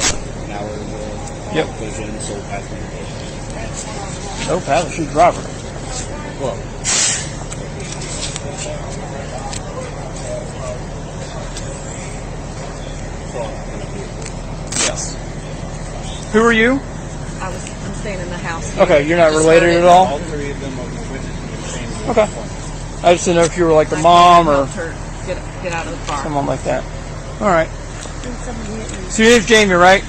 an hour of yep. vision, soul passenger. No paddle, she's driver. Well. Yes. Who are you? I'm staying in the house here. Okay, you're not related at all? All 3 of them are witnesses. Okay. I just didn't know if you were like the mom or Get out of the car. someone like that. All right. So your name's Jamie, right?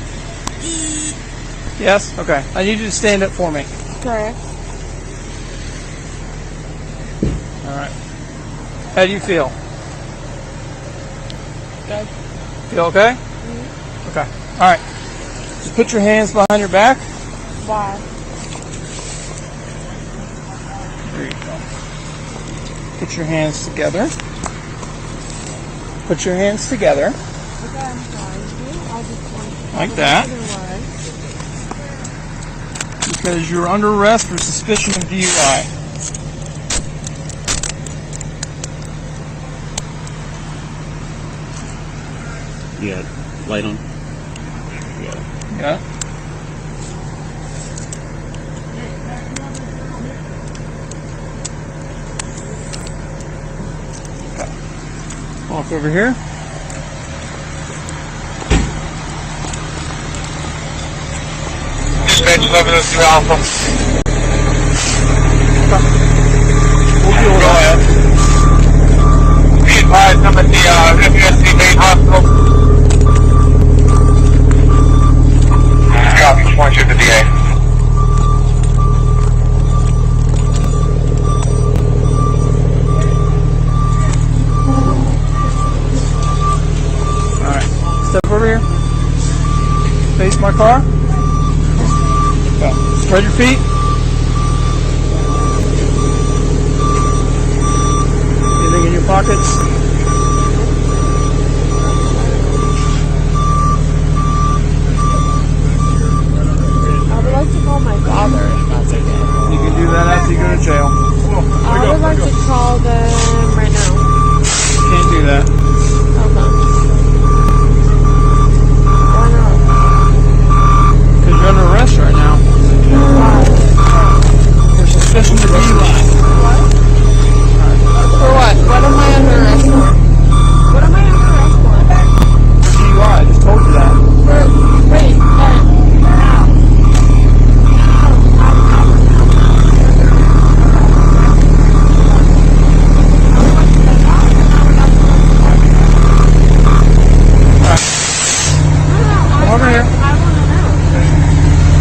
Yes? Okay. I need you to stand up for me. Okay. All right. How do you feel? Good. Feel okay? Mm-hmm. Okay. All right. Just put your hands behind your back. Why? There you go. Put your hands together. Put your hands together. Okay, I'm trying to. I'll just Like that. Because you're under arrest for suspicion of DUI. Yeah, light on. Yeah. Okay. Walk over here. Dispatch 1102 Alpha. Go ahead. Be advised, I'm at the FUSC main hospital. Copy, point you to the DA. Alright, step over here. Face my car. Go. Spread your feet. Anything in your pockets? I would like to call my father if that's okay. You can do that after you go to jail. I would like to call them right now. You can't do that. Okay. Why not? Because you're under arrest right now. Why? For suspicion of DUI. For what? What am I under arrest for? What am I under arrest for? For DUI, I just told you that. Wait, Over here. I want to know.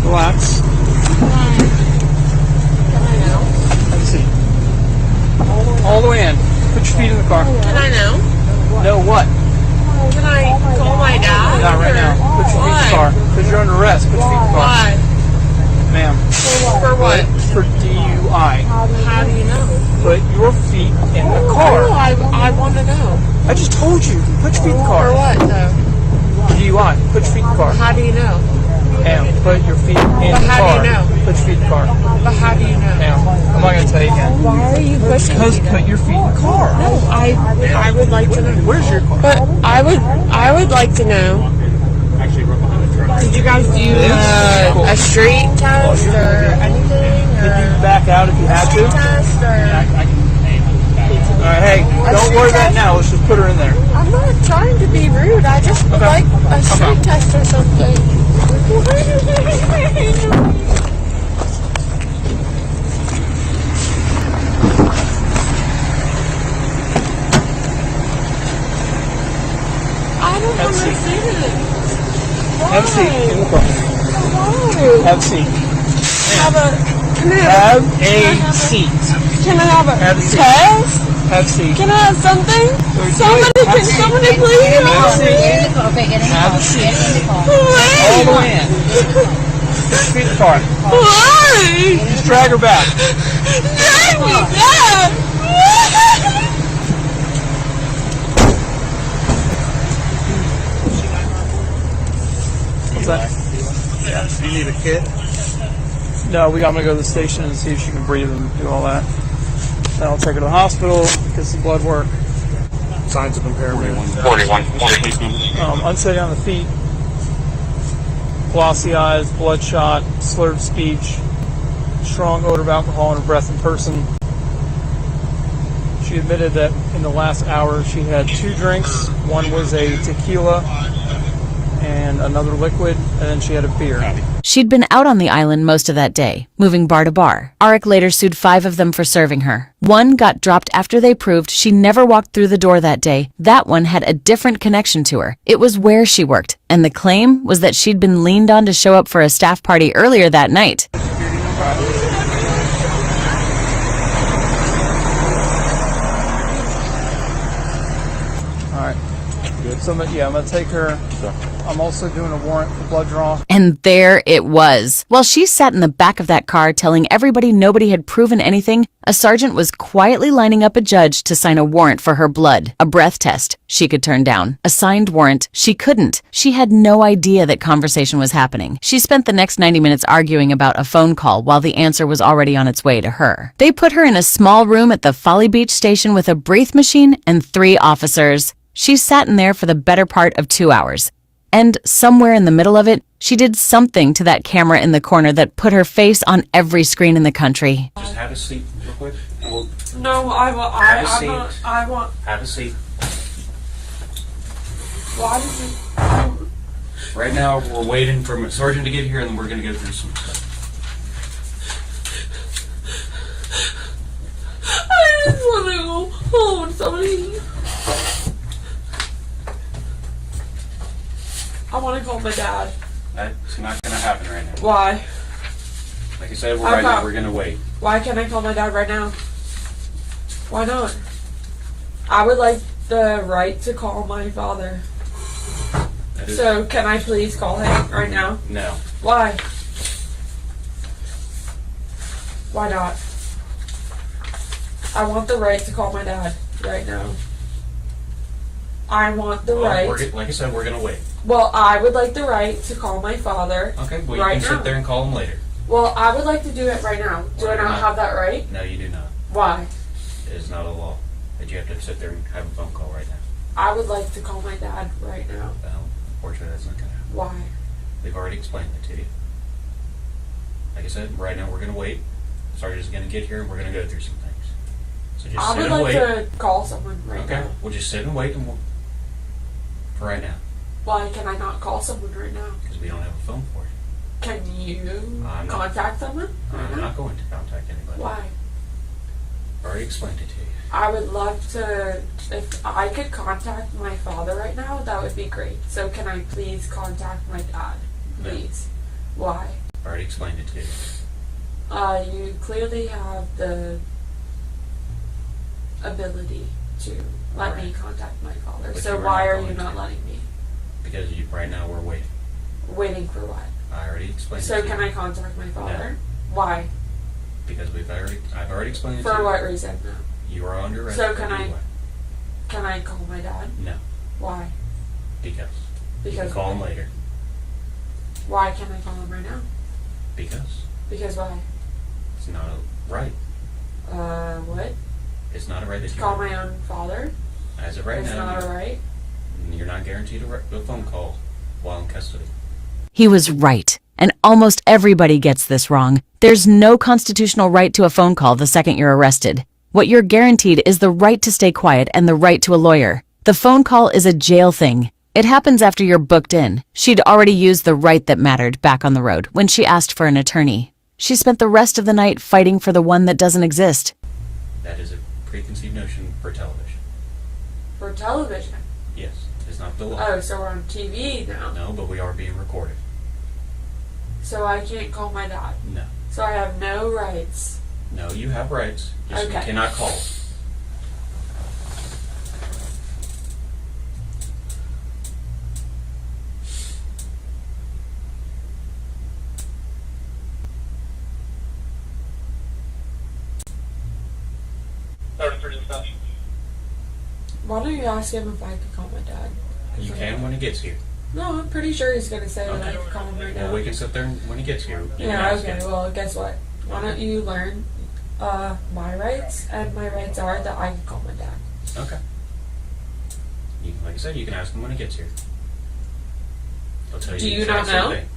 Relax. Can I know? Have a seat. All the way in. Put your feet in the car. Can I know? No, what? Can I call my dad? Not right now. Put your feet in the car. Because you're under arrest. Put your feet in the car. Why? Ma'am. For what? For DUI. How do you know? Put your feet in the car. I want to know. I just told you. Put your feet in the car. For what, though? DUI. Put your feet in the car. How do you know? Ma'am, put your feet in But the how car. do you know? Put your feet in the car. But how do you know? Ma'am, I'm not going to tell you again. Why are you pushing Because me? put your feet in the car. No, I would like to know. Where's your car? But I would like to know. Did you guys do a street test or anything? Could you back out if you had to? Test or Alright, hey, don't worry about it now. Let's just put her in there. I'm not trying to be rude. I just would like a street test or something. I don't Have a seat. understand. Have a seat in the car. Why? Have a seat. Have a seat. Can I have a Have a seat. test? Have a seat. Can I have something? Somebody please help me? Have a seat. Why? All the way in. Put your feet in the car. Why? Just drag her back. Drag me back. What's that? Yeah. Do you need a kit? No, I'm gonna go to the station and see if she can breathe and do all that. Then I'll take her to the hospital, get some blood work. Signs of impairment. 41. Unsteady on the feet, glossy eyes, bloodshot, slurred speech, strong odor of alcohol in her breath in person. She admitted that in the last hour she had 2 drinks. One was a tequila and another liquid, and then she had a beer. She'd been out on the island most of that day, moving bar to bar. Arik later sued 5 of them for serving her. One got dropped after they proved she never walked through the door that day. That one had a different connection to her. It was where she worked, and the claim was that she'd been leaned on to show up for a staff party earlier that night. All right. Good. So, yeah, I'm going to take her I'm also doing a warrant for blood draw. And there it was. While she sat in the back of that car telling everybody nobody had proven anything, a sergeant was quietly lining up a judge to sign a warrant for her blood. A breath test she could turn down. A signed warrant she couldn't. She had no idea that conversation was happening. She spent the next 90 minutes arguing about a phone call while the answer was already on its way to her. They put her in a small room at the Folly Beach station with a breath machine and 3 officers. She sat in there for the better part of 2 hours. And somewhere in the middle of it, she did something to that camera in the corner that put her face on every screen in the country. Just have a seat real quick. No, I want. Have a seat. I want. Have a seat. Why did you? Right now, we're waiting for a sergeant to get here, and then we're going to go through some stuff. I just want to go home with somebody. I want to call my dad. That's not going to happen right now. Why? Like I said, right now, we're going to wait. Why can't I call my dad right now? Why not? I would like the right to call my father. So, can I please call him right now? No. Why? Why not? I want the right to call my dad right now. I want the right. Like I said, we're going to wait. Well, I would like the right to call my father. Okay, well, right you can now. sit there and call him later. Well, I would like to do it right now. Do I not have that right? No, you do not. Why? It is not a law that you have to sit there and have a phone call right now. I would like to call my dad right now. Well, unfortunately, that's not going to happen. Why? They've already explained it to you. Like I said, right now we're going to wait. The sergeant's going to get here and we're going to go through some things. So just I sit would and like wait. to call someone right now. Okay, we'll just sit and wait for right now. Why can I not call someone right now? Because we don't have a phone for you. Can you contact someone right I'm now? not going to contact anybody. Why? I already explained it to you. I would love to, if I could contact my father right now, that would be great. So can I please contact my dad? Please. No. Why? I already explained it to you. You clearly have the ability to let me contact my father. But So you are why not are you going not to. letting me? Because right now we're waiting. Waiting for what? I already explained it So to can you. I contact my father? No. Why? Because I've already explained it to you. For what reason? No. You are under arrest. So can I call my dad? No. Why? Because. You Because can call him later. Why can't I call him right now? Because. Because why? It's not a right. What? It's not a right that To you call my own father? As of right It's now, not a right? you're not guaranteed a phone call while in custody. He was right. And almost everybody gets this wrong. There's no constitutional right to a phone call the second you're arrested. What you're guaranteed is the right to stay quiet and the right to a lawyer. The phone call is a jail thing. It happens after you're booked in. She'd already used the right that mattered back on the road when she asked for an attorney. She spent the rest of the night fighting for the one that doesn't exist. That is a preconceived notion for television. For television? Yes, it's not the law. Oh, so we're on TV now? No, but we are being recorded. So I can't call my dad? No. So I have no rights? No, you have rights. Just Okay. you cannot call. Why don't you ask him if I could call my dad? You can when he gets here. No, I'm pretty sure he's gonna say that I can call him right now. Well, we can sit there when he gets here. You can Yeah, ask okay, him. well, guess what? Why don't you learn my rights? And my rights are that I can call my dad. Okay. Like I said, you can ask him when he gets here. He'll tell you Do the you exact not same know? thing.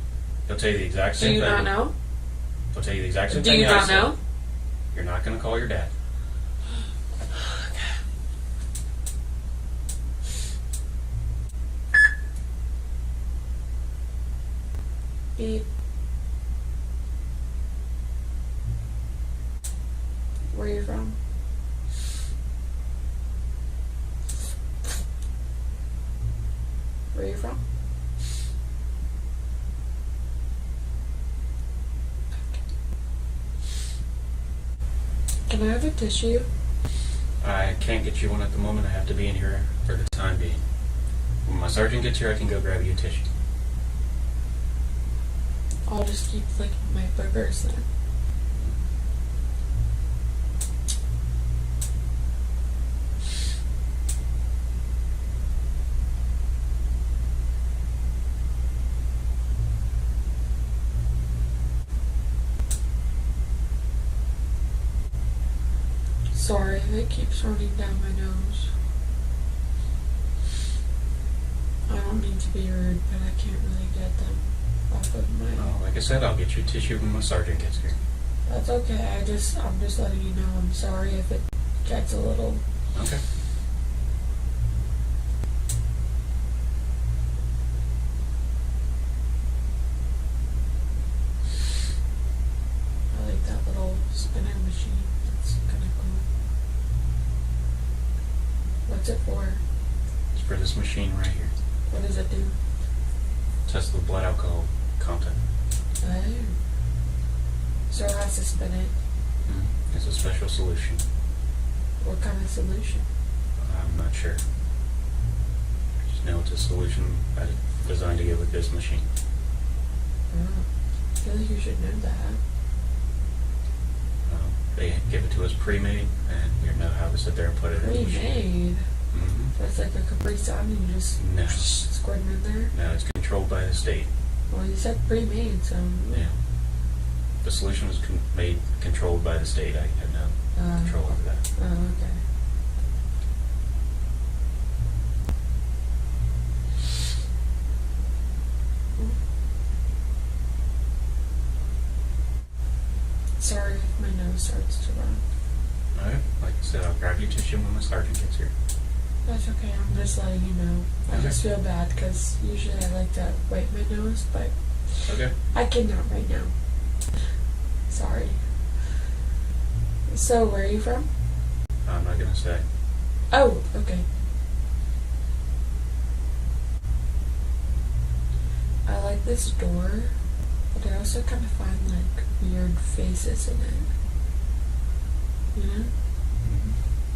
He'll tell you the exact Do same you thing. not know? He'll tell you the exact same Do thing. you I not said. know? You're not going to call your dad. Beep. Where are you from? Where are you from? Can I have a tissue? I can't get you one at the moment. I have to be in here for the time being. When my sergeant gets here, I can go grab you a tissue. I'll just keep licking my boogers then. Sorry if it keeps running down my nose. I don't mean to be rude, but I can't really get them off of my... Well, like I said, I'll get you tissue when my sergeant gets here. That's okay. I'm just letting you know I'm sorry if it gets a little... Okay. I like that little spinner machine. It's kind of cool. What's it for? It's for this machine right here. What does it do? Test the blood alcohol content. Oh. So it has to spin it. It's a special solution. What kind of solution? I'm not sure. Just know it's a solution designed to get with this machine. Oh. I feel like you should know that. They give it to us pre-made, and you know how to sit there and put it in the machine. Pre-made? So it's like a Capri Sun and you just squirt it in there? No, it's controlled by the state. Well, you said pre-made, so... Yeah. The solution was controlled by the state. I had no control over that. Oh, okay. Sorry if my nose starts to run. Alright, like I said, I'll grab your tissue when the sergeant gets here. That's okay, I'm just letting you know. I just feel bad because usually I like to wipe my nose, but Okay. I cannot right now. Sorry. So, where are you from? I'm not gonna say. Oh, okay. I like this door, but I also kind of find like weird faces in it. You know?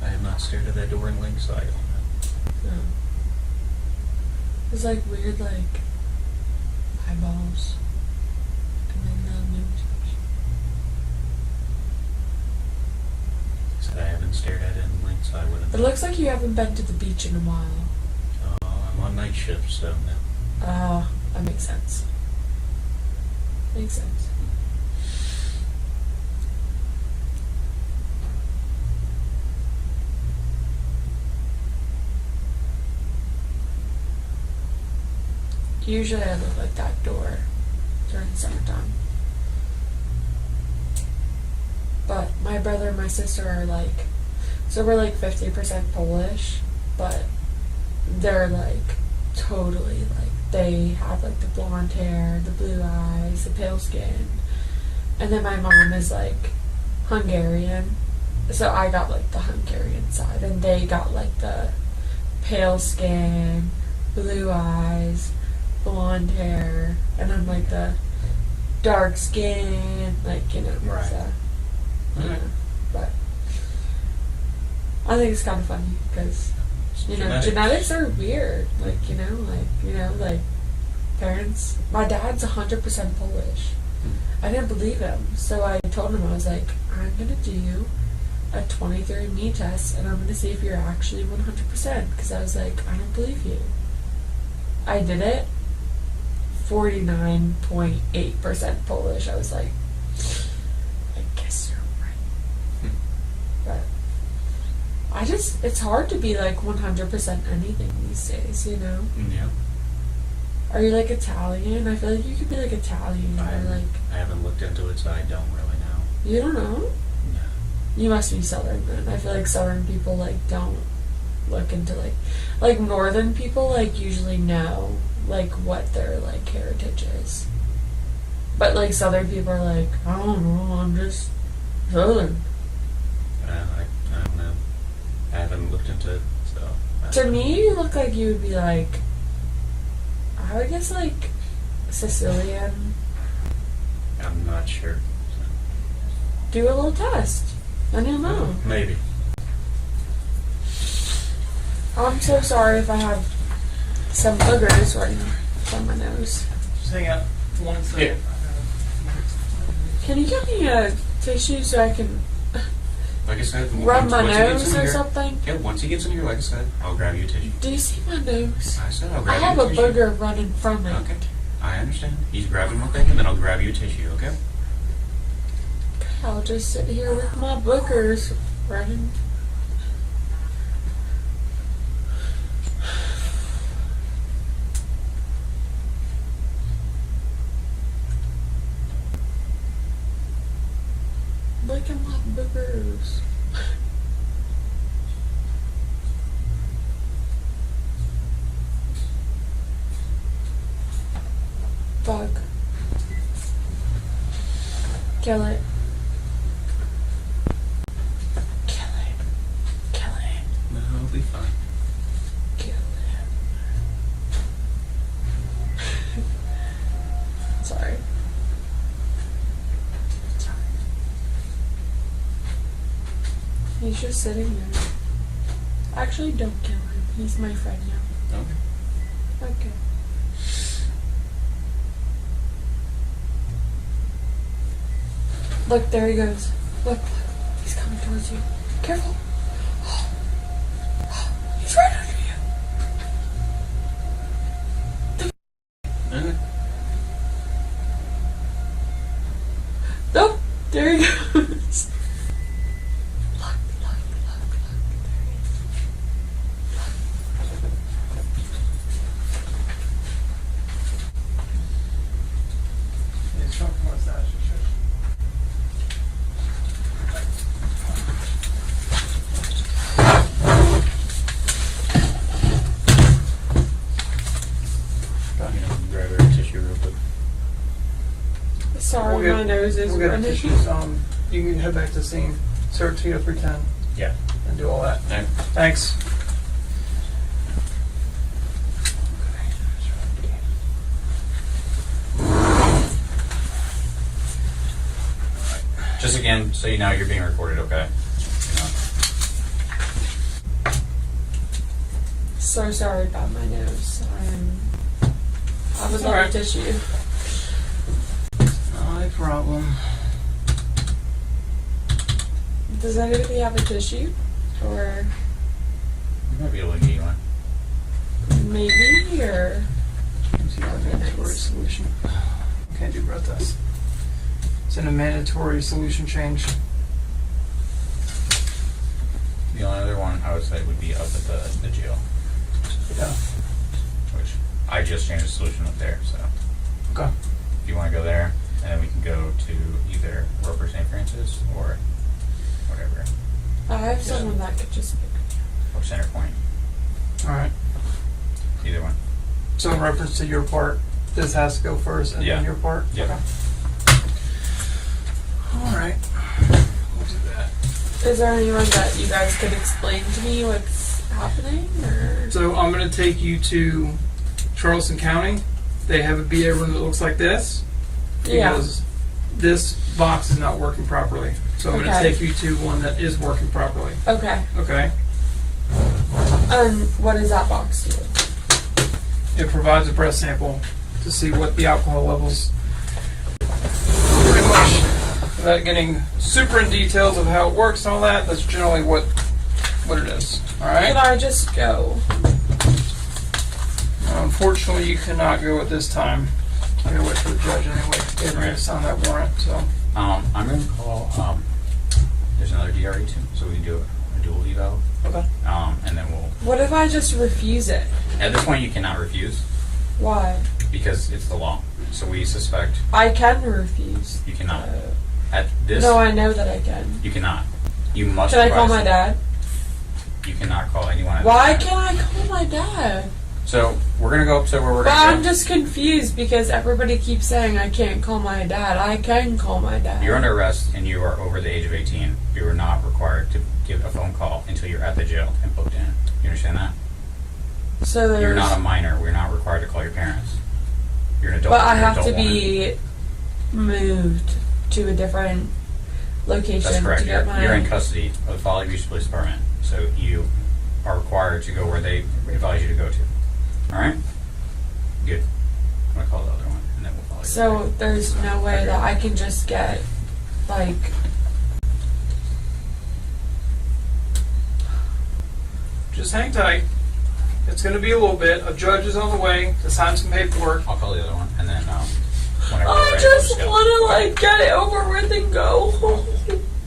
I have not stared at that door in Lakeside all night. No. There's like weird like eyeballs. And then the nose. Said I haven't stared at it in Lakeside with It looks like you haven't been to the beach in a while. Oh, I'm on night shift, so no. Ah, that makes sense. Makes sense. Usually I look like that door during summertime. But my brother and my sister are like, so we're like 50% Polish, but they're like totally like, they have like the blonde hair, the blue eyes, the pale skin. And then my mom is like Hungarian. So I got like the Hungarian side, and they got like the pale skin, blue eyes, blonde hair, and I'm like the dark skin, like, you know. Right. So, yeah. But I think it's kind of funny because, you know, genetics are weird. Like, like parents. My dad's 100% Polish. I didn't believe him, so I told him, I was like, I'm gonna do a 23andMe test, and I'm gonna see if you're actually 100%. Because I was like, I don't believe you. I did it. 49.8% Polish. I was like, I guess you're right. But it's hard to be like 100% anything these days, you know? Yeah. Are you like Italian? I feel like you could be like Italian or like... I haven't looked into it, so I don't really know. You don't know? No. You must be Southern then. I feel like Southern people like don't look into like Northern people like usually know like what their like heritage is. But like Southern people are like, I don't know, I'm just Southern. I don't know. I haven't looked into it, so... To me, you look like you would be like, I would guess like Sicilian. I'm not sure. Do a little test. I don't know. Maybe. I'm so sorry if I have some boogers running from my nose. Just hang out for 1 second. Can you get me a tissue so I can Like I said, rub my once he gets nose in or here- something? Yeah, once he gets in here, like I said, I'll grab you a tissue. Do you see my nose? I said I'll I grab have you a a tissue. booger running from it. Okay, I understand. He's grabbing one thing, and then I'll grab you a tissue, okay? I'll just sit here with my boogers running. Look at my boogers. Fuck. Kill it. Kill it. Kill it. No, it'll be fine. Kill it. Sorry. He's just sitting there. Actually, don't kill him. He's my friend now. Okay. Okay. Look, there he goes. Look, look. He's coming towards you. Careful. He's right under you. Nope. There he goes. Grab a tissue real quick. Sorry, my nose is We'll get running. tissues. You can head back to the scene. Sarah, to 310. Yeah. And do all that. Okay. Thanks. Just again, so you know, you're being recorded, okay? So sorry about my nose. I was on Alright. tissue. Not a problem. Does anybody have a tissue? Or You might be able to get you one. maybe, or... Let's see, mandatory solution. Can't do breath test. It's in a mandatory solution change. The only other one I would say would be up at the jail. Yeah. Which I just changed the solution up there, so. Okay. If you want to go there, and then we can go to either Roper St. Francis or whatever. I have someone that could just pick me Or Center Point. Alright. Either one. So in reference to your part, this has to go first and Yeah. then your part? Yeah. Okay. Alright. We'll do that. up. Is there anyone that you guys could explain to me what's happening, or... So I'm going to take you to Charleston County. They have a BA room that looks like this. Yeah. Because this box is not working properly. So I'm going to Okay. take you to one that is working properly. Okay. Okay? What does that box do? It provides a breath sample to see what the alcohol levels. Pretty much, without getting super in details of how it works and all that, that's generally what it is. All right? Can I just go? Unfortunately, you cannot go at this time. I gotta wait for the judge anyway. They're going to sign that warrant. So I'm going to call, there's another DRE too, so we can do a dual eval. Okay. And then we'll, What if I just refuse it? at this point you cannot refuse Why? because it's the law. So we suspect I can refuse. you cannot. At this, No, I know that I can. you cannot. You must. Can I call provide my dad? You cannot call anyone. at Why this time. can't I call my dad? So we're gonna go up to where we're But gonna I'm go. just confused because everybody keeps saying I can't call my dad. I can call my dad. You're under arrest and you are over the age of 18. You are not required to give a phone call until you're at the jail and booked in. You understand that? So there's... You're not a minor. We're not required to call your parents. You're an adult. But I You're an have to adult be moved to a different location That's correct. to get You're in my... custody of the Folly Beach Police Department, so you are required to go where they advise you to go to. All right? Good. I'm gonna call the other one, and then we'll follow. So there's no way that I can just get, like... Just hang tight. It's going to be a little bit. A judge is on the way to sign some paperwork. I'll call the other one, and then whenever we're I ready, just we'll want to, like, get it over with and go home.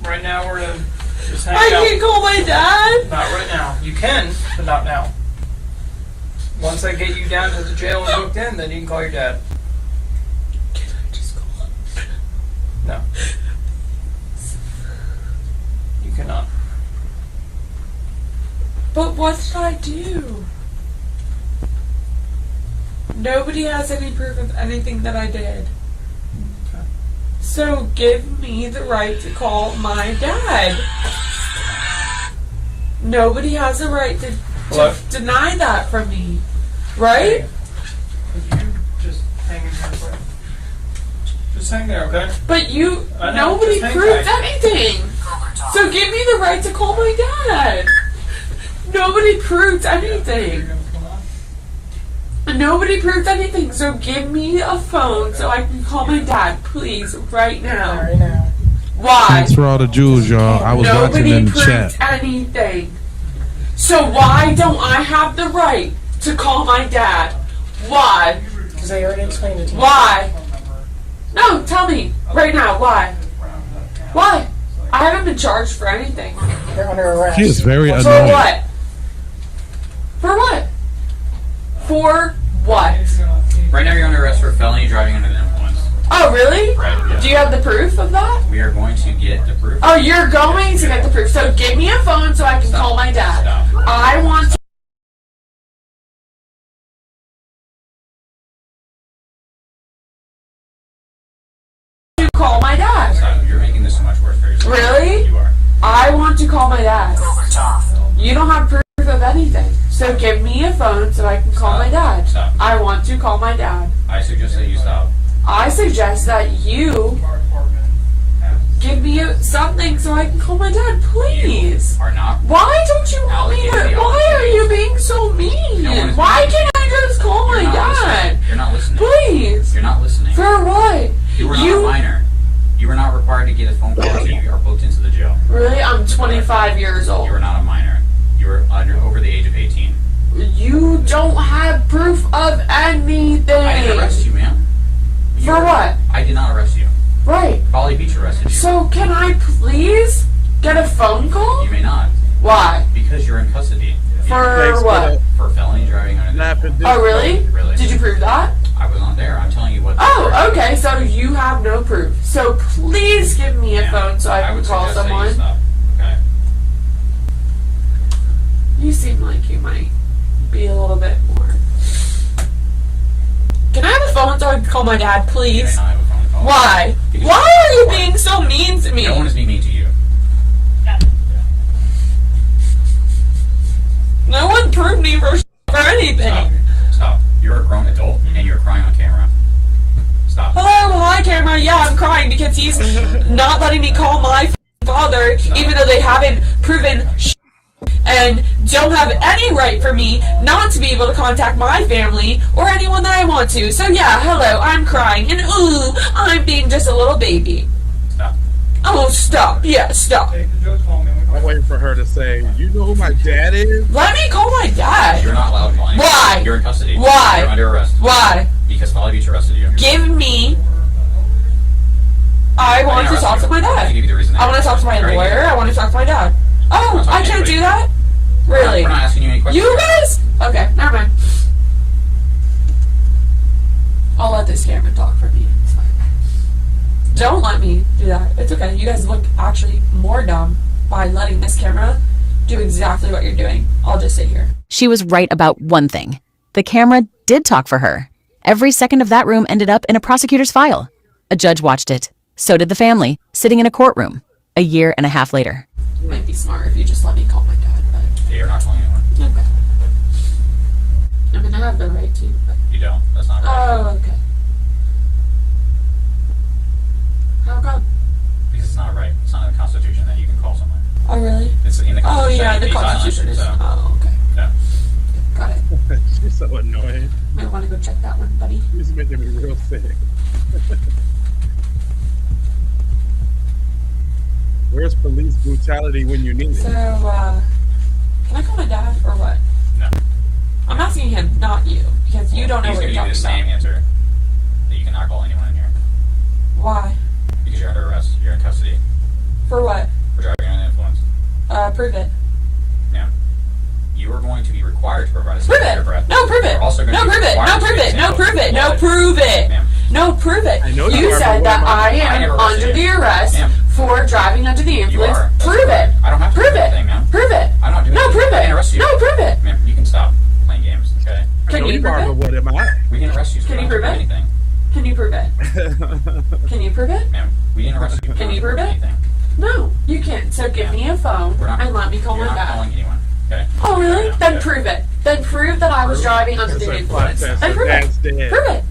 Right now, we're going to just hang I out. can't call my dad. Not right now. You can, but not now. Once I get you down to the jail and booked in, then you can call your dad. Can I just call him? No. You cannot. But what did I do? Nobody has any proof of anything that I did. Okay. So give me the right to call my dad. Nobody has a right to deny that from me. Right? Hey, could you just hang in here for a Just hang there, okay? But you, I know, nobody just hang proved tight. anything. So give me the right to call my dad. Nobody proved anything. Nobody proved anything. So give me a phone so I can call my dad, please, right now. Right now. Why? Thanks for all the jewels, y'all. I was watching Nobody in the proved chat. anything. So why don't I have the right to call my dad? Why? Because I already explained it to you. Why? No, tell me right now. Why? Why? I haven't been charged for anything. You're under arrest. She is very For annoying. what? For what? For what? Right now, you're under arrest for felony driving under the influence. Oh, really? Right, yeah. Do you have the proof of that? We are going to get the proof. Oh, you're going to get the proof. So give me a phone so I can call my dad. Stop. I want to. Call my dad. Stop. You're making this so much worse for yourself. Really? You are. I want to call my dad. You don't have proof of anything. So give me a phone so I can call my dad. Stop. I want to call my dad. I suggest that you stop. I suggest that you give me something so I can call my dad, please. Are not. Why don't you want me to? Why are you being so mean? Why can't I just call my dad? You're not listening. Please. You're not listening. For what? You were not a minor. You were not required to get a phone call until you are booked into the jail. Really? I'm 25 years old. You were not a minor. You were over the age of 18. You don't have proof of anything. I didn't arrest you, ma'am. For what? I did not arrest you. Right. Folly Beach arrested you. So can I please get a phone call? You may not. Why? Because you're in custody. For what? For felony driving under the influence. Oh, really? Really? Did you prove that? I was on there. I'm telling you what. Oh, okay. So you have no proof. So please give me a phone so I can would call suggest that you someone. stop. Okay. You seem like you might be a little bit more. Can I have a phone so I can call my dad, please? I have a phone call. Why? Because Why are you being so mean to me? No one is being mean to you. No one proved me for anything. Stop. You're a grown adult and you're crying on camera. Stop. Hello, hi camera. Yeah, I'm crying because he's not letting me call my father, even though they haven't proven and don't have any right for me not to be able to contact my family or anyone that I want to. So yeah, hello, I'm crying and ooh, I'm being just a little baby. Stop. Oh, stop. Yeah, stop. I'm waiting for her to say, you know who my dad is? Let me call my dad. You're not allowed calling. Why? You're in custody. Why? You're under arrest. Why? Because Folly Beach arrested you. Give me. I want to talk to my dad. I want to talk to my lawyer. I want to talk to my dad. Oh, I can't do that? Really? We're not asking you any questions. You guys? Okay, never mind. I'll let this camera talk for me. It's fine. Don't let me do that. It's okay. You guys look actually more dumb by letting this camera do exactly what you're doing. I'll just sit here. She was right about one thing. The camera did talk for her. Every second of that room ended up in a prosecutor's file. A judge watched it. So did the family, sitting in a courtroom. A year and a half later. It might be smart if you just let me call my dad, but... Yeah, you're not calling anyone. Okay. I mean, I have the right to, but... You don't. That's not right. Oh, okay. How come? Because it's not right. It's not in the Constitution that you can call someone. Oh, really? It's in the Oh, Constitution. yeah, the these Constitution is... islands, so, Oh, okay. yeah. Got it. She's so annoying. Might want to go check that one, buddy. She's making me real sick. Where's police brutality when you need it? So, can I call my dad or what? No. I'm asking him, not you, because you don't know He's what going you're to give you talking the about. same answer that you cannot call anyone in here Why? because you're under arrest. You're in custody For what? for driving under the influence. Prove it. Now, you are going to be required to provide a Prove statement it. under breath. No, prove it. You're also going No, to be prove it. required No, to prove give it. No, examples prove it. of No, blood. prove it. Ma'am. No, prove it. I know You you are, said but that what am I I am never arrested under you. the arrest Ma'am. for driving under the influence. are. That's Prove it. I don't have to Prove do it. anything, ma'am. Prove it. I'm not doing No, anything. prove I can it. arrest you. No, prove it. Ma'am, you can stop playing games, okay? Can I know you you are, prove but it? what am I? We can arrest you. So Can we you don't prove have to do it? anything. Can you prove it? Can you prove it? Ma'am, we didn't arrest you. Can you prove it? Anything. No, you can't. So give me a phone We're not- and let me call You're my not dad. calling anyone, okay? Oh, really? Yeah. Then prove it. Then prove that I was driving under It's the a influence. podcast. Then prove Dad's it. dead. Prove it.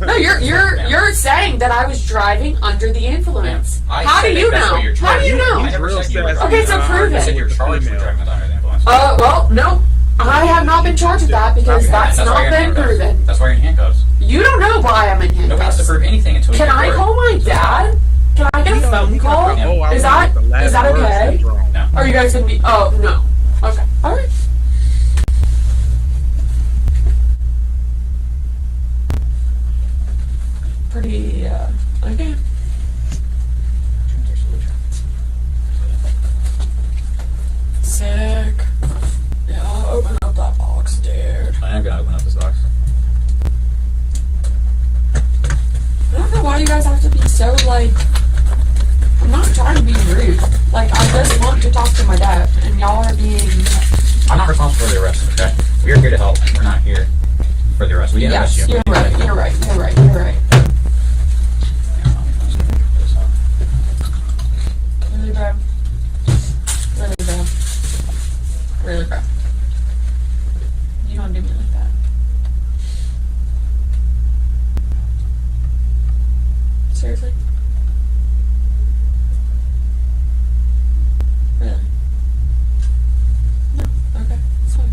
No, you're saying that I was driving under the influence. I How do said you that's know? what you're How do you charged with. know? I never Real said you were sassy. Okay, so prove I said it. you're charged with driving under the influence. Well, no. I have not been charged with that because that's why not you're in been handcuffs. proven. That's why you're in handcuffs. You don't know why I'm in Nobody has to handcuffs. prove anything until you Can get I court. call my dad? Can I get a phone call? Oh, I Is was that with the last word okay? syndrome. No. Are you guys gonna be? Oh no. Okay. All right. Pretty. Okay. Sick. Yeah. Open up that box, dude. I am gonna open up this box. I don't know why you guys have to be so like. I'm not trying to be rude. Like I just want to talk to my dad, and y'all are being. I'm not responsible for the arrest, okay? We are here to help. We're not here for the arrest. We didn't arrest Yes, you. you're right. You're right. You're right. You're right. Really, bro? Really, bro? Really, bro? You don't do me like that. Seriously? Really? No. Okay. It's fine.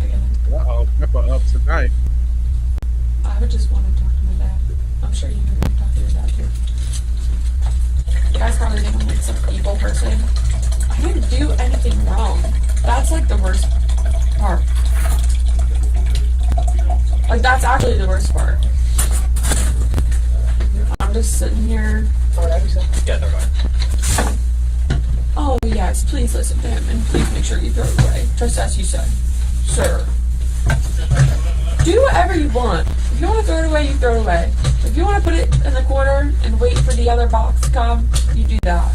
I get it. Uh-oh, Pepper up tonight. I would just want to talk to my dad. I'm sure you would want to talk to your dad too. You guys probably think I'm like some evil person. I didn't do anything wrong. That's like the worst part. Like that's actually the worst part. I'm just sitting here. Yeah, they're fine. Oh yes, please listen to him and please make sure you throw it away, just as you said, sir. Do whatever you want. If you want to throw it away, you throw it away. If you want to put it in the corner and wait for the other box to come, you do that.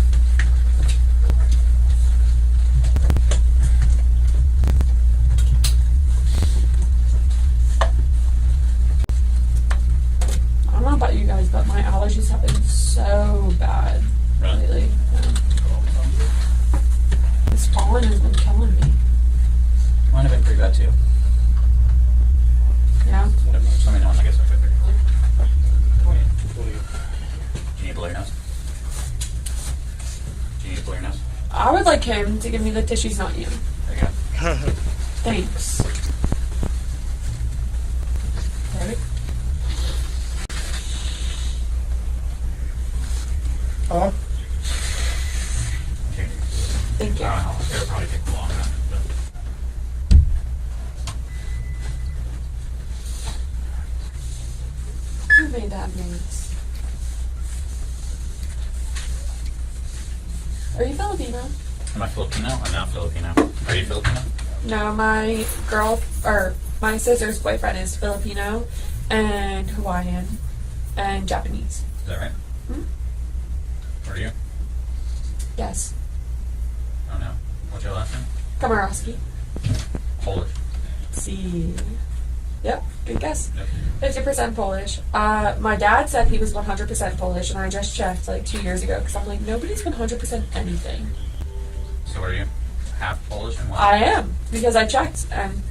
I don't know about you guys, but my allergies have been so bad lately. This pollen has been killing me. Mine have been pretty bad too. Yeah. Just let me know when I get some food. Do you need to blow your nose? Do you need to blow your nose? I would like him to give me the tissues, not you. There you go. Thanks. Ready? Hello? Thank you. It'll probably take long enough. Who made that noise? Are you Filipino? Am I Filipino? I'm not Filipino. Are you Filipino? No, my my sister's boyfriend is Filipino and Hawaiian and Japanese. Is that right? Hmm? Where are you? Yes. I don't know. What's your last name? Komorowski. Polish. See. Yep, good guess. Yep. 50% Polish. My dad said he was 100% Polish, and I just checked like 2 years ago because I'm like, nobody's 100% anything. So what are you? Half Polish and what? I am, because I checked, and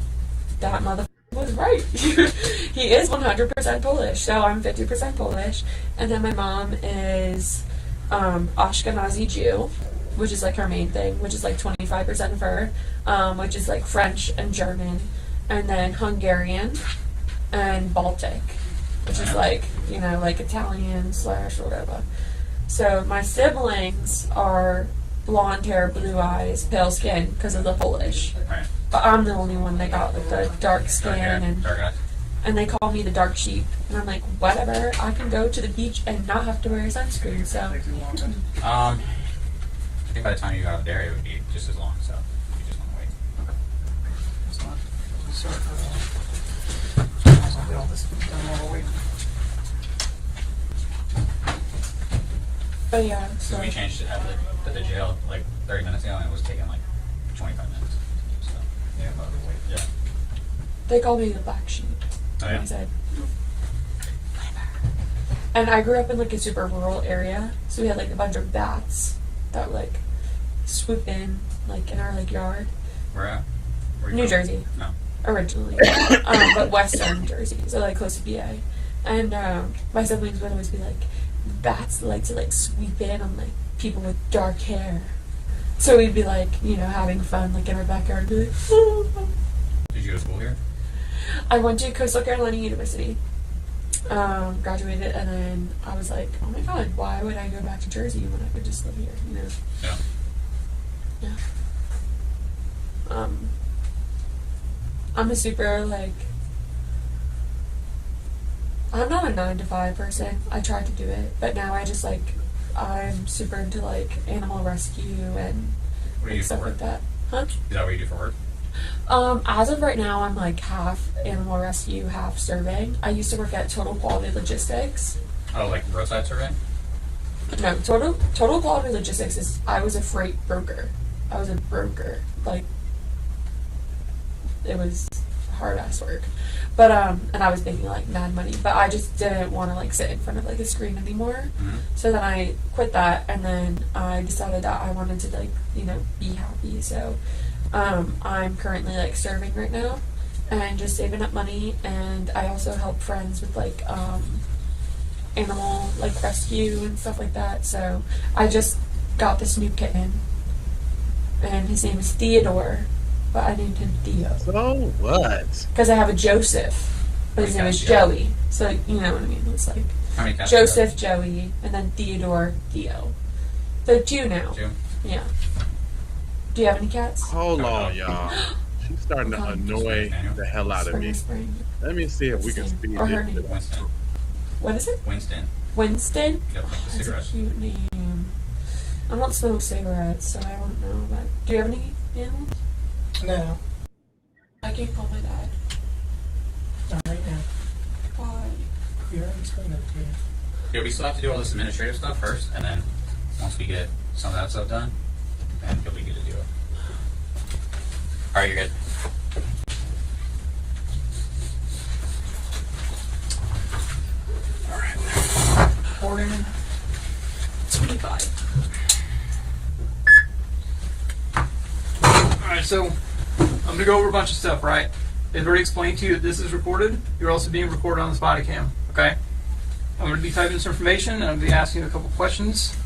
that motherfucker was right. He is 100% Polish, so I'm 50% Polish. And then my mom is Ashkenazi Jew, which is like her main thing, which is like 25% of her, which is like French and German, and then Hungarian and Baltic. which is like, you know, like Italian / or whatever. So my siblings are blonde hair, blue eyes, pale skin because of the Polish. Right. But I'm the only one that got like the dark skin Dark eyes. and they call me the dark sheep. And I'm like, whatever, I can go to the beach and not have to wear sunscreen. So I think by the time you got out there, it would be just as long. So you just want to wait. Sorry for all this done while we're waiting. But yeah, So we changed it at the jail like 30 minutes ago, and it was taking like 25 minutes. So yeah, about the wait. Yeah. they call me the black sheep. Oh, yeah. I said, and I grew up in like a super rural area, so we had like a bunch of bats that would like swoop in like in our like yard. Where at? Where you New from? Jersey. No. Originally, but Western Jersey, so like close to PA. And my siblings would always be like, bats like to like sweep in on like people with dark hair. So we'd be like, you know, having fun like in our backyard and be like, oh. Did you go to school here? I went to Coastal Carolina University, graduated, and then I was like, oh my god, why would I go back to Jersey when I could just live here, you know? Yeah. Yeah. I'm a super, like, I'm not a 9-to-5 person. I tried to do it, but now I just, like, I'm super into, like, animal rescue and What do you do stuff for like work? that. Huh? Is that what you do for work? As of right now, I'm, like, half animal rescue, half surveying. I used to work at Total Quality Logistics. Oh, like roadside survey? No, Total Quality Logistics is, I was a freight broker. I was a broker. Like, it was hard ass work. But, and I was making, like, mad money. But I just didn't want to, like, sit in front of, like, a screen anymore. Mm-hmm. So then I quit that, and then I decided that I wanted to, like, you know, be happy. So, I'm currently, like, serving right now and just saving up money. And I also help friends with, like, animal, like, rescue and stuff like that. So I just got this new kitten, and his name is Theodore, but I named him Theo. So what? Because I have a Joseph, but his name is Joey. So you know what I mean. It's like How many cats? Joseph, Joey, and then Theodore, Theo. So 2 now. 2? Yeah. Do you have any cats? Hold on, y'all. She's starting to annoy the hell out of me. Spring. Let me see if we can speed Or her this. name. Winston. What is it? Winston. Winston? Yep, like the That's a cigarettes. cute name. I don't smoke cigarettes, so I don't know. But do you have any animals? No. I can't call my dad. Not right now. Why? You already explained that to me. Yeah, we still have to do all this administrative stuff first, and then once we get some of that stuff done, then you'll be good to do it. Alright, you're good. Recording 25. Alright, so I'm going to go over a bunch of stuff, right? They've already explained to you that this is recorded. You're also being recorded on this body cam, okay? I'm going to be typing this information, and I'm going to be asking you a couple questions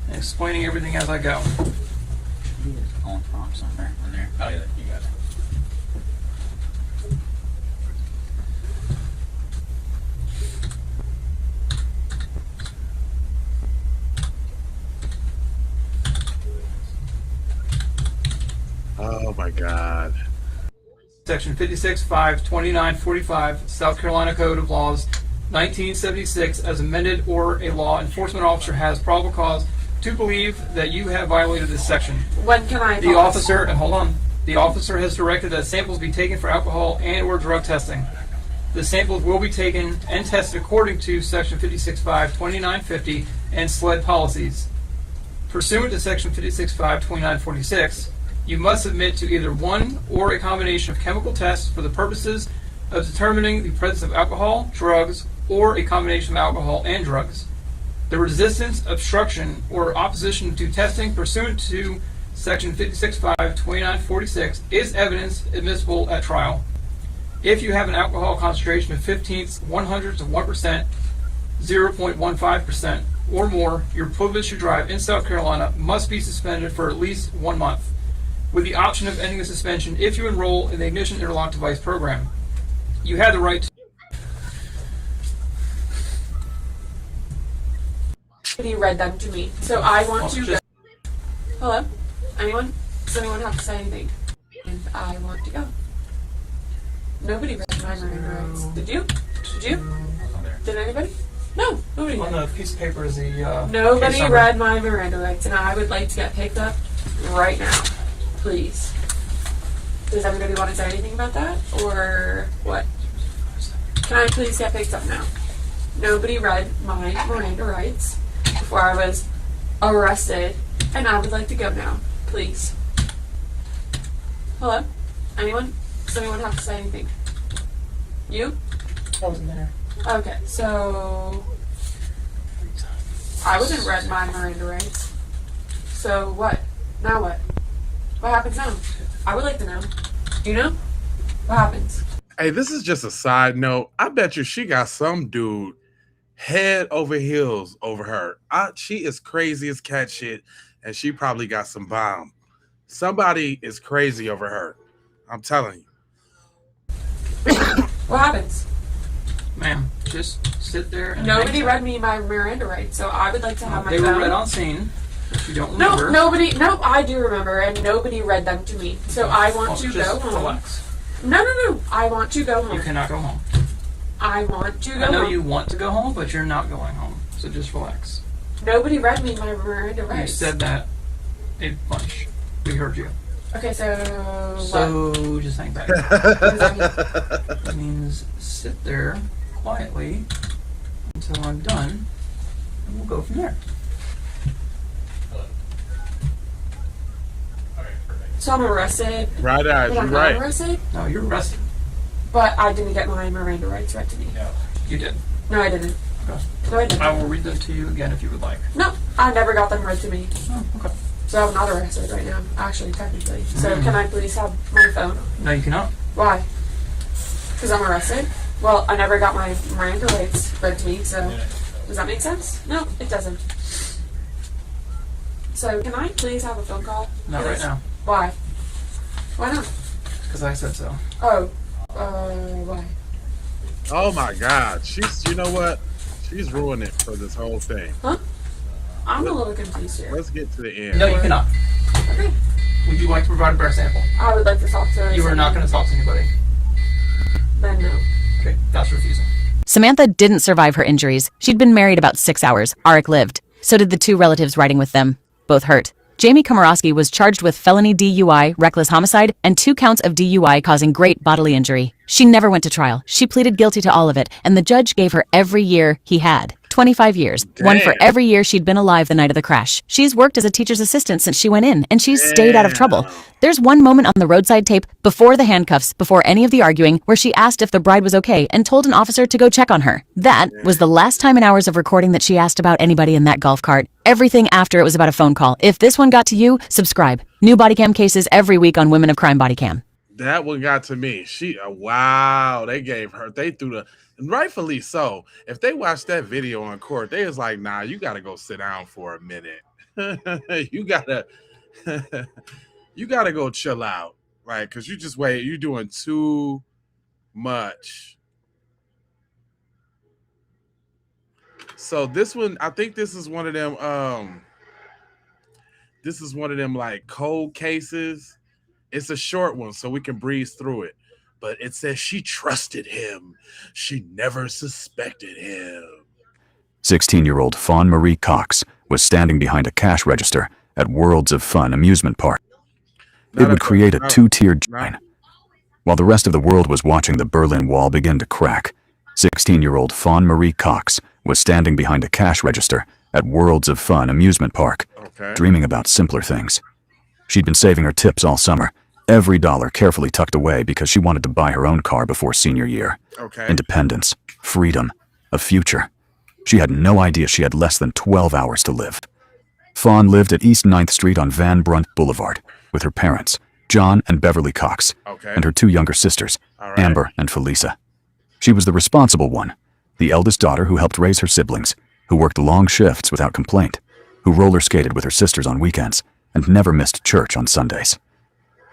and explaining everything as I go. Colin prompt somewhere in there. Oh, yeah, you got it. Oh my God. Section 56.5.29.45, South Carolina Code of Laws, 1976, as amended, or a law enforcement officer has probable cause to believe that you have violated this section. When can I The pause? officer, and hold on, the officer has directed that samples be taken for alcohol and or drug testing. The samples will be taken and tested according to Section 56.5.29.50 and SLED policies. Pursuant to Section 56.5.29.46, you must submit to either one or a combination of chemical tests for the purposes of determining the presence of alcohol, drugs, or a combination of alcohol and drugs. The resistance, obstruction, or opposition to testing pursuant to Section 56.5.29.46 is evidence admissible at trial. If you have an alcohol concentration of 1/15, 100 to 1%, 0.15%, or more, your privilege to drive in South Carolina must be suspended for at least 1 month, with the option of ending the suspension if you enroll in the Ignition Interlock Device program. You have the right to... nobody read them to me. So I want to go. Hello? Anyone? Does anyone have to say anything? And I want to go. Nobody read my Miranda rights. Did you? Did you? Did anybody? No, nobody On did. the piece of paper is the Nobody case read my Miranda rights, and I would like to get picked up right now. Please. Does everybody want to say anything about that? Or what? Can I please get picked up now? Nobody read my Miranda rights before I was arrested, and I would like to go now. Please. Hello? Anyone? Does anyone have to say anything? You? I wasn't there. Okay, so I wasn't read my Miranda rights. So what? Now what? What happens now? I would like to know. You know? What happens? Hey, this is just a side note. I bet you she got some dude head over heels over her. She is crazy as cat shit, and she probably got some bomb. Somebody is crazy over her. I'm telling you. What happens? Ma'am, just sit there and Nobody read me my Miranda rights, so I would like to have my They phone. were read on scene. If you don't No, remember. nobody. No, I do remember, and nobody read them to me. So I want to just go home. relax. No. I want to go home. You cannot go home. I want to go I know home. you want to go home, but you're not going home. So just relax. Nobody read me my Miranda You rights. said that a bunch. We heard you. Okay, so So just hang back. That means sit there quietly until I'm done, and we'll go from there. So I'm arrested. Right, eyes, But you're I'm right. not arrested. No, you're arrested. But I didn't get my Miranda rights read to me. No, you did. No, I didn't. Okay. No, I didn't. I will read them to you again if you would like. No, I never got them read to me. Oh, okay. So I'm not arrested right now, actually, technically. So can I please have my phone? No, you cannot. Why? Because I'm arrested? Well, I never got my Miranda rights read to me, so does that make sense? No, it doesn't. So can I please have a phone call? Not right please? now. Why? Why not? Because I said so. Oh, why? Oh my God. You know what? She's ruined it for this whole thing. Huh? I'm a little confused here. Let's get to the end. No, you cannot. Okay. Would you like to provide a breath sample? I would like to talk to You are not going to talk to anybody. Then no. Okay, that's refusing. Samantha didn't survive her injuries. She'd been married about 6 hours. Arik lived. So did the two relatives riding with them. Both hurt. Jamie Komorowski was charged with felony DUI, reckless homicide, and 2 counts of DUI causing great bodily injury. She never went to trial. She pleaded guilty to all of it, and the judge gave her every year he had. 25 years. One for every year she'd been alive the night of the crash. She's worked as a teacher's assistant since she went in, and she's stayed out of trouble. There's one moment on the roadside tape before the handcuffs, before any of the arguing, where she asked if the bride was okay and told an officer to go check on her. That was the last time in hours of recording that she asked about anybody in that golf cart. Everything after it was about a phone call. If this one got to you, subscribe. New body cam cases every week on Women of Crime Body Cam. That one got to me. Wow, they threw the, and rightfully so. If they watched that video on court, they was like, nah, you got to go sit down for a minute. you gotta go chill out. Like, cause you're doing too much. So this one, I think this is one of them, like cold cases. It's a short one, so we can breeze through it. But it says she trusted him. She never suspected him. 16-year-old Fawn Marie Cox was standing behind a cash register at Worlds of Fun amusement park. It would create a two-tiered join. While the rest of the world was watching the Berlin Wall begin to crack, 16-year-old Fawn Marie Cox was standing behind a cash register at Worlds of Fun amusement park, dreaming about simpler things. She'd been saving her tips all summer, every dollar carefully tucked away because she wanted to buy her own car before senior year. Independence, freedom, a future. She had no idea she had less than 12 hours to live. Fawn lived at East 9th Street on Van Brunt Boulevard with her parents, John and Beverly Cox, and her 2 younger sisters, Amber and Felisa. She was the responsible one, the eldest daughter who helped raise her siblings, who worked long shifts without complaint, who roller skated with her sisters on weekends, and never missed church on Sundays.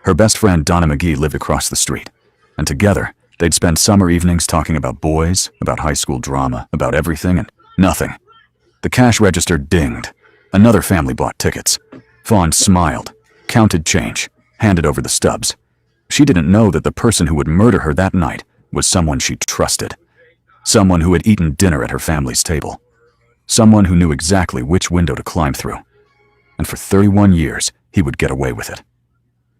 Her best friend Donna McGee lived across the street, and together they'd spend summer evenings talking about boys, about high school drama, about everything and nothing. The cash register dinged. Another family bought tickets. Fawn smiled, counted change, handed over the stubs. She didn't know that the person who would murder her that night was someone she trusted. Someone who had eaten dinner at her family's table. Someone who knew exactly which window to climb through. And for 31 years, he would get away with it.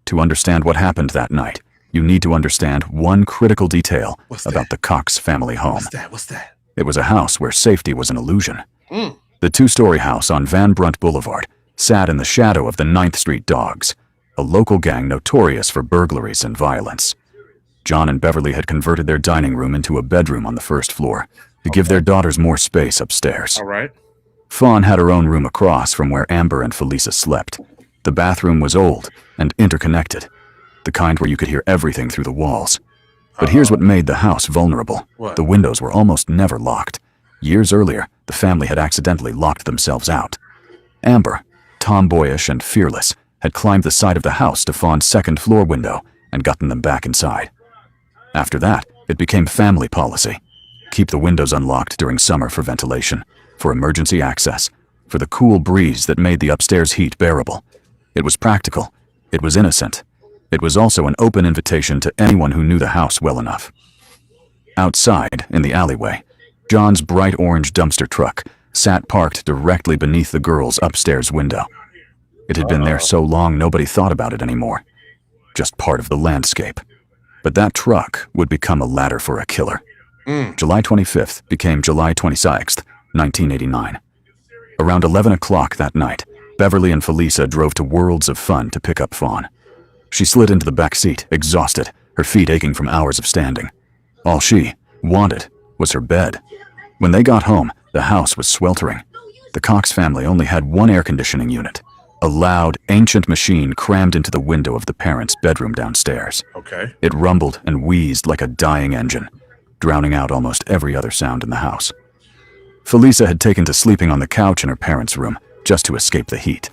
To understand what happened that night, you need to understand one critical detail about the Cox family home. What's that? It was a house where safety was an illusion. The two-story house on Van Brunt Boulevard sat in the shadow of the 9th Street Dogs, a local gang notorious for burglaries and violence. John and Beverly had converted their dining room into a bedroom on the first floor to give their daughters more space upstairs. All right. Fawn had her own room across from where Amber and Felisa slept. The bathroom was old and interconnected, the kind where you could hear everything through the walls. But here's what made the house vulnerable. What? The windows were almost never locked. Years earlier, the family had accidentally locked themselves out. Amber, tomboyish and fearless, had climbed the side of the house to Fawn's second-floor window and gotten them back inside. After that, it became family policy. Keep the windows unlocked during summer for ventilation, for emergency access, for the cool breeze that made the upstairs heat bearable. It was practical. It was innocent. It was also an open invitation to anyone who knew the house well enough. Outside, in the alleyway, John's bright orange dumpster truck sat parked directly beneath the girl's upstairs window. It had been there so long nobody thought about it anymore. Just part of the landscape. But that truck would become a ladder for a killer. July 25th became July 26th, 1989. Around 11 o'clock that night, Beverly and Felisa drove to Worlds of Fun to pick up Fawn. She slid into the back seat, exhausted, her feet aching from hours of standing. All she wanted was her bed. When they got home, the house was sweltering. The Cox family only had one air conditioning unit, a loud, ancient machine crammed into the window of the parents' bedroom downstairs. Okay. It rumbled and wheezed like a dying engine, drowning out almost every other sound in the house. Felisa had taken to sleeping on the couch in her parents' room just to escape the heat.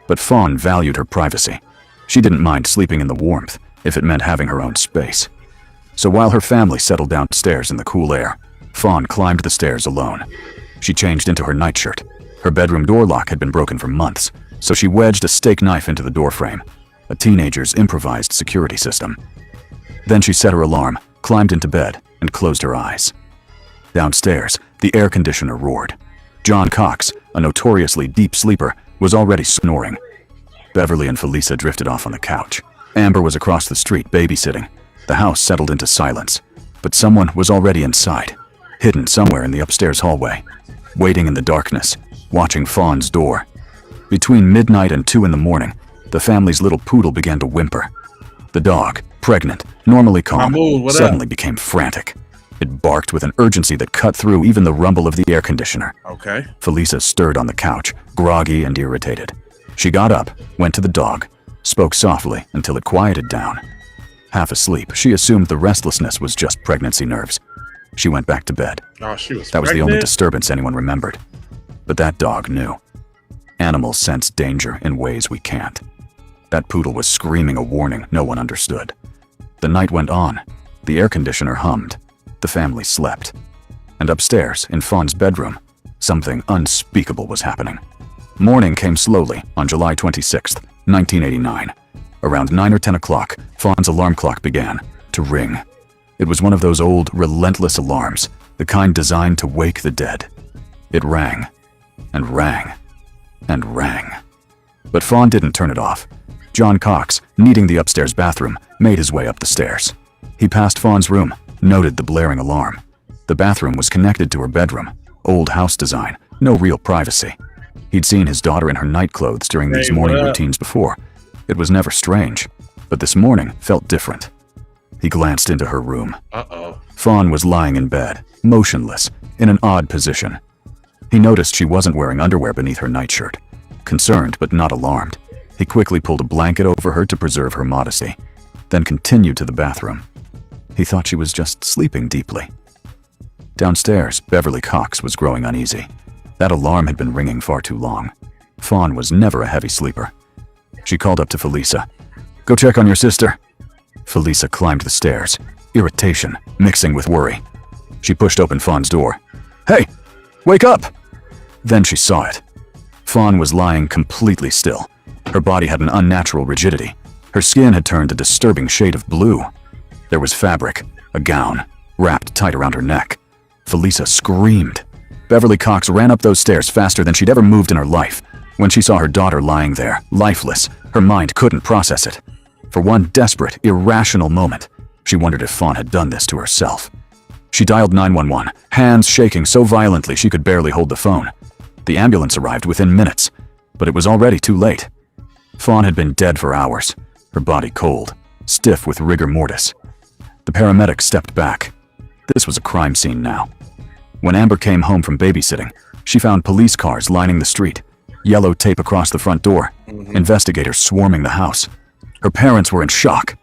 But Fawn valued her privacy. She didn't mind sleeping in the warmth if it meant having her own space. So while her family settled downstairs in the cool air, Fawn climbed the stairs alone. She changed into her nightshirt. Her bedroom door lock had been broken for months, so she wedged a steak knife into the doorframe, a teenager's improvised security system. Then she set her alarm, climbed into bed, and closed her eyes. Downstairs, the air conditioner roared. John Cox, a notoriously deep sleeper, was already snoring. Beverly and Felisa drifted off on the couch. Amber was across the street babysitting. The house settled into silence, but someone was already inside, hidden somewhere in the upstairs hallway, waiting in the darkness, watching Fawn's door. Between midnight and 2 in the morning, the family's little poodle began to whimper. The dog, pregnant, normally calm, suddenly became frantic. It barked with an urgency that cut through even the rumble of the air conditioner. Okay. Felisa stirred on the couch, groggy and irritated. She got up, went to the dog, spoke softly until it quieted down. Half asleep, she assumed the restlessness was just pregnancy nerves. She went back to bed. Oh, she was That was the pregnant? only disturbance anyone remembered. But that dog knew. Animals sense danger in ways we can't. That poodle was screaming a warning no one understood. The night went on. The air conditioner hummed. The family slept. And upstairs, in Fawn's bedroom, something unspeakable was happening. Morning came slowly on July 26th, 1989. Around 9 or 10 o'clock, Fawn's alarm clock began to ring. It was one of those old, relentless alarms, the kind designed to wake the dead. It rang, and rang, and rang. But Fawn didn't turn it off. John Cox, needing the upstairs bathroom, made his way up the stairs. He passed Fawn's room, noted the blaring alarm. The bathroom was connected to her bedroom. Old house design, no real privacy. He'd seen his daughter in her nightclothes during these morning routines before. It was never strange, but this morning felt different. He glanced into her room. Uh-oh. Fawn was lying in bed, motionless, in an odd position. He noticed she wasn't wearing underwear beneath her nightshirt. Concerned but not alarmed, he quickly pulled a blanket over her to preserve her modesty, then continued to the bathroom. He thought she was just sleeping deeply. Downstairs, Beverly Cox was growing uneasy. That alarm had been ringing far too long. Fawn was never a heavy sleeper. She called up to Felisa. "Go check on your sister." Felisa climbed the stairs, irritation mixing with worry. She pushed open Fawn's door. "Hey, wake up!" Then she saw it. Fawn was lying completely still. Her body had an unnatural rigidity. Her skin had turned a disturbing shade of blue. There was fabric, a gown, wrapped tight around her neck. Felisa screamed. Beverly Cox ran up those stairs faster than she'd ever moved in her life. When she saw her daughter lying there, lifeless, her mind couldn't process it. For one desperate, irrational moment, she wondered if Fawn had done this to herself. She dialed 911, hands shaking so violently she could barely hold the phone. The ambulance arrived within minutes, but it was already too late. Fawn had been dead for hours, her body cold, stiff with rigor mortis. The paramedics stepped back. This was a crime scene now. When Amber came home from babysitting, she found police cars lining the street, yellow tape across the front door, investigators swarming the house. Her parents were in shock.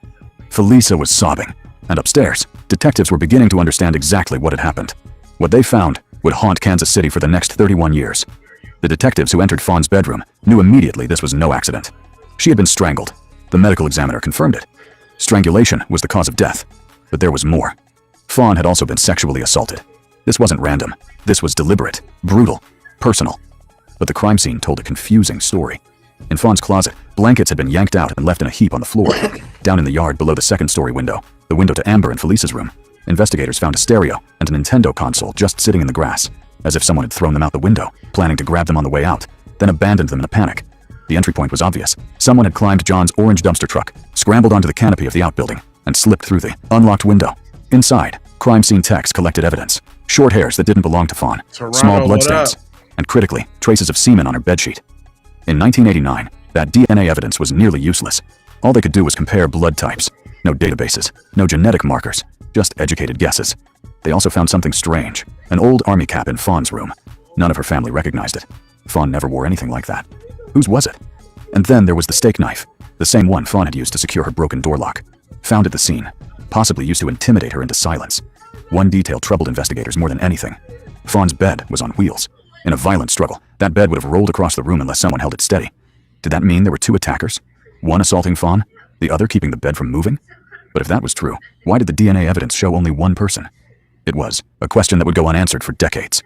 Felisa was sobbing, and upstairs, detectives were beginning to understand exactly what had happened. What they found would haunt Kansas City for the next 31 years. The detectives who entered Fawn's bedroom knew immediately this was no accident. She had been strangled. The medical examiner confirmed it. Strangulation was the cause of death, but there was more. Fawn had also been sexually assaulted. This wasn't random. This was deliberate, brutal, personal. But the crime scene told a confusing story. In Fawn's closet, blankets had been yanked out and left in a heap on the floor. Down in the yard below the second-story window, the window to Amber and Felisa's room, investigators found a stereo and a Nintendo console just sitting in the grass, as if someone had thrown them out the window, planning to grab them on the way out, then abandoned them in a panic. The entry point was obvious. Someone had climbed John's orange dumpster truck, scrambled onto the canopy of the outbuilding, and slipped through the unlocked window. Inside, crime scene techs collected evidence. Short hairs that didn't belong to Fawn, small bloodstains, and critically, traces of semen on her bedsheet. In 1989, that DNA evidence was nearly useless. All they could do was compare blood types. No databases, no genetic markers, just educated guesses. They also found something strange, an old army cap in Fawn's room. None of her family recognized it. Fawn never wore anything like that. Whose was it? And then there was the steak knife, the same one Fawn had used to secure her broken door lock. Found at the scene, possibly used to intimidate her into silence. One detail troubled investigators more than anything. Fawn's bed was on wheels. In a violent struggle, that bed would have rolled across the room unless someone held it steady. Did that mean there were two attackers? One assaulting Fawn, the other keeping the bed from moving? But if that was true, why did the DNA evidence show only one person? It was a question that would go unanswered for decades.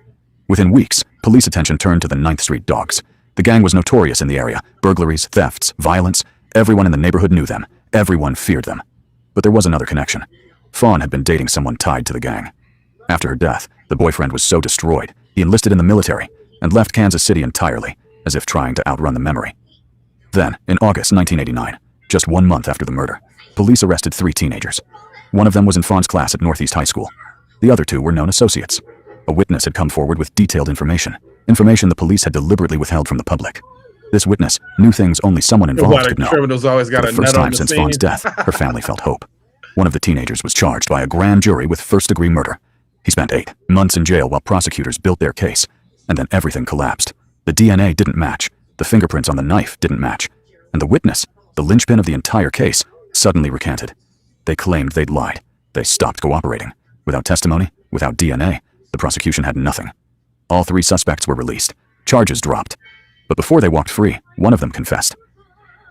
Within weeks, police attention turned to the 9th Street Dogs. The gang was notorious in the area. Burglaries, thefts, violence. Everyone in the neighborhood knew them. Everyone feared them. But there was another connection. Fawn had been dating someone tied to the gang. After her death, the boyfriend was so destroyed, he enlisted in the military and left Kansas City entirely, as if trying to outrun the memory. Then, in August 1989, just 1 month after the murder, police arrested 3 teenagers. One of them was in Fawn's class at Northeast High School. The other 2 were known associates. A witness had come forward with detailed information the police had deliberately withheld from the public. This witness knew things only someone involved could know. Criminals always got For the first time since Fawn's death, her family felt hope. One of the teenagers was charged by a grand jury with first-degree murder. He spent 8 months in jail while prosecutors built their case, and then everything collapsed. The DNA didn't match, the fingerprints on the knife didn't match, and the witness, the linchpin of the entire case, suddenly recanted. They claimed they'd lied. They stopped cooperating. Without testimony, without DNA, the prosecution had nothing. All 3 suspects were released. Charges dropped. But before they walked free, one of them confessed.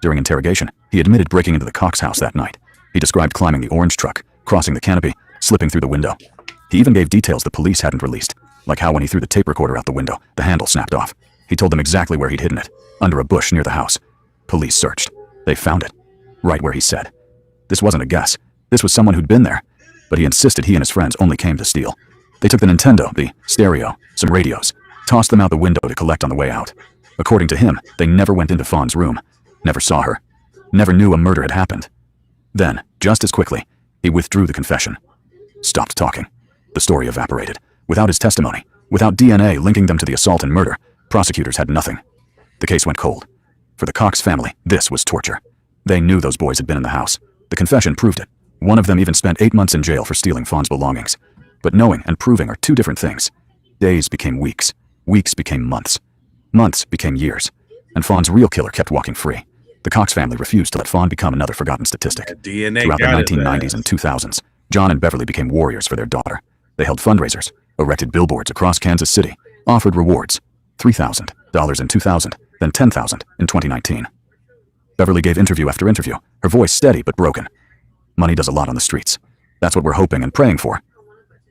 During interrogation, he admitted breaking into the Cox house that night. He described climbing the orange truck, crossing the canopy, slipping through the window. He even gave details the police hadn't released, like how when he threw the tape recorder out the window, the handle snapped off. He told them exactly where he'd hidden it, under a bush near the house. Police searched. They found it, right where he said. This wasn't a guess. This was someone who'd been there, but he insisted he and his friends only came to steal. They took the Nintendo, the stereo, some radios, tossed them out the window to collect on the way out. According to him, they never went into Fawn's room, never saw her, never knew a murder had happened. Then, just as quickly, he withdrew the confession, stopped talking. The story evaporated. Without his testimony, without DNA linking them to the assault and murder, prosecutors had nothing. The case went cold. For the Cox family, this was torture. They knew those boys had been in the house. The confession proved it. One of them even spent 8 months in jail for stealing Fawn's belongings. But knowing and proving are 2 different things. Days became weeks. Weeks became months. Months became years. And Fawn's real killer kept walking free. The Cox family refused to let Fawn become another forgotten statistic. Throughout the 1990s and 2000s, John and Beverly became warriors for their daughter. They held fundraisers, erected billboards across Kansas City, offered rewards, $3,000 in 2000, then $10,000 in 2019. Beverly gave interview after interview, her voice steady but broken. Money does a lot on the streets. That's what we're hoping and praying for.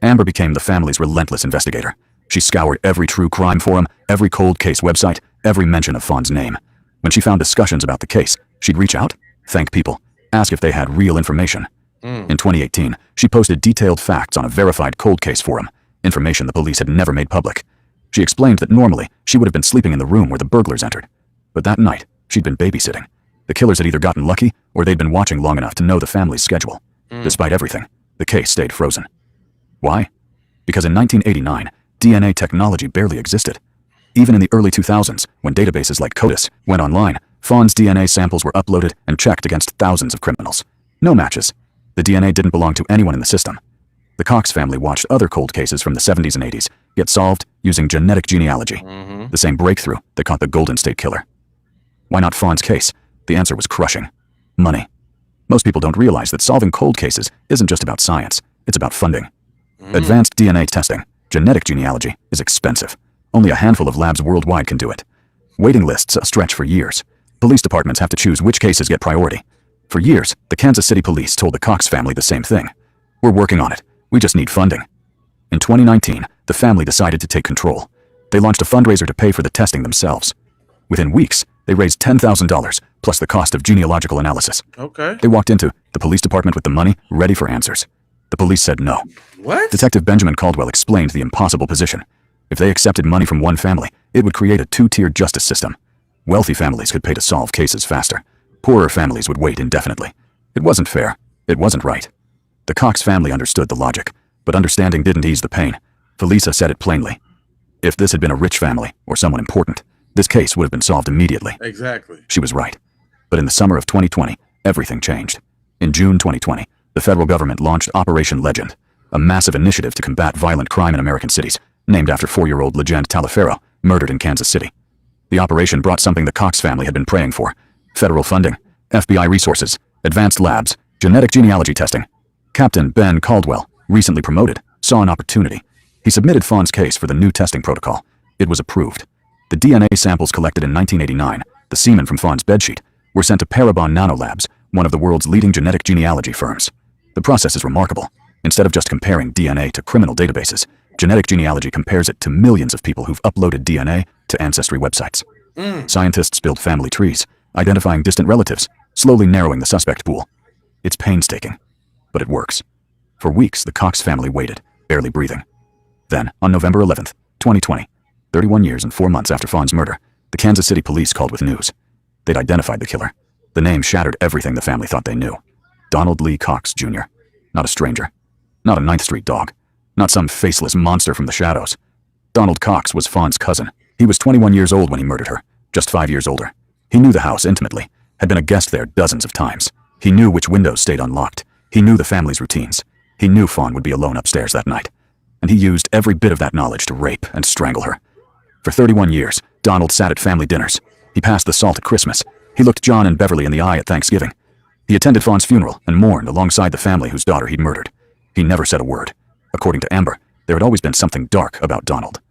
Amber became the family's relentless investigator. She scoured every true crime forum, every cold case website, every mention of Fawn's name. When she found discussions about the case, she'd reach out, thank people, ask if they had real information. In 2018, she posted detailed facts on a verified cold case forum, information the police had never made public. She explained that normally she would have been sleeping in the room where the burglars entered. But that night, she'd been babysitting. The killers had either gotten lucky or they'd been watching long enough to know the family's schedule. Despite everything, the case stayed frozen. Why? Because in 1989, DNA technology barely existed. Even in the early 2000s, when databases like CODIS went online, Fawn's DNA samples were uploaded and checked against thousands of criminals. No matches. The DNA didn't belong to anyone in the system. The Cox family watched other cold cases from the 70s and 80s get solved using genetic genealogy, the same breakthrough that caught the Golden State Killer. Why not Fawn's case? The answer was crushing. Money. Most people don't realize that solving cold cases isn't just about science, it's about funding. Advanced DNA testing, genetic genealogy, is expensive. Only a handful of labs worldwide can do it. Waiting lists stretch for years. Police departments have to choose which cases get priority. For years, the Kansas City police told the Cox family the same thing. We're working on it. We just need funding. In 2019, the family decided to take control. They launched a fundraiser to pay for the testing themselves. Within weeks, they raised $10,000 plus the cost of genealogical analysis. Okay. They walked into the police department with the money, ready for answers. The police said no. What? Detective Benjamin Caldwell explained the impossible position. If they accepted money from one family, it would create a two-tiered justice system. Wealthy families could pay to solve cases faster. Poorer families would wait indefinitely. It wasn't fair. It wasn't right. The Cox family understood the logic, but understanding didn't ease the pain. Felisa said it plainly. If this had been a rich family or someone important, this case would have been solved immediately. Exactly. She was right. But in the summer of 2020, everything changed. In June 2020, the federal government launched Operation Legend, a massive initiative to combat violent crime in American cities, named after 4-year-old Legend Taliaferro, murdered in Kansas City. The operation brought something the Cox family had been praying for: federal funding, FBI resources, advanced labs, genetic genealogy testing. Captain Ben Caldwell, recently promoted, saw an opportunity. He submitted Fawn's case for the new testing protocol. It was approved. The DNA samples collected in 1989, the semen from Fawn's bedsheet, were sent to Parabon Nanolabs, one of the world's leading genetic genealogy firms. The process is remarkable. Instead of just comparing DNA to criminal databases, genetic genealogy compares it to millions of people who've uploaded DNA to ancestry websites. Scientists build family trees, identifying distant relatives, slowly narrowing the suspect pool. It's painstaking, but it works. For weeks, the Cox family waited, barely breathing. Then, on November 11th, 2020, 31 years and 4 months after Fawn's murder, the Kansas City police called with news. They'd identified the killer. The name shattered everything the family thought they knew. Donald Lee Cox, Jr. Not a stranger. Not a 9th Street dog. Not some faceless monster from the shadows. Donald Cox was Fawn's cousin. He was 21 years old when he murdered her, just 5 years older. He knew the house intimately, had been a guest there dozens of times. He knew which windows stayed unlocked. He knew the family's routines. He knew Fawn would be alone upstairs that night. And he used every bit of that knowledge to rape and strangle her. For 31 years, Donald sat at family dinners. He passed the salt at Christmas. He looked John and Beverly in the eye at Thanksgiving. He attended Fawn's funeral and mourned alongside the family whose daughter he'd murdered. He never said a word. According to Amber, there had always been something dark about Donald.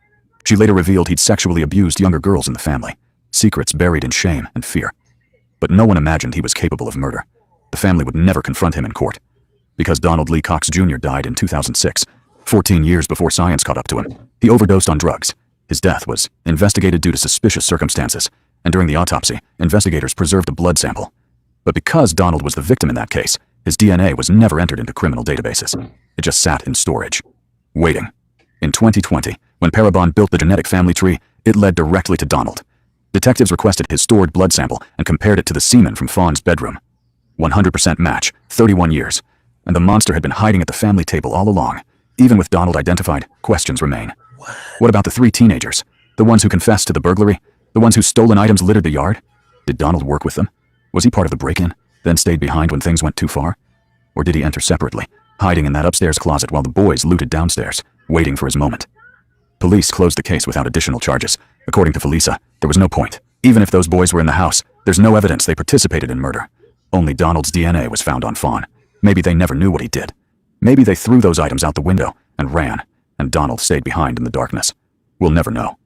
She later revealed he'd sexually abused younger girls in the family, secrets buried in shame and fear. But no one imagined he was capable of murder. The family would never confront him in court. Because Donald Lee Cox Jr. died in 2006, 14 years before science caught up to him, he overdosed on drugs. His death was investigated due to suspicious circumstances, and during the autopsy, investigators preserved a blood sample. But because Donald was the victim in that case, his DNA was never entered into criminal databases. It just sat in storage, waiting. In 2020, when Parabon built the genetic family tree, it led directly to Donald. Detectives requested his stored blood sample and compared it to the semen from Fawn's bedroom. 100% match, 31 years. And the monster had been hiding at the family table all along. Even with Donald identified, questions remain. What about the 3 teenagers? The ones who confessed to the burglary? The ones whose stolen items littered the yard? Did Donald work with them? Was he part of the break-in, then stayed behind when things went too far? Or did he enter separately, hiding in that upstairs closet while the boys looted downstairs, waiting for his moment? Police closed the case without additional charges. According to Felisa, there was no point. Even if those boys were in the house, there's no evidence they participated in murder. Only Donald's DNA was found on Fawn. Maybe they never knew what he did. Maybe they threw those items out the window and ran, and Donald stayed behind in the darkness. We'll never know.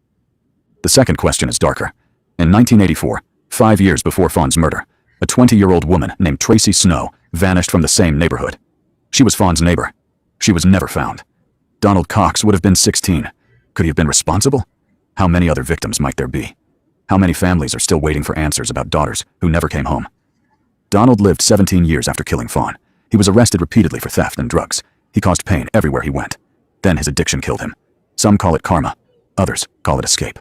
The second question is darker. In 1984, 5 years before Fawn's murder, a 20-year-old woman named Tracy Snow vanished from the same neighborhood. She was Fawn's neighbor. She was never found. Donald Cox would have been 16. Could he have been responsible? How many other victims might there be? How many families are still waiting for answers about daughters who never came home? Donald lived 17 years after killing Fawn. He was arrested repeatedly for theft and drugs. He caused pain everywhere he went. Then his addiction killed him. Some call it karma. Others call it escape.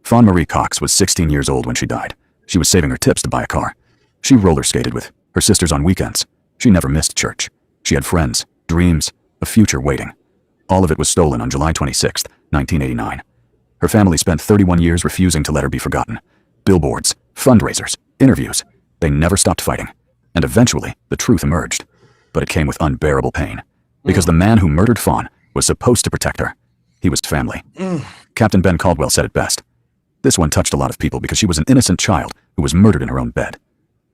Fawn Marie Cox was 16 years old when she died. She was saving her tips to buy a car. She roller skated with her sisters on weekends. She never missed church. She had friends, dreams, a future waiting. All of it was stolen on July 26, 1989. Her family spent 31 years refusing to let her be forgotten. Billboards, fundraisers, interviews. They never stopped fighting. And eventually, the truth emerged. But it came with unbearable pain. Because the man who murdered Fawn was supposed to protect her. He was family. Captain Ben Caldwell said it best. This one touched a lot of people because she was an innocent child who was murdered in her own bed.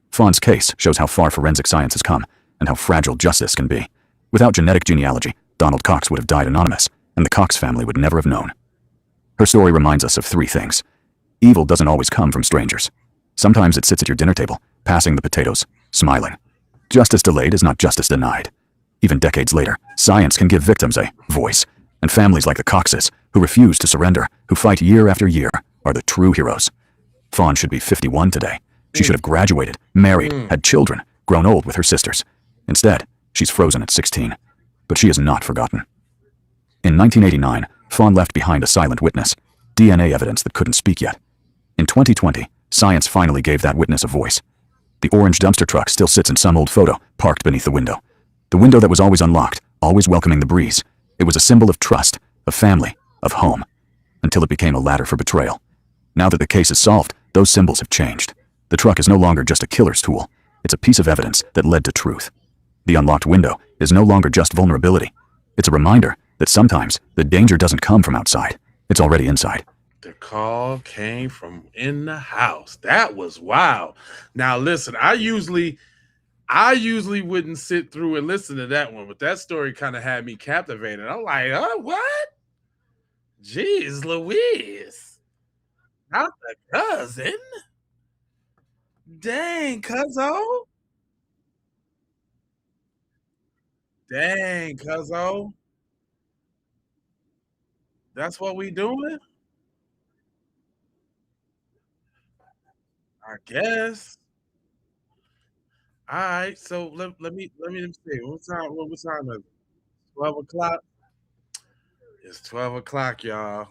Fawn's case shows how far forensic science has come and how fragile justice can be. Without genetic genealogy, Donald Cox would have died anonymous, and the Cox family would never have known. Her story reminds us of three things. Evil doesn't always come from strangers. Sometimes it sits at your dinner table, passing the potatoes, smiling. Justice delayed is not justice denied. Even decades later, science can give victims a voice, and families like the Coxes, who refuse to surrender, who fight year after year, are the true heroes. Fawn should be 51 today. She should have graduated, married, had children, grown old with her sisters. Instead, she's frozen at 16. But she is not forgotten. In 1989, Fawn left behind a silent witness, DNA evidence that couldn't speak yet. In 2020, science finally gave that witness a voice. The orange dumpster truck still sits in some old photo, parked beneath the window. The window that was always unlocked, always welcoming the breeze. It was a symbol of trust, of family, of home, until it became a ladder for betrayal. Now that the case is solved, those symbols have changed. The truck is no longer just a killer's tool. It's a piece of evidence that led to truth. The unlocked window is no longer just vulnerability. It's a reminder that sometimes the danger doesn't come from outside. It's already inside. The call came from in the house. That was wild. Now listen, I usually wouldn't sit through and listen to that one, but that story kind of had me captivated. I'm like, oh, what? Jeez Louise. Not the cousin. Dang, cuzzo. Dang, cuzzo. That's what we doing? I guess. All right, so let me see. What time is it? 12 o'clock? It's 12 o'clock, y'all.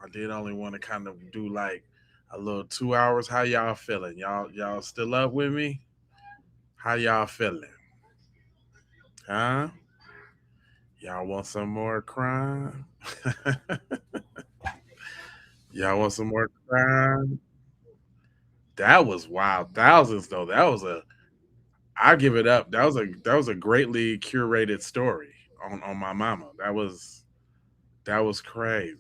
I did only want to kind of do like a little 2 hours. How y'all feeling? Y'all still up with me? How y'all feeling? Huh? Y'all want some more crime? Y'all want some more crime? That was wild. Thousands though. I give it up. That was a greatly curated story on my mama. That was crazy.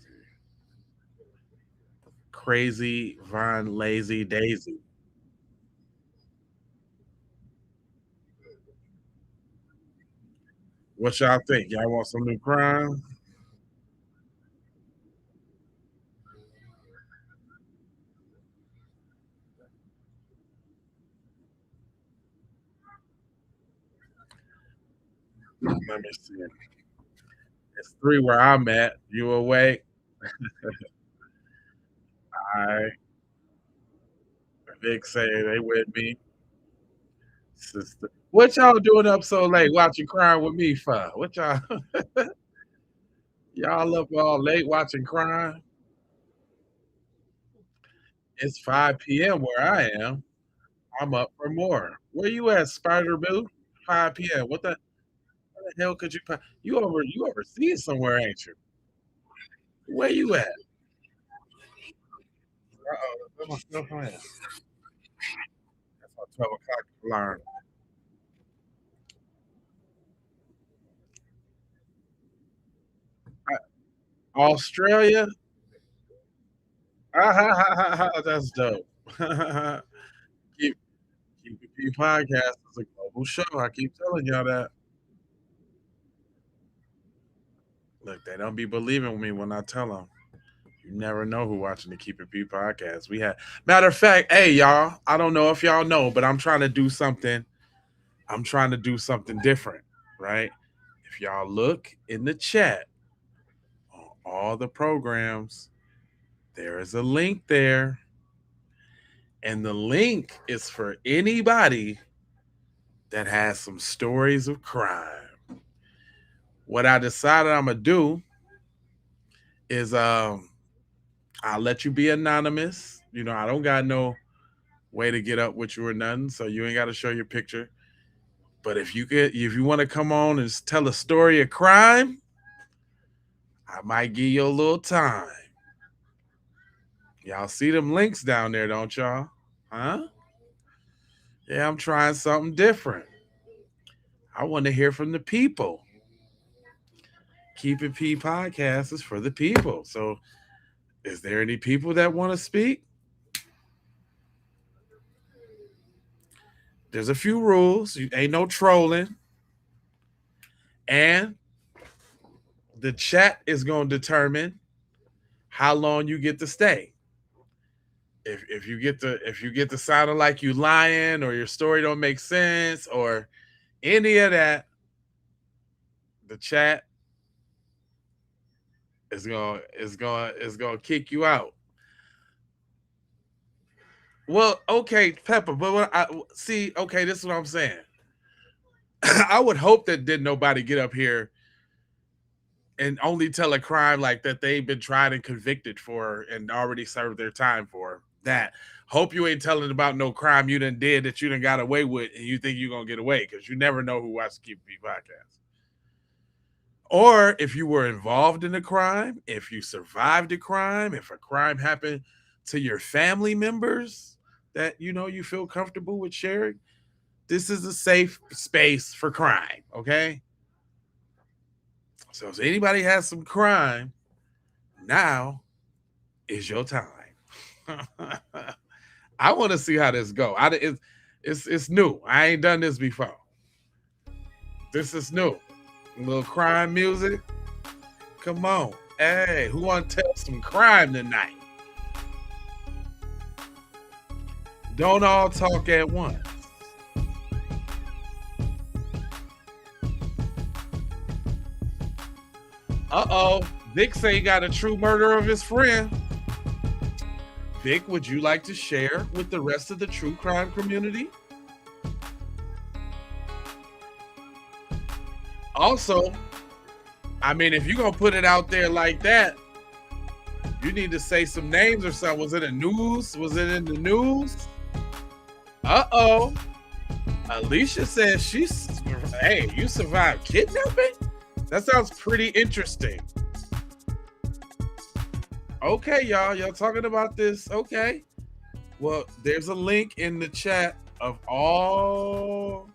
Crazy Von Lazy Daisy. What y'all think? Y'all want some new crime? Let me see. It's 3 where I'm at. You awake? All right. Vic say they with me. Sister. What y'all doing up so late watching crime with me for? What y'all y'all up all late watching crime? It's 5 p.m. where I am. I'm up for more. Where you at, Spider Boo? 5 p.m. What the hell could you you overseas somewhere, ain't you? Where you at? Uh-oh, where my stuff at? That's my 12 o'clock alarm. Australia? Ah, ha, ha, ha, ha, that's dope. keep keep it P podcast is a global show. I keep telling y'all that. Look, they don't be believing me when I tell them. You never know who watching the Keep It P podcast. We had matter of fact, hey y'all, I don't know if y'all know, but I'm trying to do something. I'm trying to do something different, right? If y'all look in the chat all the programs, there is a link there. And the link is for anybody that has some stories of crime. What I decided I'm going to do is I'll let you be anonymous. You know, I don't got no way to get up with you or nothing, so you ain't got to show your picture. But if you want to come on and tell a story of crime, I might give you a little time. Y'all see them links down there, don't y'all? Huh? Yeah, I'm trying something different. I want to hear from the people. Keep It P podcast is for the people. So is there any people that want to speak? There's a few rules. Ain't no trolling. And the chat is going to determine how long you get to stay. If you get to sounding like you lying or your story don't make sense or any of that, the chat is gonna kick you out. Well, okay, Pepper, but what I see, okay, this is what I'm saying. I would hope that did nobody get up here and only tell a crime like that they've been tried and convicted for and already served their time for. That hope you ain't telling about no crime you done did that you done got away with and you think you're gonna get away, because you never know who watches Keep It P podcast. Or if you were involved in a crime, if you survived a crime, if a crime happened to your family members that you feel comfortable with sharing, this is a safe space for crime, okay? So if anybody has some crime, now is your time. I want to see how this go. It's new. I ain't done this before. This is new. A little crime music. Come on. Hey, who want to tell some crime tonight? Don't all talk at once. Uh-oh. Vic say he got a true murder of his friend. Vic, would you like to share with the rest of the true crime community? Also, I mean, if you're going to put it out there like that, you need to say some names or something. Was it in news? Was it in the news? Uh-oh. Alicia says hey, you survived kidnapping? That sounds pretty interesting. Okay, y'all talking about this. Okay. Well, there's a link in the chat of all.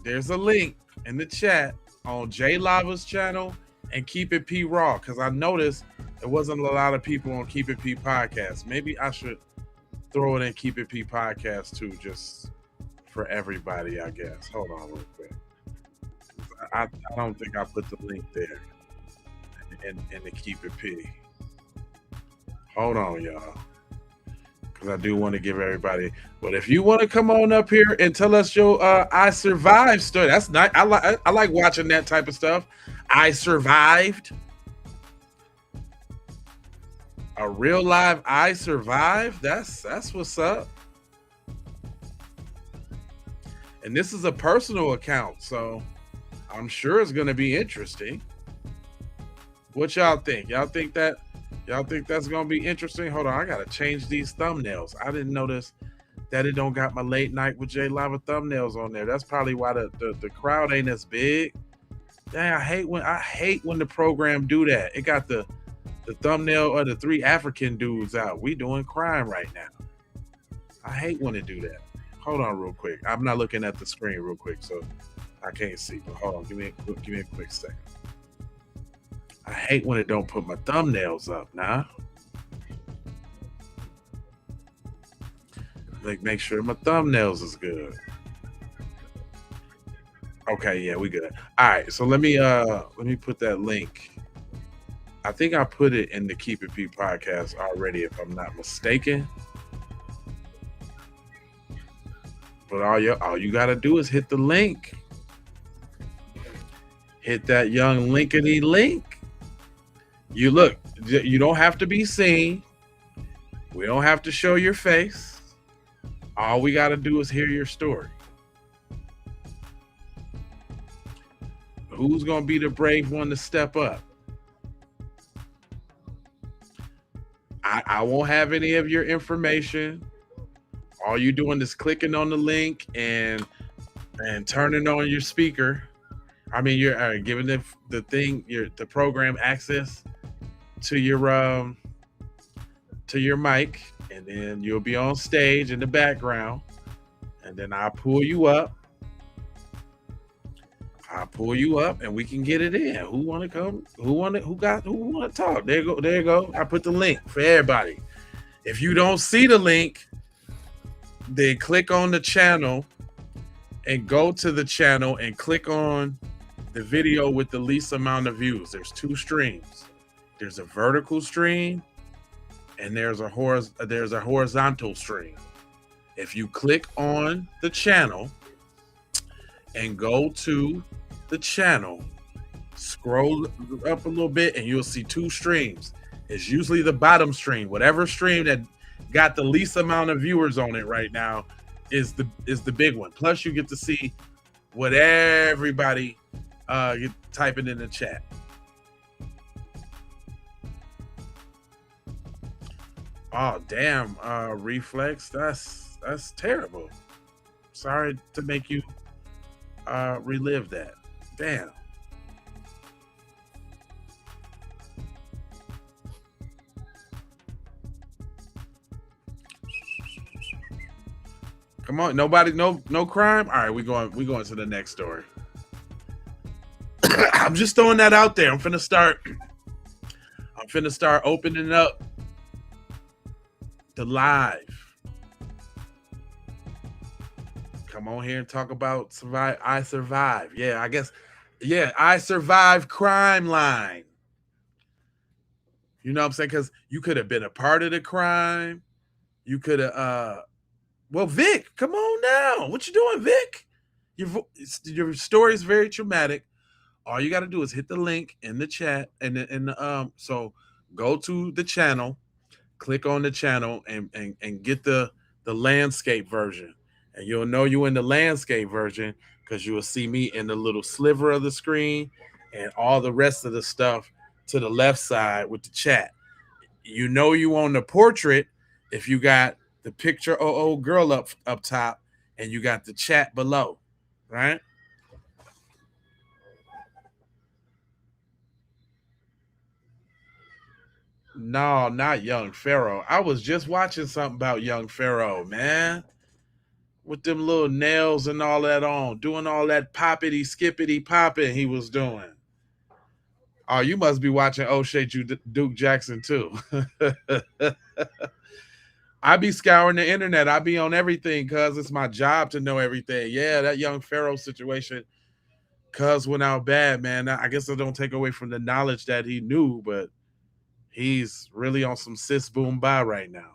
There's a link in the chat on J Lava's channel and Keep It P Raw, because I noticed there wasn't a lot of people on Keep It P podcast. Maybe I should throw it in Keep It P podcast too, just for everybody, I guess. Hold on real quick. I don't think I put the link there in the Keep It P. Hold on, y'all, because I do want to give everybody. But if you want to come on up here and tell us your I survived story, that's nice. I like watching that type of stuff. I survived. A real live I survived. That's what's up. And this is a personal account, so I'm sure it's going to be interesting. What y'all think? Y'all think that's going to be interesting? Hold on, I got to change these thumbnails. I didn't notice that it don't got my late night with J Lava thumbnails on there. That's probably why the crowd ain't as big. Dang, I hate when the program do that. It got the thumbnail of the three African dudes out. We doing crime right now. I hate when it do that. Hold on real quick. I'm not looking at the screen real quick, so I can't see. But hold on, give me a quick second. I hate when it don't put my thumbnails up now. Make sure my thumbnails is good. Okay, yeah, we good. All right, so let me put that link. I think I put it in the Keep It P podcast already, if I'm not mistaken. But all you gotta do is hit the link. Hit that young linkity link, You look, you don't have to be seen. We don't have to show your face. All we got to do is hear your story. Who's going to be the brave one to step up? I won't have any of your information. All you doing is clicking on the link and turning on your speaker. I mean, you're giving the program access to your mic, and then you'll be on stage in the background, and then I'll pull you up. And we can get it in. Who want to come? Who want to talk? There you go. I put the link for everybody. If you don't see the link, then click on the channel and go to the channel and click on the video with the least amount of views. There's 2 streams. There's a vertical stream and there's a horizontal stream. If you click on the channel and go to the channel, scroll up a little bit and you'll see 2 streams. It's usually the bottom stream. Whatever stream that got the least amount of viewers on it right now is the big one. Plus you get to see what everybody typing in the chat. Oh damn, Reflex, that's terrible. Sorry to make you relive that. Damn. Come on, nobody, no crime. All right, we going to the next story. I'm just throwing that out there. I'm finna start opening up the live. Come on here and talk about survive. I survive. Yeah, I guess. Yeah, I survive crime line. You know what I'm saying? Because you could have been a part of the crime. You could have. Well, Vic, come on now. What you doing, Vic? Your story is very traumatic. All you got to do is hit the link in the chat, so go to the channel, click on the channel, and get the landscape version, and you'll know you in the landscape version because you will see me in the little sliver of the screen and all the rest of the stuff to the left side with the chat. You know you on the portrait if you got the picture old girl up top and you got the chat below, right? No, not Young Pharaoh. I was just watching something about Young Pharaoh, man. With them little nails and all that on, doing all that poppity, skippity, popping he was doing. Oh, you must be watching O'Shea Duke Jackson too. I be scouring the internet. I be on everything because it's my job to know everything. Yeah, that Young Pharaoh situation, cuz went out bad, man. I guess I don't take away from the knowledge that he knew, but he's really on some sis boom bye right now.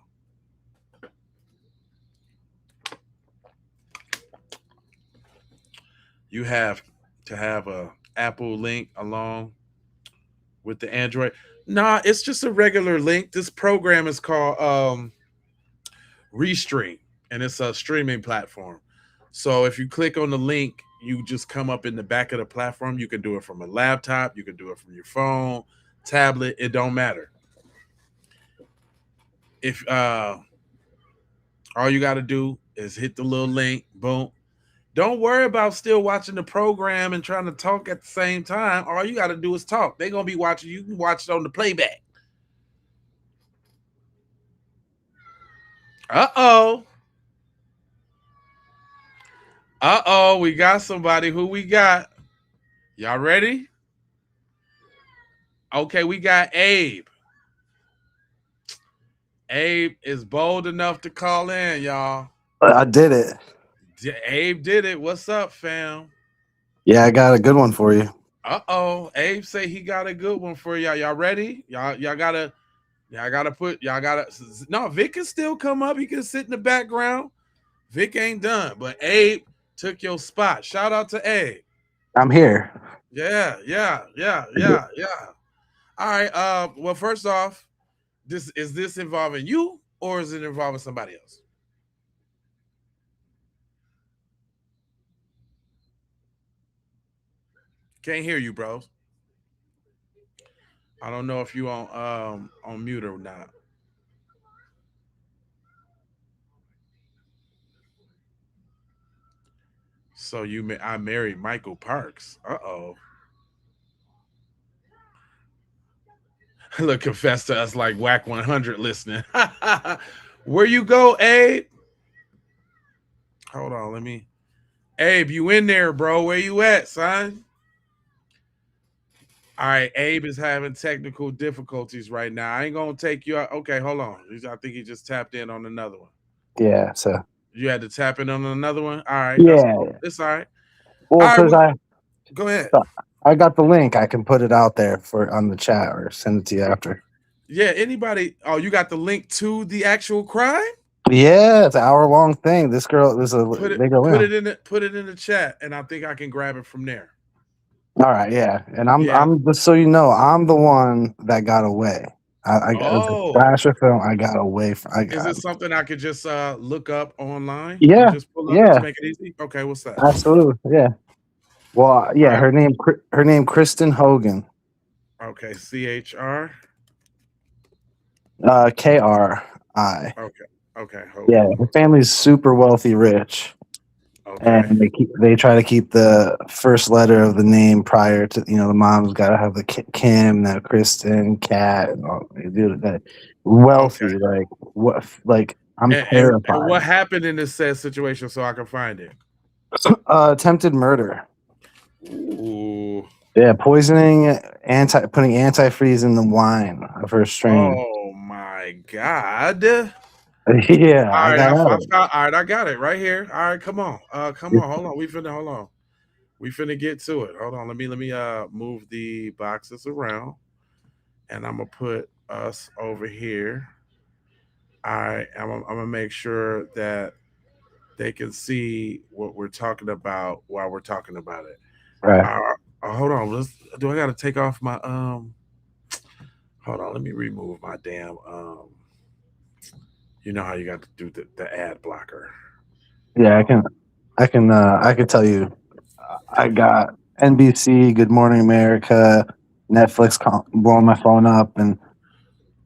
You have to have a Apple link along with the Android. Nah, it's just a regular link. This program is called Restream, and it's a streaming platform. So if you click on the link, you just come up in the back of the platform. You can do it from a laptop. You can do it from your phone, tablet. It don't matter. If all you got to do is hit the little link, boom. Don't worry about still watching the program and trying to talk at the same time. All you got to do is talk. They're going to be watching. You can watch it on the playback. Uh-oh. We got somebody. Who we got? Y'all ready? Okay, we got Abe. Abe is bold enough to call in, y'all. I did it. Abe did it. What's up, fam? Yeah, I got a good one for you. Abe say he got a good one for y'all. Y'all ready? Y'all gotta no, Vic can still come up. He can sit in the background. Vic ain't done, but Abe took your spot. Shout out to Abe. I'm here. Yeah. All right. Well, first off, is this involving you or is it involving somebody else? Can't hear you, bros. I don't know if you on mute or not. So I married Michael Parks. Uh-oh. Look, confess to us like Whack 100 listening. Where you go, Abe? Hold on, let me. Abe, you in there, bro? Where you at, son? All right, Abe is having technical difficulties right now. I ain't gonna take you out. Okay, hold on. I think he just tapped in on another one. Yeah. So. You had to tap in on another one. All right, that's Yeah. cool. It's all right. Well, All right, because go ahead. I got the link. I can put it out there on the chat or send it to you after. Yeah. Anybody? Oh, you got the link to the actual crime? Yeah, it's an hour-long thing. This girl is a bigger put win. it in the chat, and I think I can grab it from there. All right, yeah, and I'm just so you know, I'm the one that got away. I Oh, slasher film. I got away from. Is it something I could just look up online? Yeah, And just pull up yeah, to make it easy. Okay, what's that? absolutely, yeah. Well, yeah, her name Kristen Hogan. Okay, CHR. KRI. Okay. Yeah, her family's super wealthy, rich. Okay. And they try to keep the first letter of the name prior to the mom's got to have the Kim, that Kristen, Cat, and all. They do that. Wealthy, like what? Like I'm terrified. And what happened in this said situation so I can find it? Attempted murder. Ooh. Yeah, poisoning, putting antifreeze in the wine of her strain. Oh my God. Yeah, all right, I got it right here. All right, come on. Hold on. We finna get to it. Hold on. Let me move the boxes around, and I'm gonna put us over here. I'm gonna make sure that they can see what we're talking about while we're talking about it. Right. Hold on. Do I gotta take off my Hold on. Let me remove my damn You know how you got to do the ad blocker. Yeah, I can tell you. I got NBC, Good Morning America, Netflix blowing my phone up and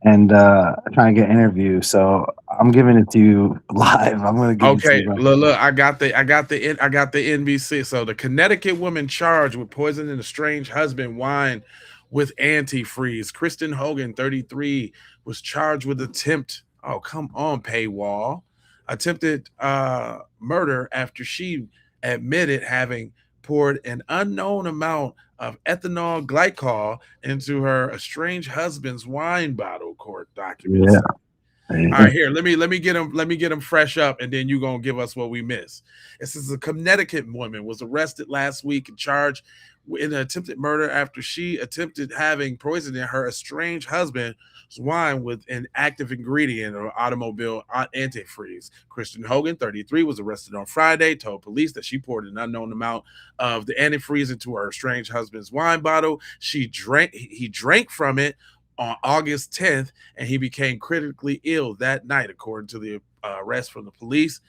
trying to get interviews. So I'm giving it to you live. I'm going to give it to you. Look, I got the NBC. So the Connecticut woman charged with poisoning a strange husband wine with antifreeze. Kristen Hogan, 33, was charged with attempt. Oh, come on, paywall. Attempted murder after she admitted having poured an unknown amount of ethanol glycol into her estranged husband's wine bottle, court documents. Yeah. All right, here. Let me get them fresh up, and then you're gonna give us what we missed. This is a Connecticut woman was arrested last week and charged in an attempted murder after she attempted having poisoned her estranged husband's wine with an active ingredient or automobile antifreeze. Kristen Hogan, 33, was arrested on Friday, told police that she poured an unknown amount of the antifreeze into her estranged husband's wine bottle. He drank from it on August 10th, and he became critically ill that night, according to the arrest from the police.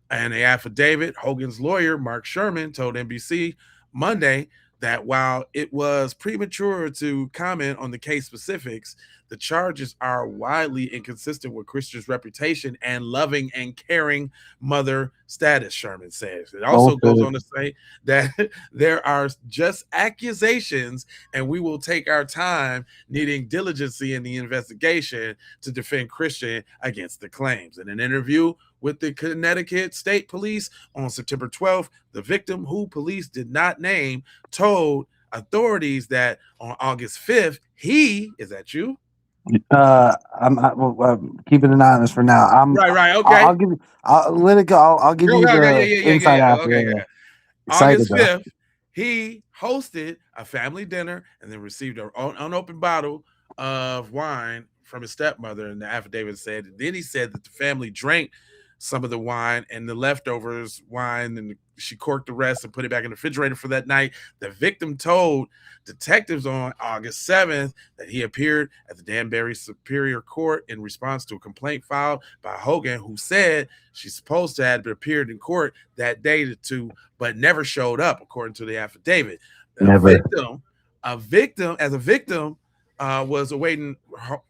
And the affidavit, Hogan's lawyer, Mark Sherman, told NBC Monday that while it was premature to comment on the case specifics, the charges are widely inconsistent with Christian's reputation and loving and caring mother status, Sherman says. It also goes on to say that there are just accusations and we will take our time needing diligency in the investigation to defend Christian against the claims. In an interview with the Connecticut State Police on September 12th, the victim, who police did not name, told authorities that on August 5th, is that you? I'm keeping it anonymous for now. Right. Okay. I'll give you. I'll let it go. I'll give you the inside after. Okay. August 5th, he hosted a family dinner and then received an unopened bottle of wine from his stepmother. And the affidavit said, and then he said that the family drank some of the wine and the leftovers wine, and she corked the rest and put it back in the refrigerator for that night. The victim told detectives on August 7th that he appeared at the Danbury Superior Court in response to a complaint filed by Hogan, who said she's supposed to have appeared in court that day to, but never showed up, according to the affidavit. A victim was awaiting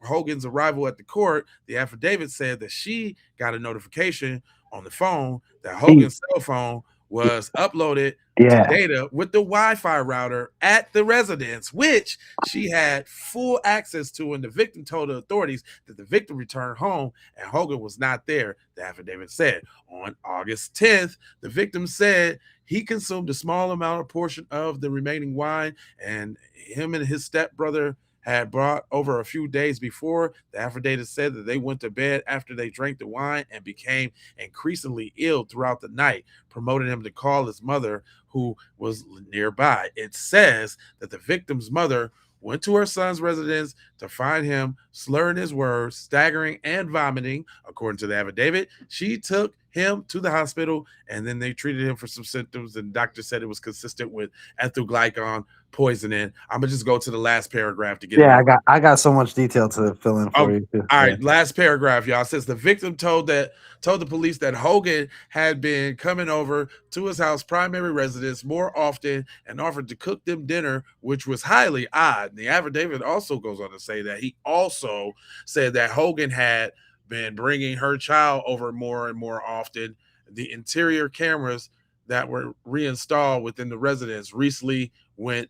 Hogan's arrival at the court. The affidavit said that she got a notification on the phone that Hogan's cell phone was uploaded to data with the Wi-Fi router at the residence, which she had full access to. And the victim told the authorities that the victim returned home and Hogan was not there, the affidavit said. On August 10th, the victim said he consumed a small amount of portion of the remaining wine, and him and his stepbrother had brought over a few days before. The affidavit said that they went to bed after they drank the wine and became increasingly ill throughout the night, promoting him to call his mother, who was nearby. It says that the victim's mother went to her son's residence to find him slurring his words, staggering, and vomiting. According to the affidavit, she took him to the hospital, and then they treated him for some symptoms, and the doctor said it was consistent with ethyl glycon poisoning. I'm gonna just go to the last paragraph to get it. I got so much detail to fill in for you too. All right, last paragraph, y'all. It says the victim told the police that Hogan had been coming over to his house primary residence more often and offered to cook them dinner, which was highly odd. The affidavit also goes on to say that he also said that Hogan had been bringing her child over more and more often. The interior cameras that were reinstalled within the residence recently went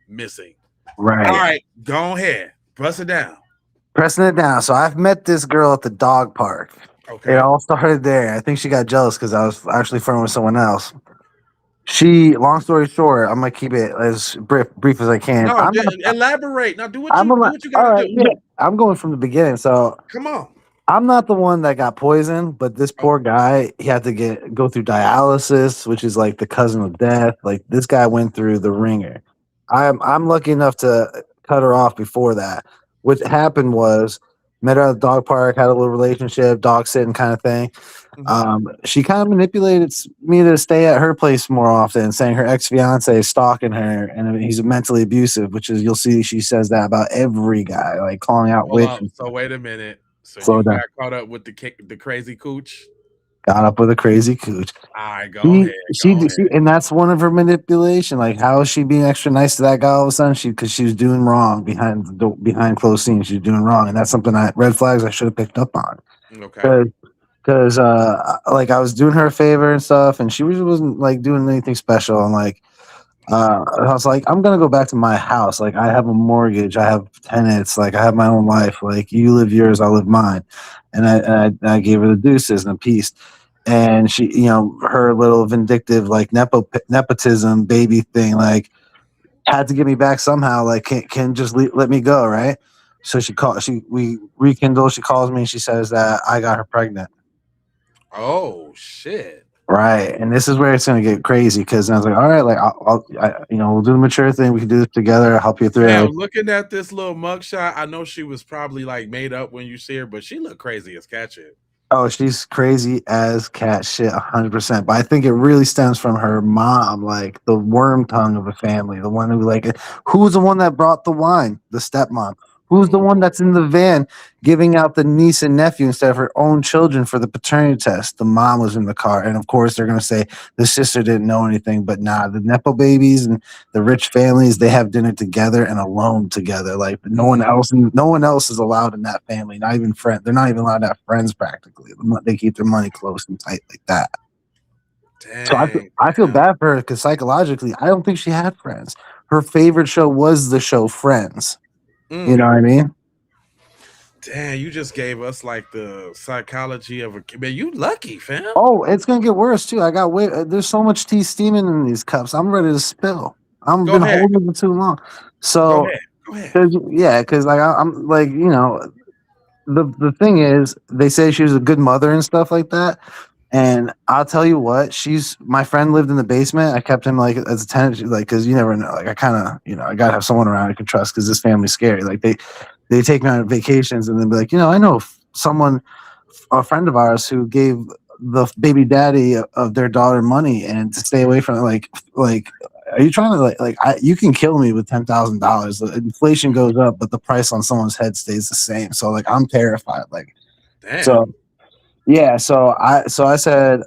missing. Right. All right, go ahead. Bust it down. Pressing it down. So I've met this girl at the dog park. Okay. It all started there. I think she got jealous because I was actually friends with someone else. Long story short, I'm gonna keep it as brief as I can. No, elaborate. Now do what you gotta do. Yeah, I'm going from the beginning. So come on. I'm not the one that got poisoned, but this poor guy, he had to go through dialysis, which is like the cousin of death. Like this guy went through the ringer. I'm lucky enough to cut her off before that. What happened was, met her at the dog park, had a little relationship, dog sitting kind of thing. She kind of manipulated me to stay at her place more often, saying her ex-fiance is stalking her and he's mentally abusive, which is, you'll see she says that about every guy, like calling out witches. So wait a minute. So Slow you down. got caught up with the crazy cooch? Got up with a crazy cooch. All right, go ahead. And that's one of her manipulation. Like, how is she being extra nice to that guy all of a sudden? Because she was doing wrong behind closed scenes. She's doing wrong, and that's something red flags I should have picked up on. Okay. Because like I was doing her a favor and stuff, and she wasn't like doing anything special. And like I was like, I'm gonna go back to my house. Like I have a mortgage, I have tenants, like I have my own life. Like you live yours, I live mine. And I gave her the deuces and a piece. And she, her little vindictive like nepotism baby thing, had to get me back somehow. Like can just let me go, right? So we rekindle. She calls me and she says that I got her pregnant. Oh shit! Right, and this is where it's gonna get crazy because I was like, all right, like we'll do the mature thing. We can do this together. I'll help you through it. Looking at this little mugshot, I know she was probably like made up when you see her, but she looked crazy as cat shit. Oh, she's crazy as cat shit, 100%. But I think it really stems from her mom, like the worm tongue of the family, the one who's the one that brought the wine, the stepmom. Who's the one that's in the van giving out the niece and nephew instead of her own children for the paternity test? The mom was in the car. And of course, they're going to say the sister didn't know anything. But nah, the Nepo babies and the rich families, they have dinner together and alone together. Like no one else is allowed in that family, not even friends. They're not even allowed to have friends practically. They keep their money close and tight like that. Dang. So I feel bad for her because psychologically, I don't think she had friends. Her favorite show was the show Friends. You know what I mean? Damn, you just gave us like the psychology of a man. You lucky, fam. Oh, it's gonna get worse too. There's so much tea steaming in these cups. I'm ready to spill. I've been holding it too long. So, go ahead. Because like I'm like the thing is, they say she was a good mother and stuff like that. And I'll tell you what, my friend lived in the basement. I kept him like as a tenant, like, cause you never know. Like I kind of, I gotta have someone around I can trust because this family's scary. Like they take me on vacations and then be like, I know someone, a friend of ours who gave the baby daddy of their daughter money and to stay away from it. Like are you trying to you can kill me with $10,000. The inflation goes up, but the price on someone's head stays the same. So like I'm terrified. Like Damn. so yeah, so I said,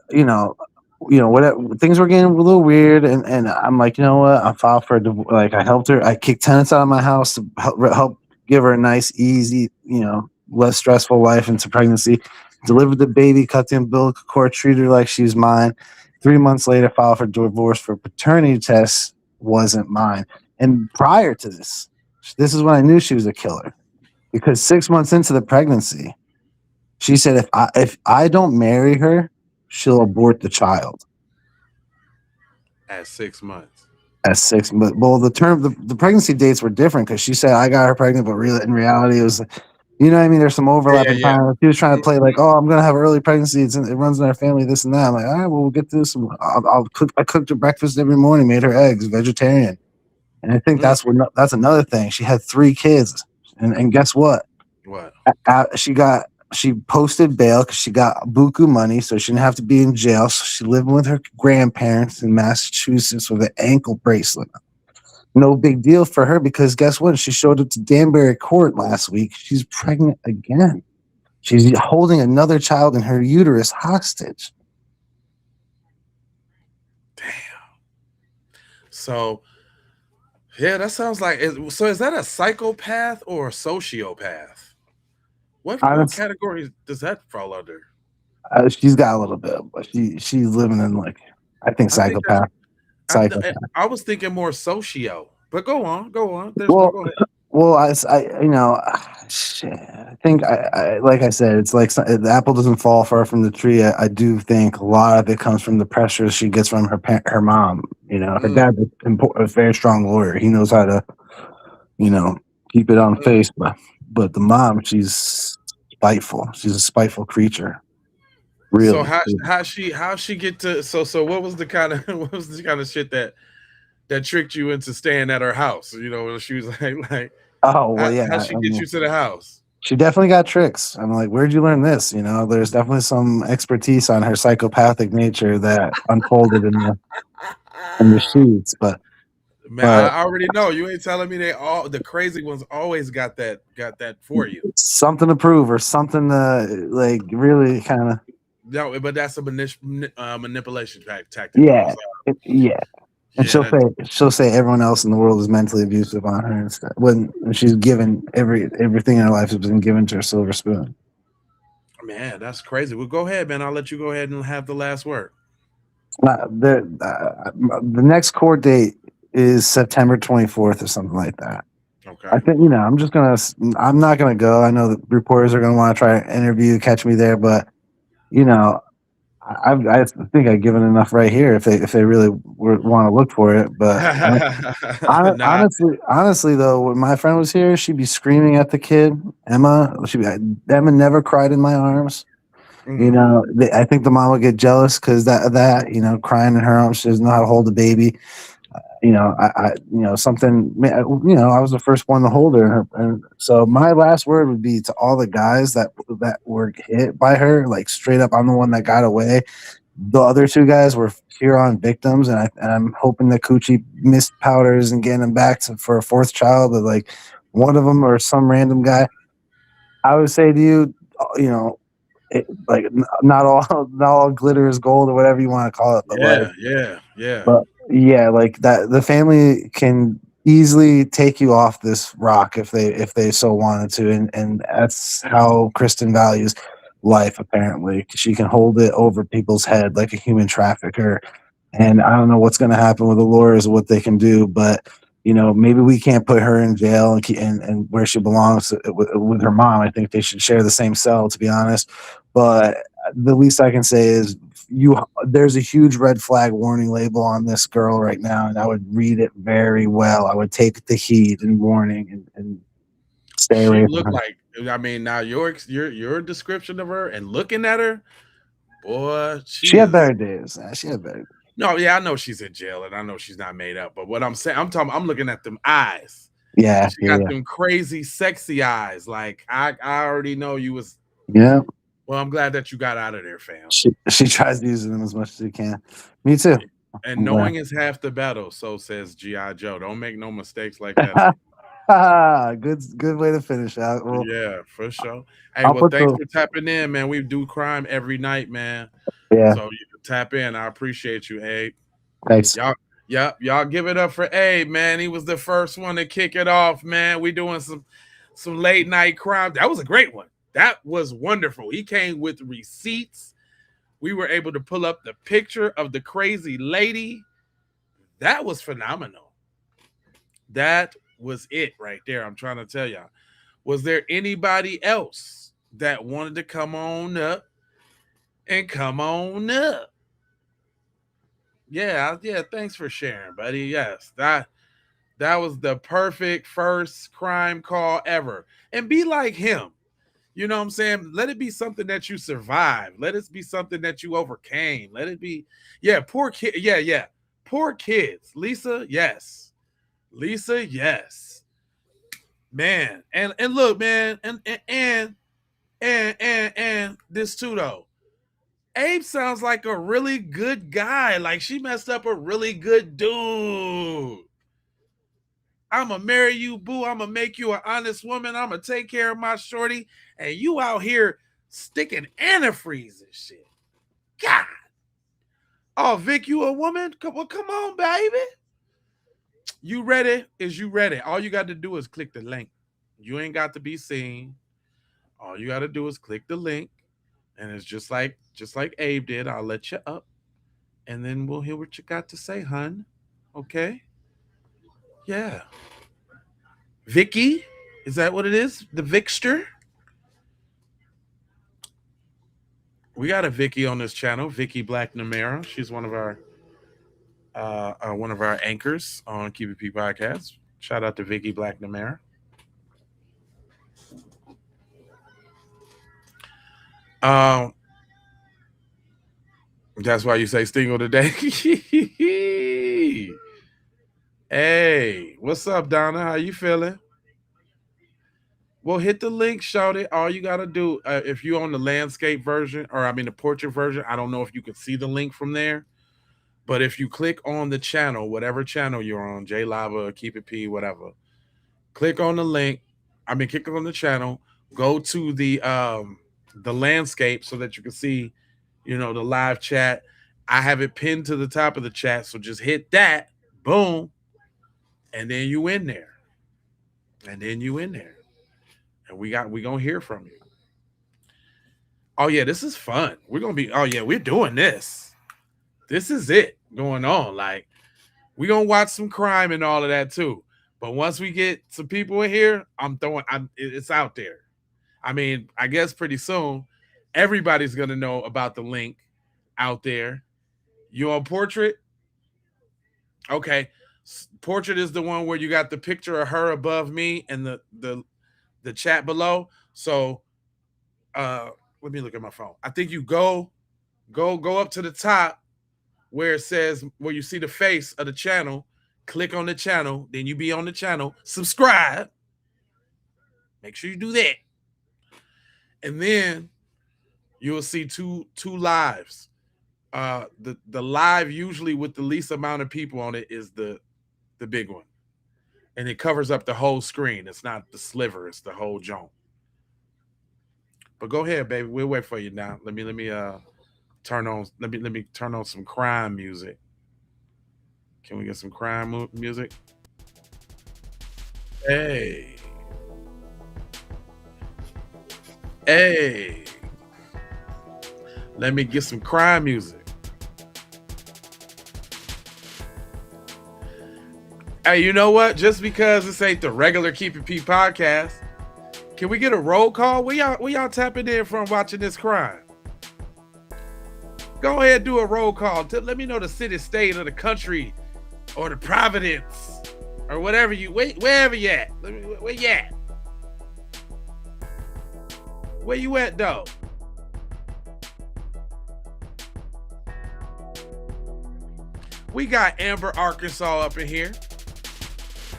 whatever, things were getting a little weird, and I'm like, you know what? I filed for I helped her. I kicked tenants out of my house to help give her a nice, easy, less stressful life into pregnancy. Delivered the baby, cut the umbilical cord, treated her like she was mine. 3 months later, filed for divorce for paternity tests. Wasn't mine. And prior to this is when I knew she was a killer, because 6 months into the pregnancy, she said, if I don't marry her, she'll abort the child. At 6 months. At 6 months. Well, the pregnancy dates were different because she said I got her pregnant, but in reality, it was, you know what I mean? There's some overlap in time. She was trying to play like, oh, I'm gonna have early pregnancy. It runs in our family, this and that. I'm like, all right, well, we'll get to this. I cooked her breakfast every morning, made her eggs, vegetarian. And I think that's another thing. She had 3 kids, and guess what? What? She posted bail because she got buku money, so she didn't have to be in jail. So she lived with her grandparents in Massachusetts with an ankle bracelet. No big deal for her, because guess what? She showed up to Danbury court last week. She's pregnant again. She's holding another child in her uterus hostage. Damn. So, yeah, that sounds like. So, is that a psychopath or a sociopath? What category does that fall under? She's got a little bit, but she's living in I think psychopath. I was thinking more socio, but go on. Go ahead. I think like I said, it's like the apple doesn't fall far from the tree. I do think a lot of it comes from the pressure she gets from her mom. Her dad's a very strong lawyer. He knows how to, keep it on face, but the mom, she's spiteful. She's a spiteful creature. Really. So how she get to so what was the kind of shit that tricked you into staying at her house? She was like how she get you to the house? She definitely got tricks. I'm like, where'd you learn this? There's definitely some expertise on her psychopathic nature that unfolded in the sheets, but. Man, I already know. You ain't telling me the crazy ones always got that for you. Something to prove or something to really kind of. No, but that's a manipulation tactic. Yeah, and she'll say everyone else in the world is mentally abusive on her and stuff. When she's given everything in her life has been given to her silver spoon. Man, that's crazy. Well, go ahead, man. I'll let you go ahead and have the last word. The next court date is September 24th or something like that. Okay. I think, I'm not going to go. I know that reporters are going to want to try to interview, catch me there, but, I think I've given enough right here if they really want to look for it. But honestly, though, when my friend was here, she'd be screaming at the kid, Emma. Emma never cried in my arms. Mm-hmm. I think the mom would get jealous because that crying in her arms, she doesn't know how to hold a baby. I was the first one to hold her, and so my last word would be to all the guys that were hit by her, like straight up. I'm the one that got away. The other 2 guys were Huron victims, and I'm hoping that Coochie missed powders and getting them back for a 4th child, but like one of them or some random guy. I would say to you, not all glitter is gold or whatever you want to call it, but yeah. But yeah, like that, the family can easily take you off this rock if they so wanted to, and that's how Kristen values life. Apparently, she can hold it over people's head like a human trafficker. And I don't know what's going to happen with the lawyers, what they can do, but maybe we can't put her in jail and where she belongs with her mom. I think they should share the same cell, to be honest. But the least I can say is there's a huge red flag warning label on this girl right now, and I would read it very well. I would take the heed and warning and stay away from her. Now your description of her and looking at her, boy, she had better days. She had better days. No, yeah, I know she's in jail and I know she's not made up. But what I'm saying, I'm looking at them eyes. Yeah, she got them crazy, sexy eyes. Like I already know you was. Yeah. Well, I'm glad that you got out of there, fam. She tries using them as much as she can. Me too. And I'm knowing glad. is half the battle, so says G.I. Joe. Don't make no mistakes like that. Good way to finish out. Well, Yeah, for sure. Hey, I'll well, put thanks the for tapping in, man. We do crime every night, man. Yeah. So you can tap in. I appreciate you, Abe. Thanks. Y'all give it up for Abe, man. He was the first one to kick it off, man. We doing some late night crime. That was a great one. That was wonderful. He came with receipts. We were able to pull up the picture of the crazy lady. That was phenomenal. That was it right there. I'm trying to tell y'all. Was there anybody else that wanted to come on up and come on up? Yeah. Thanks for sharing, buddy. Yes, that was the perfect first crime call ever. And be like him. You know what I'm saying? Let it be something that you survived. Let it be something that you overcame. Let it be, poor kid. Yeah. Poor kids. Lisa, yes. Lisa, yes. Man, and look, man, and this too though. Abe sounds like a really good guy. Like she messed up a really good dude. I'ma marry you, boo. I'ma make you an honest woman. I'ma take care of my shorty. And you out here sticking antifreeze and shit. God. Oh, Vic, you a woman? Come on, baby. You ready? Is you ready? All you got to do is click the link. You ain't got to be seen. All you got to do is click the link. And it's just like Abe did. I'll let you up. And then we'll hear what you got to say, hun. Okay? Yeah. Vicky? Is that what it is? The Vicster? We got a Vicky on this channel, Vicky Black Namera. She's one of our anchors on Keep It P podcast. Shout out to Vicky Black Namera. That's why you say Stingle today. Hey, what's up, Donna? How you feeling? Well, hit the link, shout it. All you got to do, if you're on the landscape version, or I mean the portrait version, I don't know if you can see the link from there. But if you click on the channel, whatever channel you're on, J Lava, Keep It P, whatever, click on the link. Click on the channel, go to the landscape so that you can see, the live chat. I have it pinned to the top of the chat, so just hit that, boom, and then you in there. And we gonna hear from you. Oh yeah, this is fun. We're doing this. This is it going on. Like, we're gonna watch some crime and all of that too. But once we get some people in here, it's out there. I mean, I guess pretty soon everybody's gonna know about the link out there. You on Portrait? Okay. Portrait is the one where you got the picture of her above me and the chat below. So let me look at my phone. I think you go up to the top where it says, where you see the face of the channel, click on the channel, then you be on the channel, subscribe. Make sure you do that. And then you will see two lives. The live usually with the least amount of people on it is the big one. And it covers up the whole screen. It's not the sliver, it's the whole joint. But go ahead, baby. We'll wait for you now. Let me turn on some crime music. Can we get some crime music? Hey. Let me get some crime music. Hey, you know what? Just because this ain't the regular Keep It P podcast, can we get a roll call? Where y'all tapping in from watching this crime? Go ahead, do a roll call. Let me know the city, state, or the country, or the Providence, or whatever wherever you at. Where you at? Where you at, though? We got Amber, Arkansas up in here.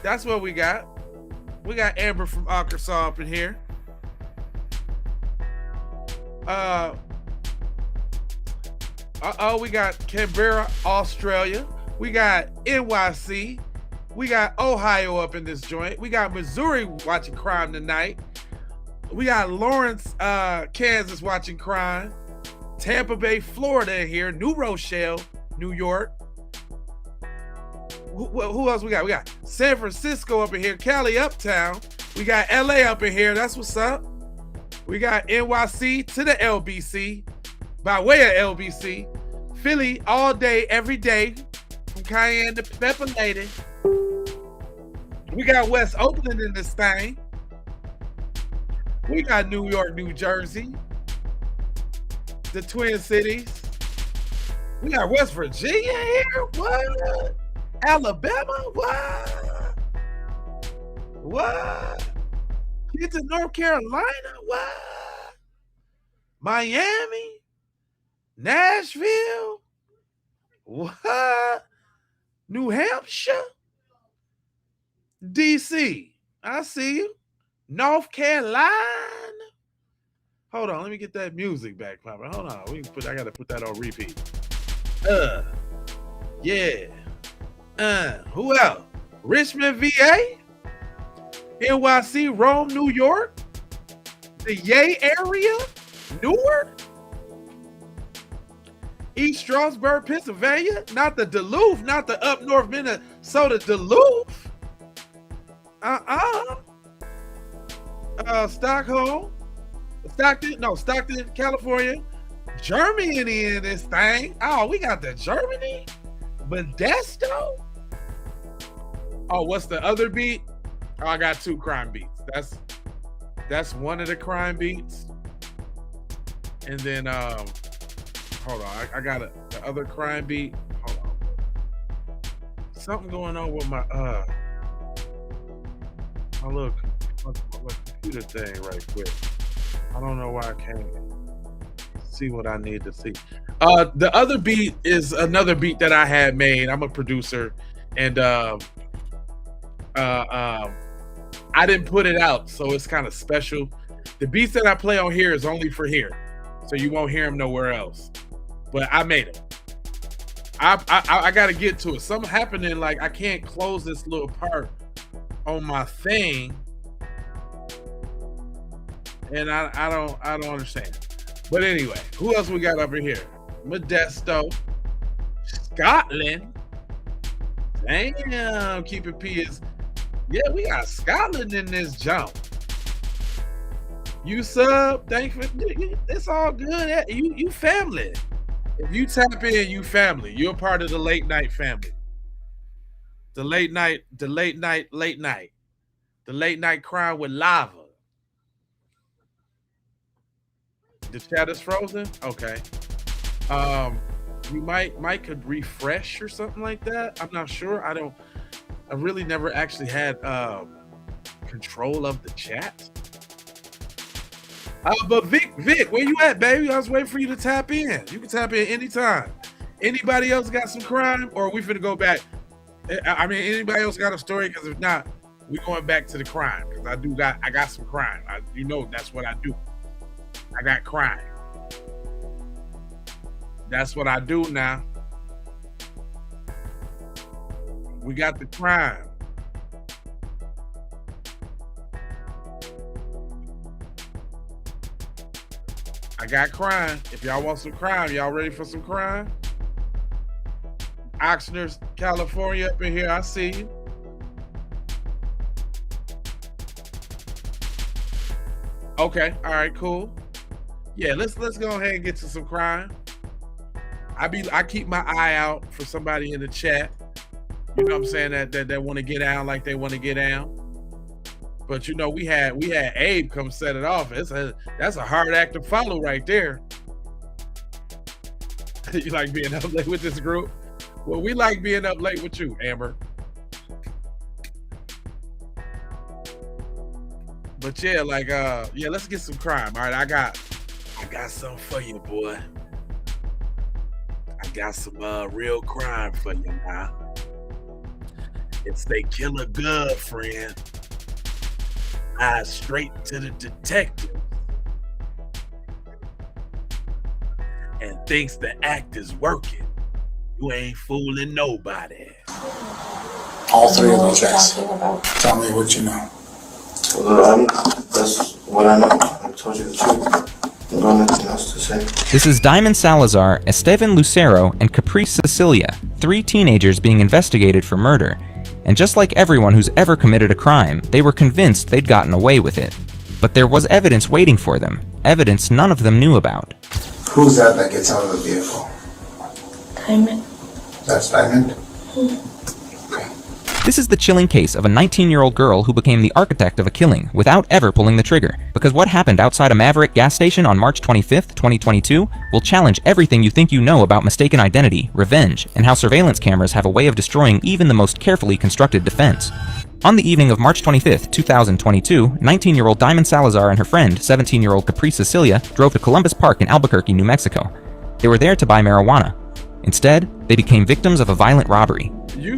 That's what we got. We got Amber from Arkansas up in here. We got Canberra, Australia. We got NYC. We got Ohio up in this joint. We got Missouri watching crime tonight. We got Lawrence, Kansas watching crime. Tampa Bay, Florida in here. New Rochelle, New York. Who else we got? We got San Francisco up in here. Cali, Uptown. We got LA up in here. That's what's up. We got NYC to the LBC. By way of LBC. Philly all day, every day. From Cayenne to Pepper Lady. We got West Oakland in this thing. We got New York, New Jersey. The Twin Cities. We got West Virginia here. What? Alabama? What? What? Get to North Carolina? What? Miami? Nashville? What? New Hampshire? DC? I see you. North Carolina? Hold on, let me get that music back, Papa. Hold on, I gotta put that on repeat. Yeah. Who else? Richmond, VA, NYC, Rome, New York, the Yay area, Newark, East Stroudsburg, Pennsylvania, not the Duluth, not the up north Minnesota Duluth. Stockton, California, Germany in this thing. Oh, we got the Germany, Modesto. Oh, what's the other beat? Oh, I got 2 crime beats. That's one of the crime beats. And then hold on, I got the other crime beat. Hold on. Something going on with my little computer thing right quick. I don't know why I can't see what I need to see. The other beat is another beat that I had made. I'm a producer, and I didn't put it out, so it's kind of special. The beats that I play on here is only for here, so you won't hear them nowhere else. But I made them. I got to get to it. Something happening, like I can't close this little part on my thing, and I don't understand. But anyway, who else we got over here? Modesto, Scotland. Damn, keep it P is. Yeah, we got Scotland in this jump. You sub, thank you. It's all good. You family. If you tap in, you family. You're part of the late night family. The late night crime with lava. The chat is frozen? Okay. You might could refresh or something like that. I'm not sure. I really never actually had control of the chat. But Vic, where you at, baby? I was waiting for you to tap in. You can tap in anytime. Anybody else got some crime, or are we finna go back? I mean, anybody else got a story? Because if not, we going back to the crime. Because I got some crime. That's what I do. I got crime. That's what I do now. We got the crime. I got crime. If y'all want some crime, y'all ready for some crime? Oxnard, California up in here. I see you. Okay. All right, cool. Yeah, let's go ahead and get to some crime. I keep my eye out for somebody in the chat. You know what I'm saying, that want to get down like they want to get down. But we had Abe come set it off. That's a hard act to follow right there. You like being up late with this group? Well, we like being up late with you, Amber. But yeah, let's get some crime. All right, I got something for you, boy. I got some real crime for you now. It's they kill a girlfriend. Eyes straight to the detective. thinks the act is working. You ain't fooling nobody. All three of those guys. Tell me what you know. That's what I know. I told you the truth. I got nothing else to say. This is Diamond Salazar, Esteban Lucero, and Caprice Cecilia, 3 teenagers being investigated for murder. And just like everyone who's ever committed a crime, they were convinced they'd gotten away with it. But there was evidence waiting for them, evidence none of them knew about. Who's that gets out of the vehicle? Diamond. That's Diamond? This is the chilling case of a 19-year-old girl who became the architect of a killing without ever pulling the trigger. Because what happened outside a Maverick gas station on March 25th, 2022 will challenge everything you think you know about mistaken identity, revenge, and how surveillance cameras have a way of destroying even the most carefully constructed defense. On the evening of March 25th, 2022, 19-year-old Diamond Salazar and her friend, 17-year-old Caprice Cecilia, drove to Columbus Park in Albuquerque, New Mexico. They were there to buy marijuana. Instead, they became victims of a violent robbery.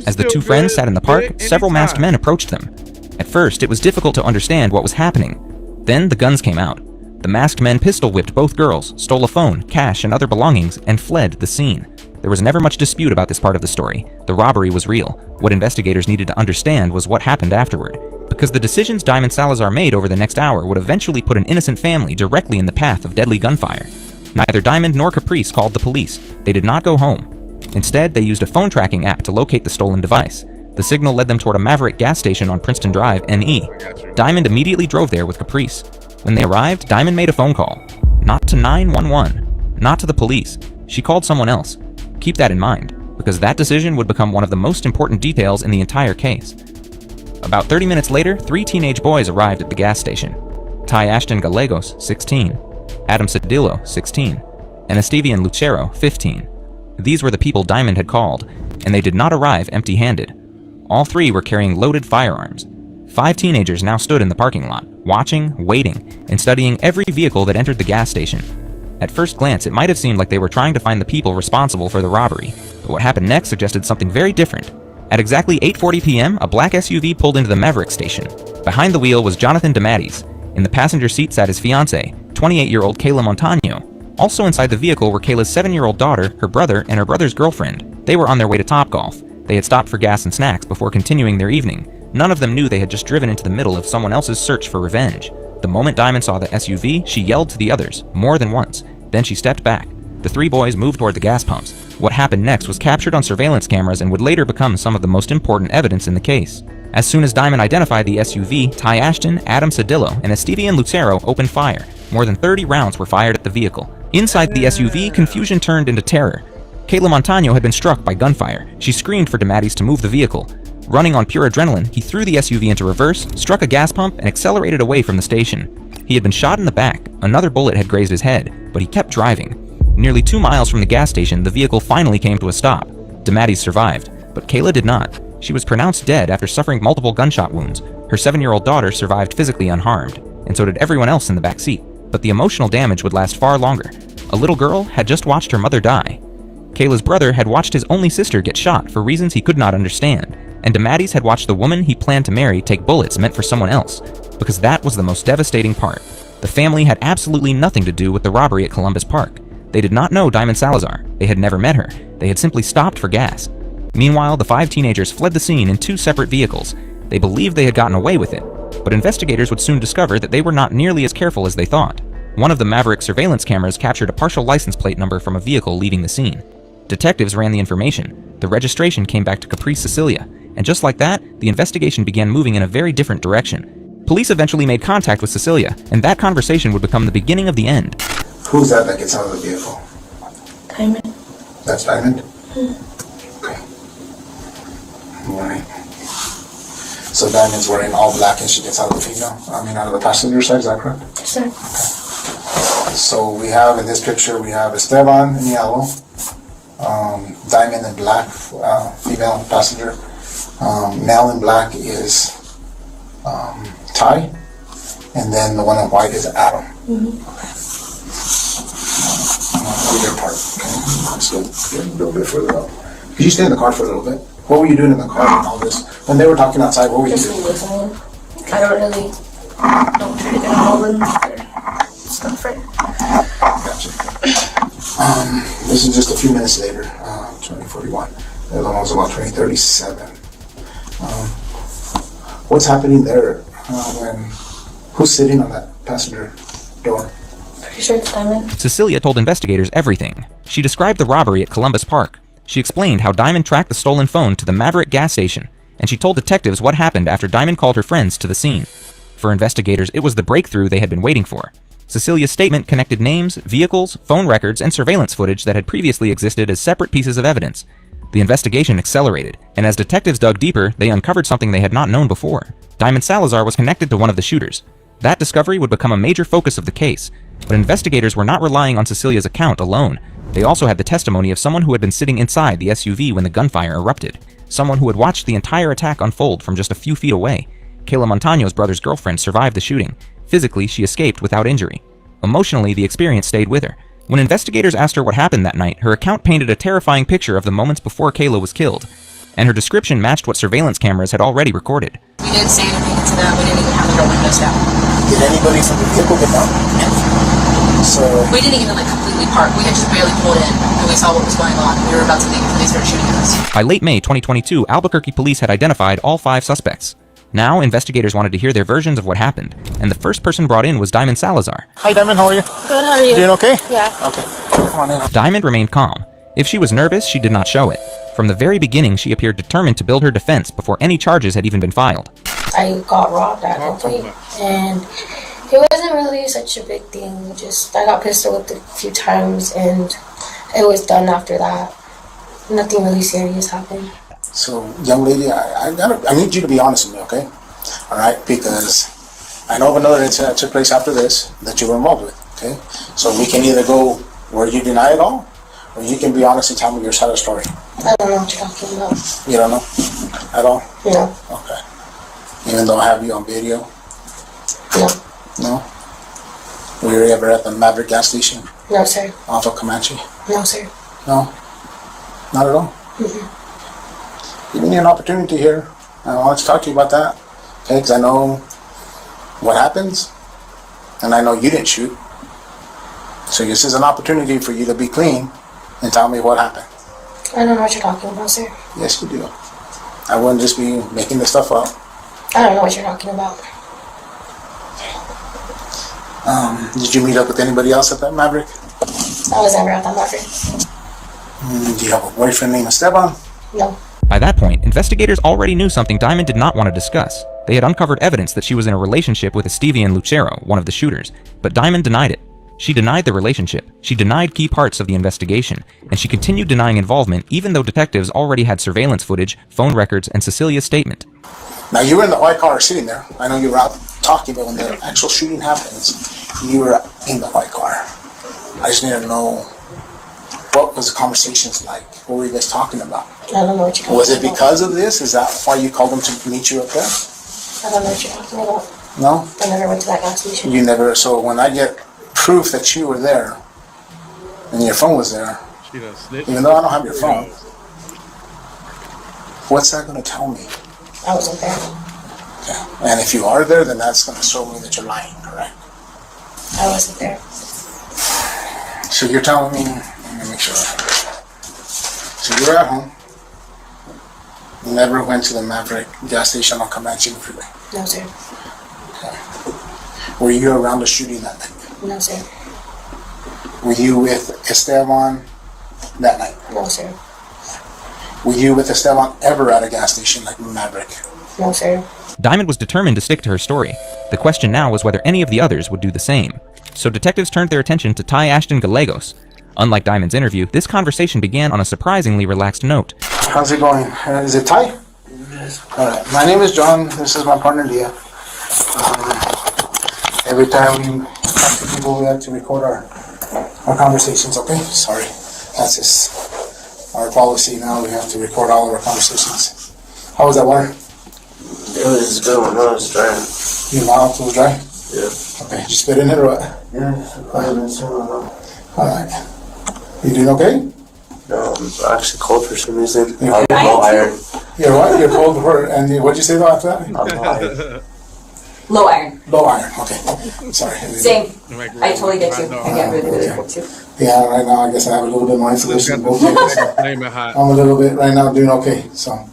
As the two friends sat in the park, several masked men approached them. At first, it was difficult to understand what was happening. Then the guns came out. The masked men pistol-whipped both girls, stole a phone, cash, and other belongings, and fled the scene. There was never much dispute about this part of the story. The robbery was real. What investigators needed to understand was what happened afterward. Because the decisions Diamond Salazar made over the next hour would eventually put an innocent family directly in the path of deadly gunfire. Neither Diamond nor Caprice called the police. They did not go home. Instead, they used a phone tracking app to locate the stolen device. The signal led them toward a Maverick gas station on Princeton Drive, NE. Diamond immediately drove there with Caprice. When they arrived, Diamond made a phone call. Not to 911. Not to the police. She called someone else. Keep that in mind, because that decision would become one of the most important details in the entire case. About 30 minutes later, 3 teenage boys arrived at the gas station. Ty Ashton Gallegos, 16. Adam Cedillo, 16. And Esteban Lucero, 15. These were the people Diamond had called, and they did not arrive empty-handed. All 3 were carrying loaded firearms. 5 teenagers now stood in the parking lot, watching, waiting, and studying every vehicle that entered the gas station. At first glance, it might have seemed like they were trying to find the people responsible for the robbery, but what happened next suggested something very different. At exactly 8:40 p.m., a black SUV pulled into the Maverick station. Behind the wheel was Jonathan DeMatteis. In the passenger seat sat his fiancée, 28-year-old Kayla Montano. Also inside the vehicle were Kayla's 7-year-old daughter, her brother, and her brother's girlfriend. They were on their way to Topgolf. They had stopped for gas and snacks before continuing their evening. None of them knew they had just driven into the middle of someone else's search for revenge. The moment Diamond saw the SUV, she yelled to the others, more than once. Then she stepped back. The 3 boys moved toward the gas pumps. What happened next was captured on surveillance cameras and would later become some of the most important evidence in the case. As soon as Diamond identified the SUV, Ty Ashton, Adam Cedillo, and Esteban Lucero opened fire. More than 30 rounds were fired at the vehicle. Inside the SUV, confusion turned into terror. Kayla Montano had been struck by gunfire. She screamed for DeMatteis to move the vehicle. Running on pure adrenaline, he threw the SUV into reverse, struck a gas pump, and accelerated away from the station. He had been shot in the back. Another bullet had grazed his head, but he kept driving. Nearly 2 miles from the gas station, the vehicle finally came to a stop. DeMatteis survived, but Kayla did not. She was pronounced dead after suffering multiple gunshot wounds. Her 7-year-old daughter survived physically unharmed, and so did everyone else in the back seat. But the emotional damage would last far longer. A little girl had just watched her mother die. Kayla's brother had watched his only sister get shot for reasons he could not understand, and DeMatteis had watched the woman he planned to marry take bullets meant for someone else, because that was the most devastating part. The family had absolutely nothing to do with the robbery at Columbus Park. They did not know Diamond Salazar. They had never met her. They had simply stopped for gas. Meanwhile, the 5 teenagers fled the scene in 2 separate vehicles. They believed they had gotten away with it, but investigators would soon discover that they were not nearly as careful as they thought. One of the Maverick surveillance cameras captured a partial license plate number from a vehicle leaving the scene. Detectives ran the information. The registration came back to Caprice Cecilia, and just like that, the investigation began moving in a very different direction. Police eventually made contact with Cecilia, and that conversation would become the beginning of the end. Who's that gets out of the vehicle? Diamond. That's Diamond? Okay. Alright. So Diamond's wearing all black and she gets out of the passenger side, is that correct? Yes, sir. Okay. So we have, in this picture, we have Esteban in yellow, Diamond in black, female passenger. Male in black is Ty, and then the one in white is Adam. Either part. Okay. Let's go get a little bit further up. Could you stay in the car for a little bit? What were you doing in the car and all this? When they were talking outside, what were you doing? Listening. I don't really think I know them. stuff right. Gotcha. This is just a few minutes later, 2041. The other one was about 2037. What's happening there who's sitting on that passenger door? Pretty sure it's Diamond. Cecilia told investigators everything. She described the robbery at Columbus Park. She explained how Diamond tracked the stolen phone to the Maverick gas station, and she told detectives what happened after Diamond called her friends to the scene. For investigators, it was the breakthrough they had been waiting for. Cecilia's statement connected names, vehicles, phone records, and surveillance footage that had previously existed as separate pieces of evidence. The investigation accelerated, and as detectives dug deeper, they uncovered something they had not known before. Diamond Salazar was connected to one of the shooters. That discovery would become a major focus of the case, but investigators were not relying on Cecilia's account alone. They also had the testimony of someone who had been sitting inside the SUV when the gunfire erupted, someone who had watched the entire attack unfold from just a few feet away. Kayla Montano's brother's girlfriend survived the shooting. Physically, she escaped without injury. Emotionally, the experience stayed with her. When investigators asked her what happened that night, her account painted a terrifying picture of the moments before Kayla was killed, and her description matched what surveillance cameras had already recorded. We didn't say anything to them. We didn't even have the door windows down. Did anybody from the vehicle get down? So We didn't even completely park. We had just barely pulled in, and we saw what was going on. We were about to leave, and they started shooting at us. By late May 2022, Albuquerque police had identified all 5 suspects. Now, investigators wanted to hear their versions of what happened, and the first person brought in was Diamond Salazar. Hi Diamond, how are you? Good, how are you? Doing okay? Yeah. Okay, come on in. Diamond remained calm. If she was nervous, she did not show it. From the very beginning, she appeared determined to build her defense before any charges had even been filed. I got robbed at gunpoint, and it wasn't really such a big thing. Just I got pistol whipped a few times, and it was done after that. Nothing really serious happened. So, young lady, I need you to be honest with me, okay? All right, because I know of another incident that took place after this that you were involved with, okay? So we can either go where you deny it all, or you can be honest and tell me your side of the story. I don't know what you're talking about. You don't know at all? No. Okay. Even though I have you on video? No. No? Were you ever at the Maverick gas station? No, sir. Off of Comanche? No, sir. No? Not at all? Giving you an opportunity here. I want to talk to you about that. Okay, because I know what happens, and I know you didn't shoot. So this is an opportunity for you to be clean and tell me what happened. I don't know what you're talking about, sir. Yes, you do. I wouldn't just be making this stuff up. I don't know what you're talking about. Did you meet up with anybody else at that Maverick? I was never at that Maverick. Do you have a boyfriend named Esteban? No. By that point, investigators already knew something Diamond did not want to discuss. They had uncovered evidence that she was in a relationship with Estevian Lucero, one of the shooters, but Diamond denied it. She denied the relationship, she denied key parts of the investigation, and she continued denying involvement even though detectives already had surveillance footage, phone records, and Cecilia's statement. Now, you were in the white car sitting there. I know you were out talking, but when the actual shooting happens, you were in the white car. I just need to know, what was the conversations like? What were you guys talking about? I don't know what you're talking about. Was it because of this? Is that why you called them to meet you up there? I don't know what you're talking about. No? I never went to that gas station. You never, so when I get proof that you were there, and your phone was there, even though I don't have your phone, what's that going to tell me? I wasn't there. Okay. And if you are there, then that's going to show me that you're lying, correct? I wasn't there. So you're telling me, let me make sure. So you were at home, you never went to the Maverick gas station on Comanche Freeway? No, sir. Okay. Were you around the shooting that night? No, sir. Were you with Esteban that night? No, sir. Were you with Esteban ever at a gas station like Maverick? No, sir. Diamond was determined to stick to her story. The question now was whether any of the others would do the same. So detectives turned their attention to Ty Ashton Gallegos. Unlike Diamond's interview, this conversation began on a surprisingly relaxed note. How's it going? Is it Ty? Yes. Alright, my name is John. This is my partner Leah. Every time we talk to people, we have to record our conversations, okay? Sorry. That's just our policy now. We have to record all of our conversations. How was that water? It was good. My mouth was dry. Your mouth was dry? Yeah. Okay, you spit in it or what? Yeah, I haven't seen my mouth. Alright. You doing okay? No, I'm actually cold for some reason. You're I'm tired. You're what? You're cold for, and what'd you say though after that? I'm tired. Low iron. Low iron, okay. Sorry. Same. I totally get you. I get really cold too. Yeah, right now I guess I have a little bit more insulation in both areas. I'm a little bit right now doing okay,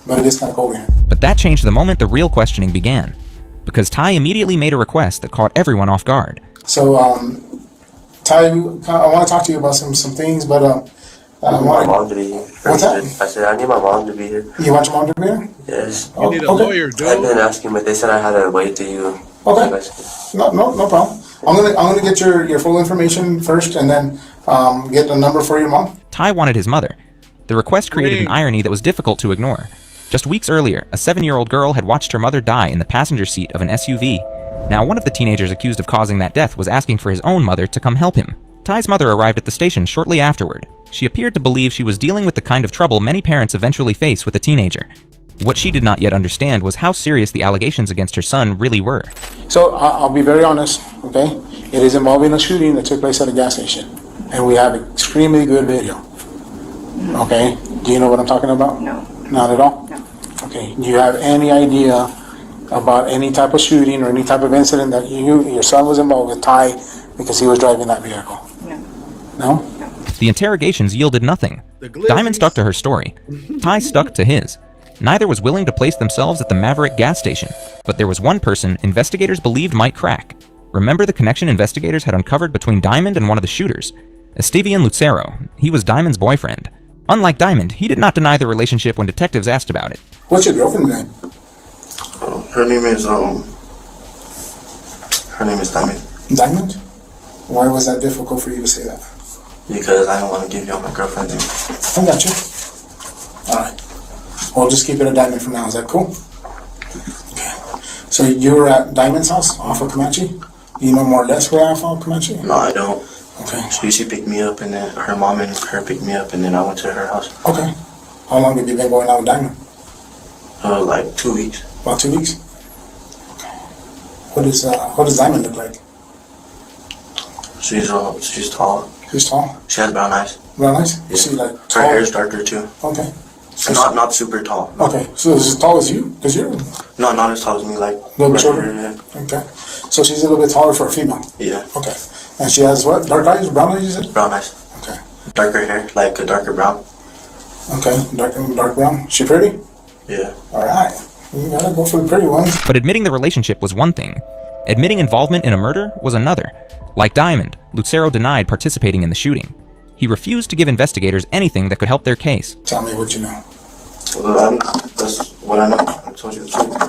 but it is kind of cold here. But that changed the moment the real questioning began, because Ty immediately made a request that caught everyone off guard. So, Ty, I want to talk to you about some things, but I need my mom to be here. What's that? I said I need my mom to be here. You want your mom to be here? Yes. You need a lawyer, dude. I've been asking, but they said I had to wait till you. Okay. No problem. I'm gonna get your full information first, and then get the number for your mom. Ty wanted his mother. The request created an irony that was difficult to ignore. Just weeks earlier, a 7-year-old girl had watched her mother die in the passenger seat of an SUV. Now, one of the teenagers accused of causing that death was asking for his own mother to come help him. Ty's mother arrived at the station shortly afterward. She appeared to believe she was dealing with the kind of trouble many parents eventually face with a teenager. What she did not yet understand was how serious the allegations against her son really were. So I'll be very honest, okay? It is involving a shooting that took place at a gas station, and we have extremely good video. Okay? Do you know what I'm talking about? No. Not at all? No. Okay. Do you have any idea about any type of shooting or any type of incident that your son was involved with Ty because he was driving that vehicle? No. No? The interrogations yielded nothing. Diamond stuck to her story. Ty stuck to his. Neither was willing to place themselves at the Maverick gas station, but there was one person investigators believed might crack. Remember the connection investigators had uncovered between Diamond and one of the shooters? Estevian Lucero. He was Diamond's boyfriend. Unlike Diamond, he did not deny the relationship when detectives asked about it. What's your girlfriend's name? Her name is Diamond. Diamond? Why was that difficult for you to say that? Because I don't want to give you all my girlfriend's name. I got you. Alright. We'll just keep it a Diamond for now. Is that cool? Okay. So you were at Diamond's house off of Comanche? You know more or less where off of Comanche? No, I don't. Okay. She picked me up, and then her mom and her picked me up, and then I went to her house. Okay. How long have you been going out with Diamond? Like 2 weeks. About 2 weeks? Okay. What does Diamond look like? She's tall. She's tall? She has brown eyes. Brown eyes? Yeah. She like Her tall? hair is darker too. Okay. So not super tall. Okay. So is as tall as you? Because you're No, not as tall as me. Like a little bit shorter? Yeah. Okay. So she's a little bit taller for a female? Yeah. Okay. And she has what? Dark eyes? Brown eyes, you said? Brown eyes. Okay. Darker hair, like a darker brown. Okay. Dark brown. She pretty? Yeah. Alright. You gotta go for the pretty ones. But admitting the relationship was one thing. Admitting involvement in a murder was another. Like Diamond, Lucero denied participating in the shooting. He refused to give investigators anything that could help their case. Tell me what you know. Well, that's what I know. I told you the truth. Okay.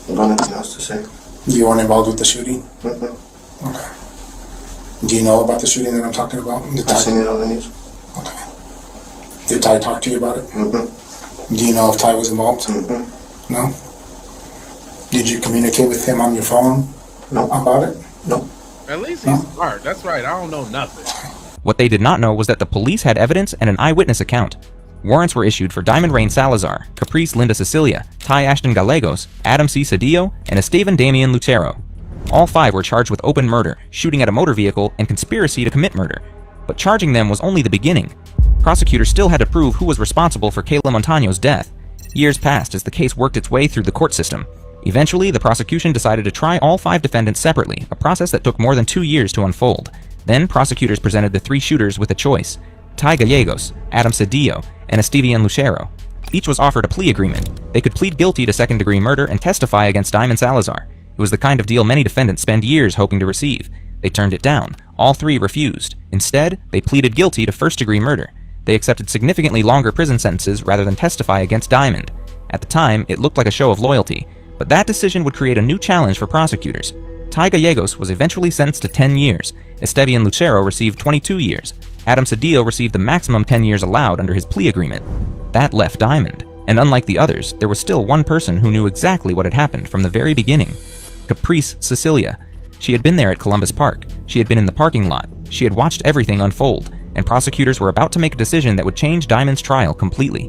I don't have anything else to say. You weren't involved with the shooting? Mm-hmm. Okay. Do you know about the shooting that I'm talking about? I've seen it on the news. Okay. Did Ty talk to you about it? Mm-hmm. Do you know if Ty was involved? Mm-hmm. No? Did you communicate with him on your phone about it? No. At least he's smart. That's right. I don't know nothing. What they did not know was that the police had evidence and an eyewitness account. Warrants were issued for Diamond Rain Salazar, Caprice Linda Cecilia, Ty Ashton Gallegos, Adam C. Cedillo, and Esteban Damian Lucero. All 5 were charged with open murder, shooting at a motor vehicle, and conspiracy to commit murder. But charging them was only the beginning. Prosecutors still had to prove who was responsible for Kayla Montano's death. Years passed as the case worked its way through the court system. Eventually, the prosecution decided to try all 5 defendants separately, a process that took more than 2 years to unfold. Then, prosecutors presented the 3 shooters with a choice: Ty Gallegos, Adam Cedillo, and Estevian Lucero. Each was offered a plea agreement. They could plead guilty to second-degree murder and testify against Diamond Salazar. It was the kind of deal many defendants spend years hoping to receive. They turned it down. All 3 refused. Instead, they pleaded guilty to first-degree murder. They accepted significantly longer prison sentences rather than testify against Diamond. At the time, it looked like a show of loyalty, but that decision would create a new challenge for prosecutors. Ty Gallegos was eventually sentenced to 10 years. Estevian Lucero received 22 years. Adam Cedillo received the maximum 10 years allowed under his plea agreement. That left Diamond. And unlike the others, there was still one person who knew exactly what had happened from the very beginning. Caprice Cecilia. She had been there at Columbus Park. She had been in the parking lot. She had watched everything unfold, and prosecutors were about to make a decision that would change Diamond's trial completely.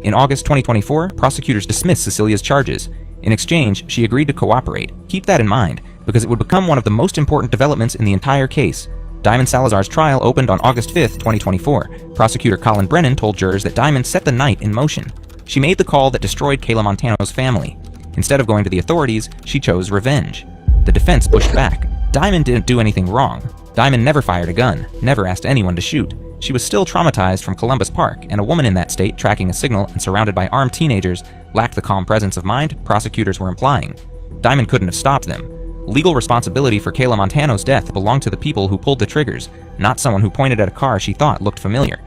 In August 2024, prosecutors dismissed Cecilia's charges. In exchange, she agreed to cooperate. Keep that in mind, because it would become one of the most important developments in the entire case. Diamond Salazar's trial opened on August 5, 2024. Prosecutor Colin Brennan told jurors that Diamond set the night in motion. She made the call that destroyed Kayla Montano's family. Instead of going to the authorities, she chose revenge. The defense pushed back. Diamond didn't do anything wrong. Diamond never fired a gun, never asked anyone to shoot. She was still traumatized from Columbus Park, and a woman in that state tracking a signal and surrounded by armed teenagers lacked the calm presence of mind prosecutors were implying. Diamond couldn't have stopped them. Legal responsibility for Kayla Montano's death belonged to the people who pulled the triggers, not someone who pointed at a car she thought looked familiar.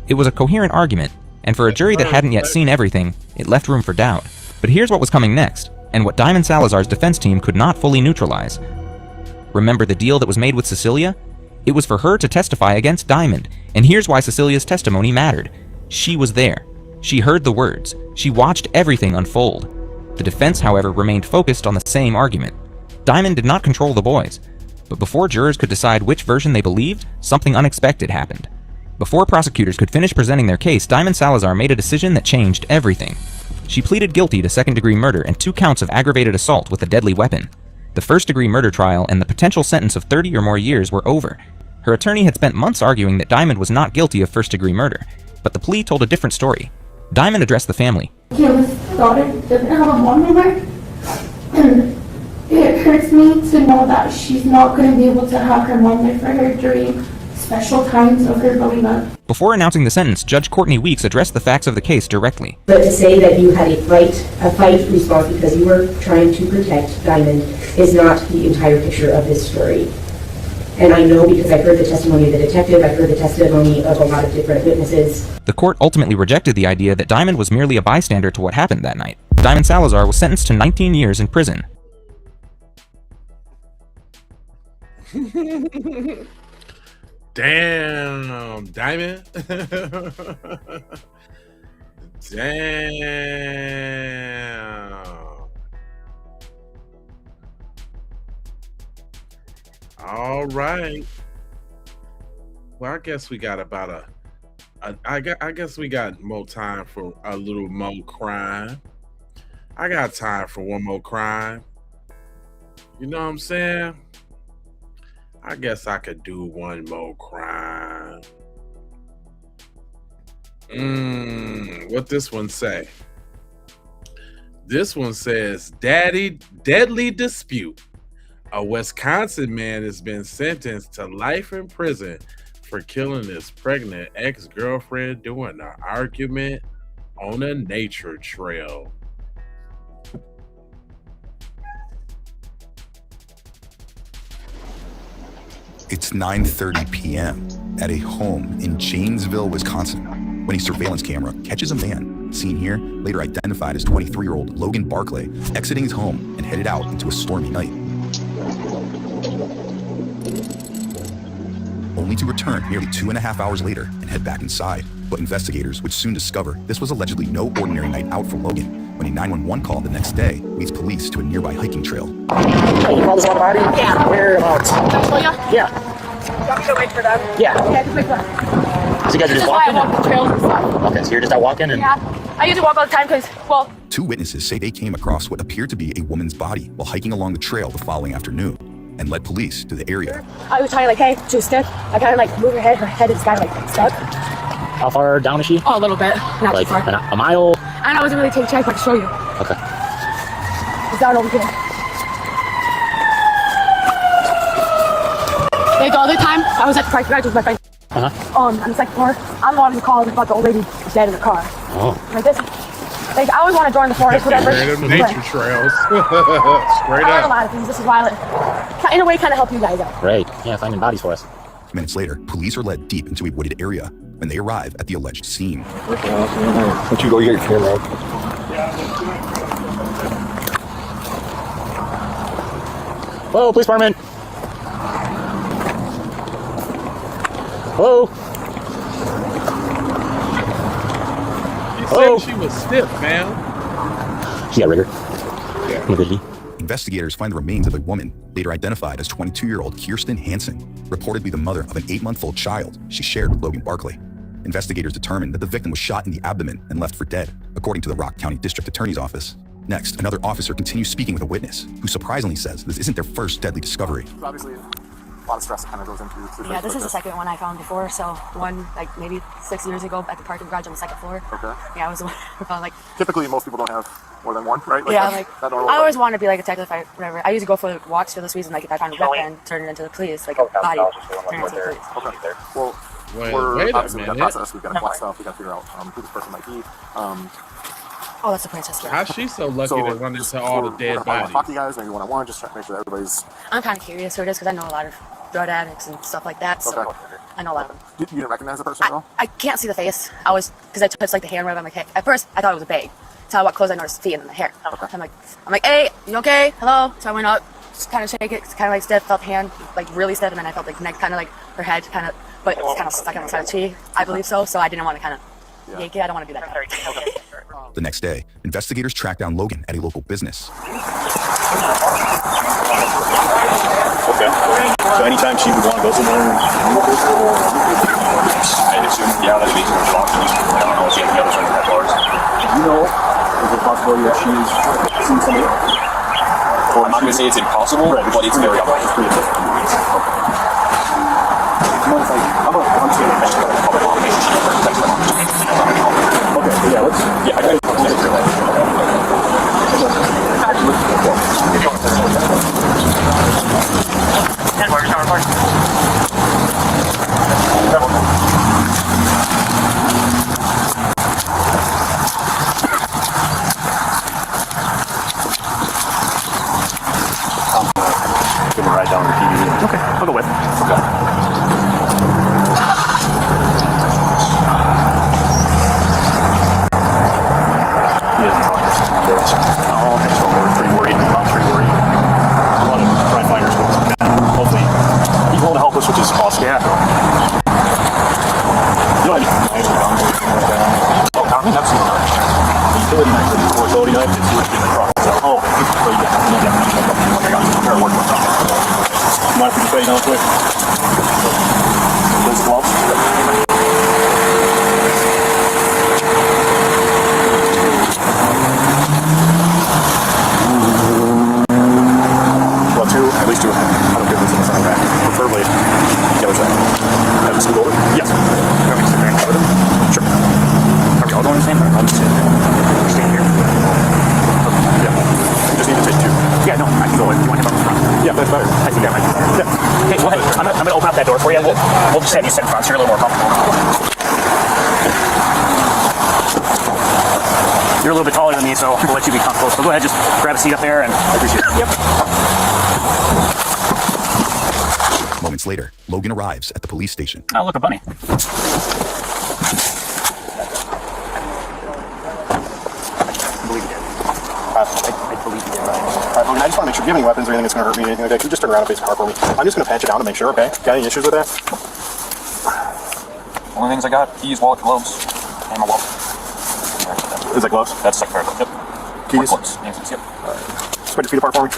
It was a coherent argument, and for a jury that hadn't yet seen everything, it left room for doubt. But here's what was coming next, and what Diamond Salazar's defense team could not fully neutralize. Remember the deal that was made with Cecilia? It was for her to testify against Diamond, and here's why Cecilia's testimony mattered. She was there. She heard the words. She watched everything unfold. The defense, however, remained focused on the same argument. Diamond did not control the boys. But before jurors could decide which version they believed, something unexpected happened. Before prosecutors could finish presenting their case, Diamond Salazar made a decision that changed everything. She pleaded guilty to second-degree murder and 2 counts of aggravated assault with a deadly weapon. The first-degree murder trial and the potential sentence of 30 or more years were over. Her attorney had spent months arguing that Diamond was not guilty of first-degree murder, but the plea told a different story. Diamond addressed the family. Kayla's daughter doesn't have a mom anymore, and it hurts me to know that she's not going to be able to have her mom there for her during special times of her growing up. Before announcing the sentence, Judge Courtney Weeks addressed the facts of the case directly. But to say that you had a fight response because you were trying to protect Diamond is not the entire picture of this story. And I know because I've heard the testimony of the detective, I've heard the testimony of a lot of different witnesses. The court ultimately rejected the idea that Diamond was merely a bystander to what happened that night. Diamond Salazar was sentenced to 19 years in prison. Damn, Diamond. Damn. All right. Well, I guess we got about I guess we got more time for a little more crime. I got time for one more crime. You know what I'm saying? I guess I could do one more crime. What this one say? This one says, deadly dispute. A Wisconsin man has been sentenced to life in prison for killing his pregnant ex-girlfriend during an argument on a nature trail. It's 9:30 p.m. at a home in Janesville, Wisconsin, when a surveillance camera catches a man, seen here, later identified as 23-year-old Logan Barclay, exiting his home and headed out into a stormy night, only to return nearly 2.5 hours later and head back inside. But investigators would soon discover this was allegedly no ordinary night out for Logan, when a 911 call the next day leads police to a nearby hiking trail. Hey, you call this one party? Yeah. Whereabouts? Yeah. You want me to wait for them? Yeah. Okay, just wait for them. So you guys are just why I walking? walk the trails and stuff. Okay, so you're just out walking? And... Yeah. I usually walk all the time because, well... 2 witnesses say they came across what appeared to be a woman's body while hiking along the trail the following afternoon, and led police to the area. I was trying to, like, hey, she was stiff. I kind of, like, move her head is kind of, like, stuck. How far down is she? Oh, a little bit. Not like too far. a mile? And I wasn't really taking a chance, but I can show you. Okay. It's down over here. Like, the other time, I was at the park garage with my friend. On the second floor. I'm the one who called about the old lady who's dead in the car. Oh. Like this. Like, I always want to join the forest, whatever. Random nature trails. Straight I learned a up. lot of things. This is why in a way, kind of help you guys out. Great. Yeah, finding bodies for us. Minutes later, police are led deep into a wooded area when they arrive at the alleged scene. Why don't you go get your camera? Whoa, police department. Whoa. He said she was stiff, man. She got rigor. Yeah. Investigators find the remains of a woman, later identified as 22-year-old Kirsten Hansen, reportedly the mother of an 8-month-old child she shared with Logan Barclay. Investigators determined that the victim was shot in the abdomen and left for dead, according to the Rock County District Attorney's Office. Next, another officer continues speaking with a witness, who surprisingly says this isn't their first deadly discovery. Obviously, lot of stress that kind of goes into Yeah, this is the second one I found before. So one, like maybe 6 years ago at the parking garage on the second floor. Okay. Yeah, I was the one who found like. Typically, most people don't have more than one, right? Yeah, that's like not normal, I always wanted to be like a detective. If I whatever. I usually go for walks for this reason. Like if I find a weapon, turn it into the police, like a body, turn it into the police. Okay. Well, Wait we're a obviously we got minute. process. We've got to collect stuff. We got to figure out who this person might be. Oh, that's the princess. Yeah. How's she so lucky to run into all the dead I want to bodies? talk to you guys maybe one-on-one, just try to make sure that everybody's. I'm kind of curious who it is because I know a lot of drug addicts and stuff like that. So Okay. I know a lot of them. You didn't recognize the person at all? I can't see the face. I was because I touched like the hand rub on my head. At first, I thought it was a bag. So I walked close. I noticed feet in the hair. Okay. I'm like, hey, you okay? Hello. So I went up, just kind of shake it, kind of like stiff. Felt the hand like really stiff, and then I felt like neck, kind of like her head, kind of, but it was kind of stuck on the side of the tree. I believe so. So I didn't want to kind of yank it. I don't want to do that. The next day, investigators track down Logan at a local business. Okay. So anytime she would want to go somewhere, I'd assume, yeah, that'd be locked. I don't know if she has any other certain bars. You know, is it a possibility that she's seen somebody? Or I'm not going to say it's impossible, but it's very unlikely. Okay. Okay, yeah, let's. Yeah, I can. Give him a ride down the TV. Okay, I'll go with. Okay. He doesn't talk to us. Oh, okay, so we're pretty worried. Mom's pretty worried. A lot of crime fighters will come down. Hopefully, he's willing to help us, which is awesome. Yeah. You know, I mean, that's the utility knife, the utility knife is what's in the truck. So, so yeah, I got it. Fair work. Mind if we just say down quick? Those gloves? Well, two, at least two. I don't give this in the front back. Preferably the other side. Have this scoot over? Yes. Have me sit there and cover them? Sure. Are we all going the same? I'm just sitting here. Stand here. Yeah. You just need to take two. Yeah, no, I can go in. Do you want him up in front? Yeah, that's better. I think that might be better. Yeah. Hey, go ahead. I'm going to open up that door for you. We'll just have you sit in front so you're a little more comfortable. You're a little bit taller than me, so we'll let you be comfortable. So go ahead, just grab a seat up there, and I appreciate it. Yep. Moments later, Logan arrives at the police station. Oh, look, a bunny. I believe you did. I believe you did. Logan, I just want to make sure, do you have any weapons or anything that's going to hurt me, anything like that? Can you just turn around and face the car for me? I'm just going to pat you down to make sure, okay? Got any issues with that? Only things I got, keys, wallet, gloves, and my wallet. Is that gloves? That's second pair. Yep. Keys? Gloves. Yep. Spread your feet apart for me.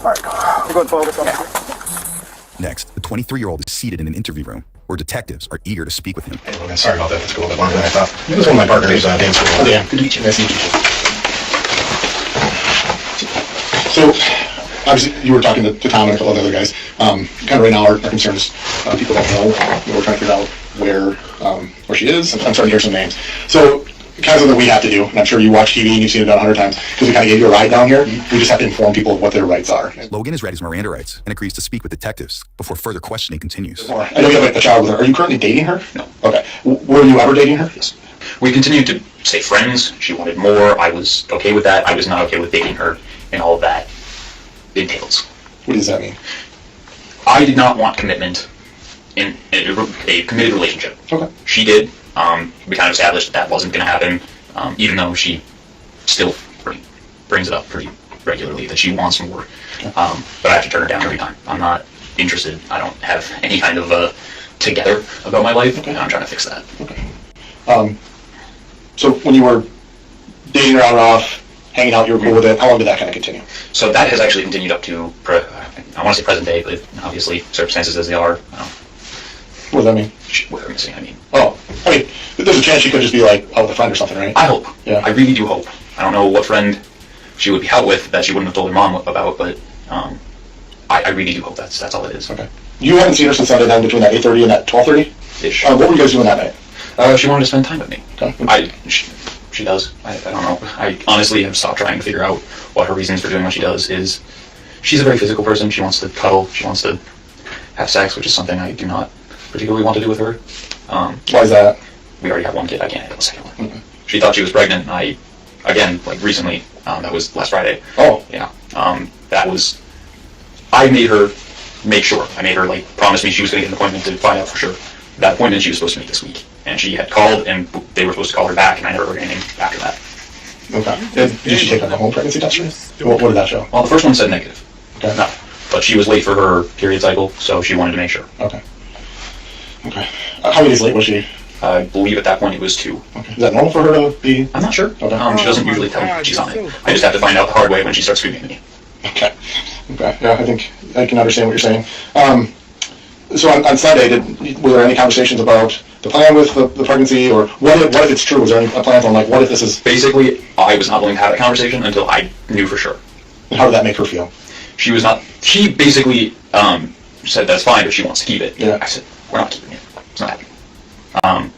All right, go ahead and follow this up. Next, the 23-year-old is seated in an interview room where detectives are eager to speak with him. Hey, Logan, sorry about that. It's a little bit longer than I thought. He was one of my partners at dance school. Oh, yeah. Good to meet you. Nice to meet you. So, obviously, you were talking to Tom and a couple of other guys. Kind of right now, our concern is people don't know. We're trying to figure out where she is. I'm starting to hear some names. So, kind of something we have to do, and I'm sure you watch TV and you've seen it done 100 times, because we kind of gave you a ride down here. We just have to inform people of what their rights are. Logan has read his Miranda rights and agrees to speak with detectives before further questioning continues. I know you have a child with her. Are you currently dating her? No. Okay. Were you ever dating her? Yes. We continued to stay friends. She wanted more. I was okay with that. I was not okay with dating her, and all of that entails. What does that mean? I did not want commitment in a committed relationship. Okay. She did. We kind of established that wasn't going to happen, even though she still brings it up pretty regularly that she wants more. But I have to turn her down every time. I'm not interested. I don't have any kind of together about my life, and I'm trying to fix that. Okay. So when you were dating her on and off, hanging out, you were cool with it. How long did that kind of continue? So that has actually continued up to, I want to say present day, but obviously circumstances as they are. What does that mean? With her missing, I mean. Oh, I mean, there's a chance she could just be like out with a friend or something, right? I hope. Yeah. I really do hope. I don't know what friend she would be out with that she wouldn't have told her mom about, but I really do hope that's all it is. Okay. You haven't seen her since Sunday then, between that 8:30 and that 12:30? Ish. What were you guys doing that night? She wanted to spend time with me. Okay. She does. I don't know. I honestly have stopped trying to figure out what her reasons for doing what she does is. She's a very physical person. She wants to cuddle. She wants to have sex, which is something I do not particularly want to do with her. Why is that? We already have one kid. I can't handle a second one. Mm-hmm. She thought she was pregnant. Again, like recently, that was last Friday. Oh. Yeah. I made her make sure. I made her promise me she was going to get an appointment to find out for sure. That appointment she was supposed to make this week. And she had called, and they were supposed to call her back, and I never heard anything after that. Okay. Did she take a home pregnancy test? What did that show? Well, the first one said negative. Okay. No. But she was late for her period cycle, so she wanted to make sure. Okay. Okay. How many days late was she? I believe at that point it was 2. Okay. Is that normal for her to be? I'm not sure. Okay. She doesn't usually tell me she's on it. I just have to find out the hard way when she starts screaming at me. Okay. Okay. Yeah, I think I can understand what you're saying. So on Sunday, were there any conversations about the plan with the pregnancy, or what if it's true? Was there any plans on what if this is? Basically, I was not willing to have that conversation until I knew for sure. And how did that make her feel? She was not. She basically said that's fine, but she wants to keep it. Yeah. I said we're not keeping it. It's not happening.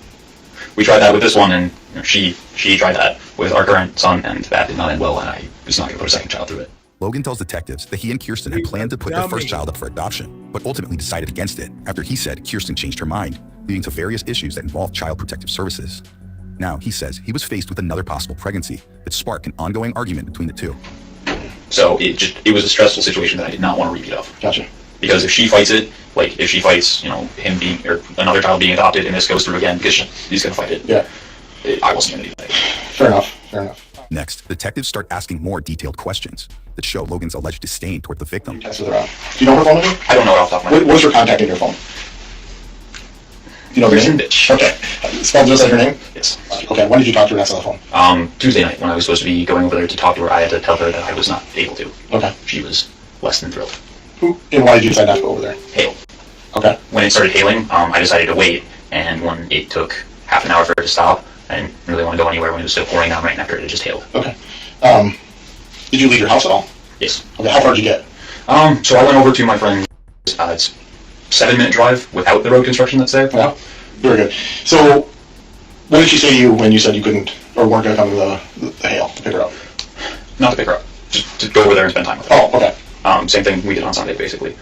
We tried that with this one, and she tried that with our current son, and that did not end well. And I was not going to put a second child through it. Logan tells detectives that he and Kirsten had planned to put their first child up for adoption, but ultimately decided against it after he said Kirsten changed her mind, leading to various issues that involved Child Protective Services. Now, he says he was faced with another possible pregnancy that sparked an ongoing argument between the two. So it was a stressful situation that I did not want to repeat of. Gotcha. Because if she fights it, if she fights, him being, or another child being adopted, and this goes through again, because he's going to fight it. Yeah. I wasn't going to do that. Fair enough. Fair enough. Next, detectives start asking more detailed questions that show Logan's alleged disdain toward the victim. Do you know her phone number? I don't know it off the top of my head. What's her contact in your phone? Do you know her name? Okay. Spelled just like her name? Yes. Okay. When did you talk to her next on the phone? Tuesday night, when I was supposed to be going over there to talk to her. I had to tell her that I was not able to. Okay. She was less than thrilled. And why did you decide not to go over there? Hail. Okay. When it started hailing, I decided to wait, and when it took half an hour for it to stop, I didn't really want to go anywhere when it was still pouring down right after it just hailed. Okay. Did you leave your house at all? Yes. Okay. How far did you get? So I went over to my friend's. It's a 7-minute drive without the road construction that's there. Yeah. Very good. So, what did she say to you when you said you couldn't or weren't going to come to the hail to pick her up? Not to pick her up, just to go over there and spend time with her. Oh, okay. Same thing we did on Sunday, basically.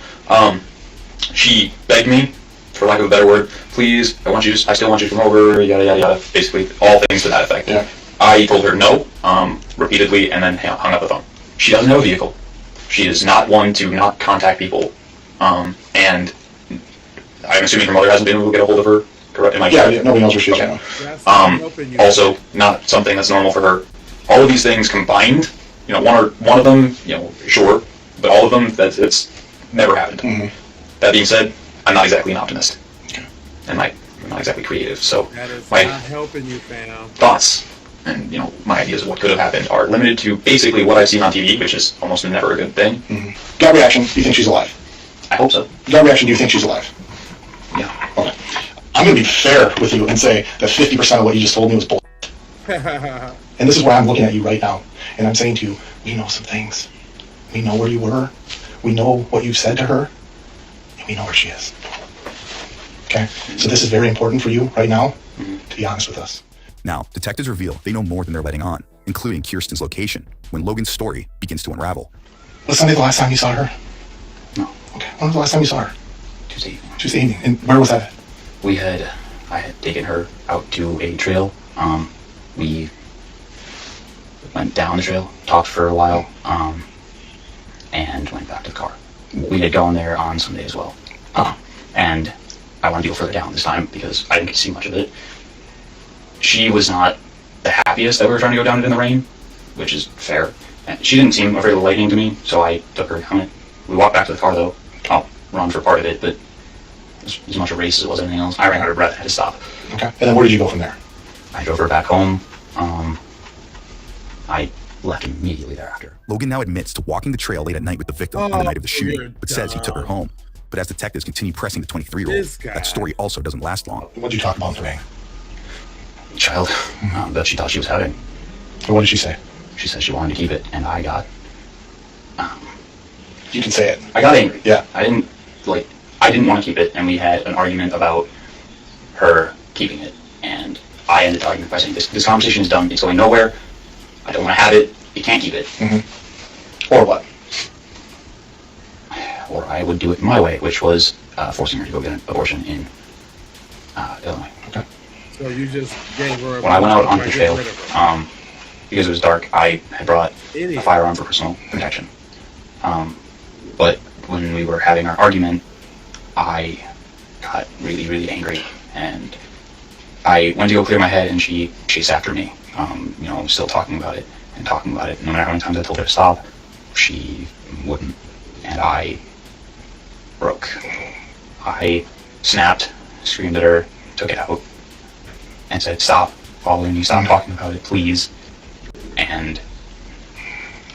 She begged me, for lack of a better word, please, I still want you to come over, yada, yada, yada. Basically, all things to that effect. Yeah. I told her no, repeatedly, and then hung up the phone. She doesn't have a vehicle. She is not one to not contact people. And I'm assuming her mother hasn't been able to get a hold of her. Correct? Am I correct? Yeah, nobody knows where she is right now. Also, not something that's normal for her. All of these things combined, one of them, sure, but all of them, it's never happened. Mm-hmm. That being said, I'm not exactly an optimist. Okay. And I'm not exactly creative, so my helping you, fam. thoughts and my ideas of what could have happened are limited to basically what I've seen on TV, which is almost never a good thing. Mm-hmm. Gut reaction, do you think she's alive? I hope so. Gut reaction, do you think she's alive? Yeah. Okay. I'm going to be fair with you and say that 50% of what you just told me was bull. And this is where I'm looking at you right now, and I'm saying to you, we know some things. We know where you were. We know what you said to her, and we know where she is. Okay? So this is very important for you right now, to be honest with us. Now, detectives reveal they know more than they're letting on, including Kirsten's location, when Logan's story begins to unravel. Was Sunday the last time you saw her? No. Okay. When was the last time you saw her? Tuesday evening. Tuesday evening. And where was that at? I had taken her out to a trail. We went down the trail, talked for a while, and went back to the car. We had gone there on Sunday as well. And I wanted to go further down this time because I didn't get to see much of it. She was not the happiest that we were trying to go down it in the rain, which is fair. And she didn't seem afraid of lightning to me, so I took her down it. We walked back to the car though. I'll run for part of it, but as much a race as it was anything else. I ran out of breath, I had to stop. Okay. And then where did you go from there? I drove her back home. I left immediately thereafter. Logan now admits to walking the trail late at night with the victim on the night of the shooting, but says he took her home. But as detectives continue pressing the 23-year-old, that story also doesn't last long. What did you talk about today? Child that she thought she was having. And what did she say? she said she wanted to keep it, and I got, You can say it. I got angry. Yeah. I didn't want to keep it, and we had an argument about her keeping it, and I ended the argument by saying, this conversation is done, it's going nowhere, I don't want to have it, you can't keep it. Mm-hmm. Or what? Or I would do it my way, which was forcing her to go get an abortion in Illinois. Okay. So you just gave her. When I went out on the trail, because it was dark, I had brought a firearm for personal protection. But when we were having our argument, I got really, really angry, and I went to go clear my head, and she chased after me. Still talking about it. No matter how many times I told her to stop, she wouldn't, and I broke. I snapped, screamed at her, took it out, and said, "Stop following me, stop talking about it, please." And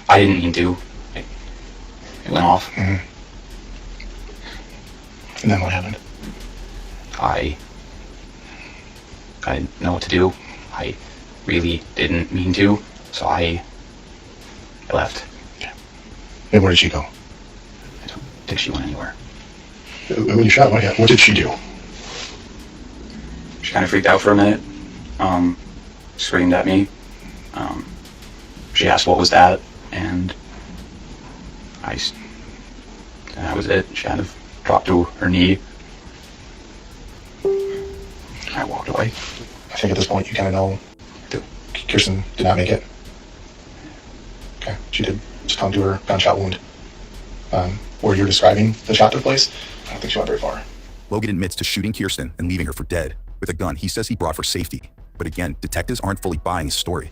I didn't mean to. It went off. Mm-hmm. And then what happened? I didn't know what to do. I really didn't mean to, so I left. Okay. And where did she go? I don't think she went anywhere. When you shot, what did she do? She kind of freaked out for a minute, screamed at me. She asked what was that, and that was it. She kind of dropped to her knee. I walked away. I think at this point you kind of know that Kirsten did not make it. Okay, she did succumb to her gunshot wound. Where you're describing the shot took place, I don't think she went very far. Logan admits to shooting Kirsten and leaving her for dead with a gun he says he brought for safety. But again, detectives aren't fully buying his story.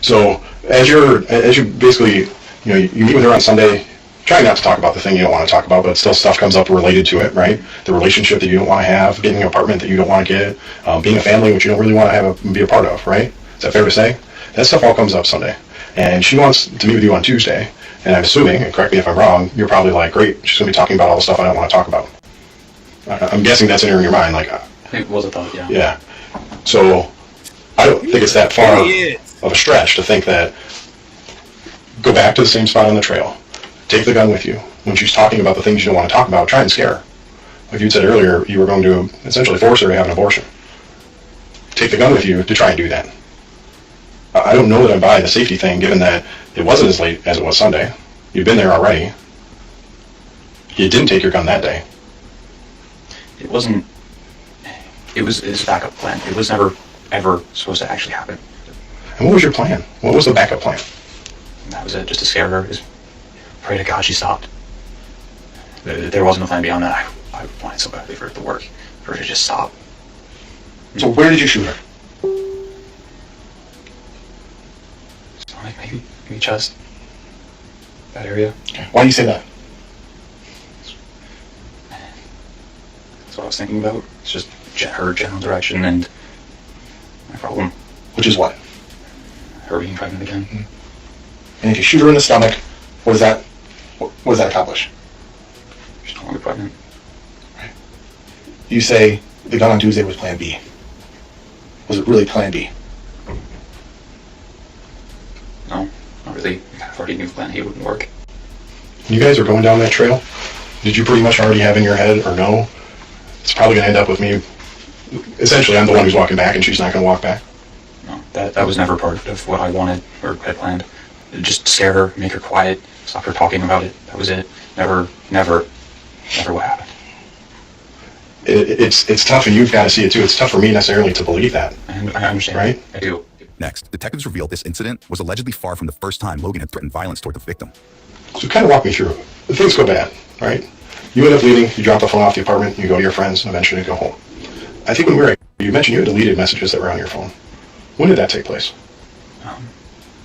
So as you basically, you meet with her on Sunday, trying not to talk about the thing you don't want to talk about, but still stuff comes up related to it, right? The relationship that you don't want to have, getting an apartment that you don't want to get, being a family which you don't really want to have be a part of, right? Is that fair to say? That stuff all comes up Sunday. And she wants to meet with you on Tuesday, and I'm assuming, and correct me if I'm wrong, you're probably like, great, she's going to be talking about all the stuff I don't want to talk about. I'm guessing that's in your mind, like... It was a thought, yeah. Yeah. So, I don't think it's that far of a stretch to think that go back to the same spot on the trail, take the gun with you. When she's talking about the things you don't want to talk about, try and scare her. Like you said earlier, you were going to essentially force her to have an abortion. Take the gun with you to try and do that. I don't know that I'm buying the safety thing, given that it wasn't as late as it was Sunday. You'd been there already. You didn't take your gun that day. It wasn't... It was a backup plan. It was never, ever supposed to actually happen. And what was your plan? What was the backup plan? That was it, just to scare her. Just pray to God she stopped. There wasn't a plan beyond that. I wanted so badly for it to work, for her to just stop. So where did you shoot her? Stomach, maybe chest. That area. Okay. Why do you say that? That's what I was thinking about. It's just her general direction and my problem. Which is what? Her being pregnant again. Mm-hmm. And if you shoot her in the stomach, what does that accomplish? She's no longer pregnant. Right. You say the gun on Tuesday was plan B. Was it really plan B? No, not really. I already knew plan A wouldn't work. When you guys are going down that trail, did you pretty much already have in your head, or no, it's probably going to end up with me, essentially I'm the one who's walking back and she's not going to walk back? No, that was never part of what I wanted or had planned. Just scare her, make her quiet, stop her talking about it. That was it. Never what happened. It's tough, and you've got to see it too. It's tough for me necessarily to believe that. I understand. Right? I do. Next, detectives revealed this incident was allegedly far from the first time Logan had threatened violence toward the victim. So kind of walk me through. Things go bad, right? You end up leaving, you drop the phone off the apartment, you go to your friends, and eventually go home. I think when you mentioned you had deleted messages that were on your phone. When did that take place?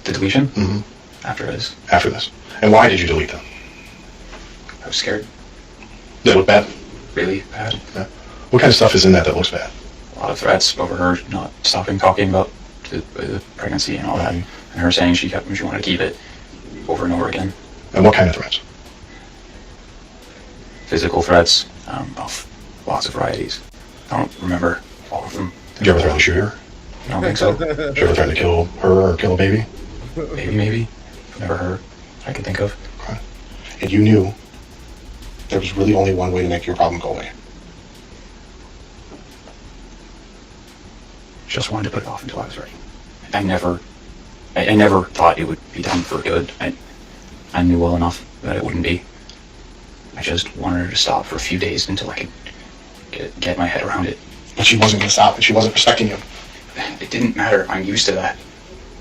The deletion? Mm-hmm. After this. After this. And why did you delete them? I was scared. They look bad? Really bad. Yeah. What kind of stuff is in that looks bad? A lot of threats over her not stopping talking about the pregnancy and all that. And her saying she wanted to keep it over and over again. And what kind of threats? Physical threats, of lots of varieties. I don't remember all of them. Did you ever threaten to shoot her? I don't think so. Did you ever threaten to kill her or kill a baby? Maybe. Never her I can think of. And you knew there was really only one way to make your problem go away. Just wanted to put it off until I was ready. I never thought it would be done for good. I knew well enough that it wouldn't be. I just wanted her to stop for a few days until I could get my head around it. But she wasn't going to stop, and she wasn't respecting you. It didn't matter. I'm used to that.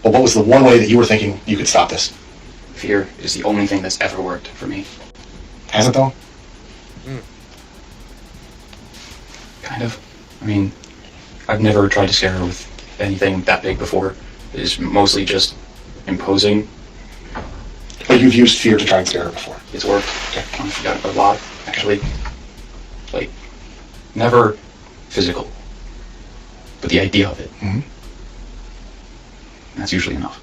But what was the one way that you were thinking you could stop this? Fear is the only thing that's ever worked for me. Has it, though? Kind of. I mean, I've never tried to scare her with anything that big before. It's mostly just imposing. But you've used fear to try and scare her before. It's worked. A lot, actually. Like, never physical. But the idea of it. That's usually enough.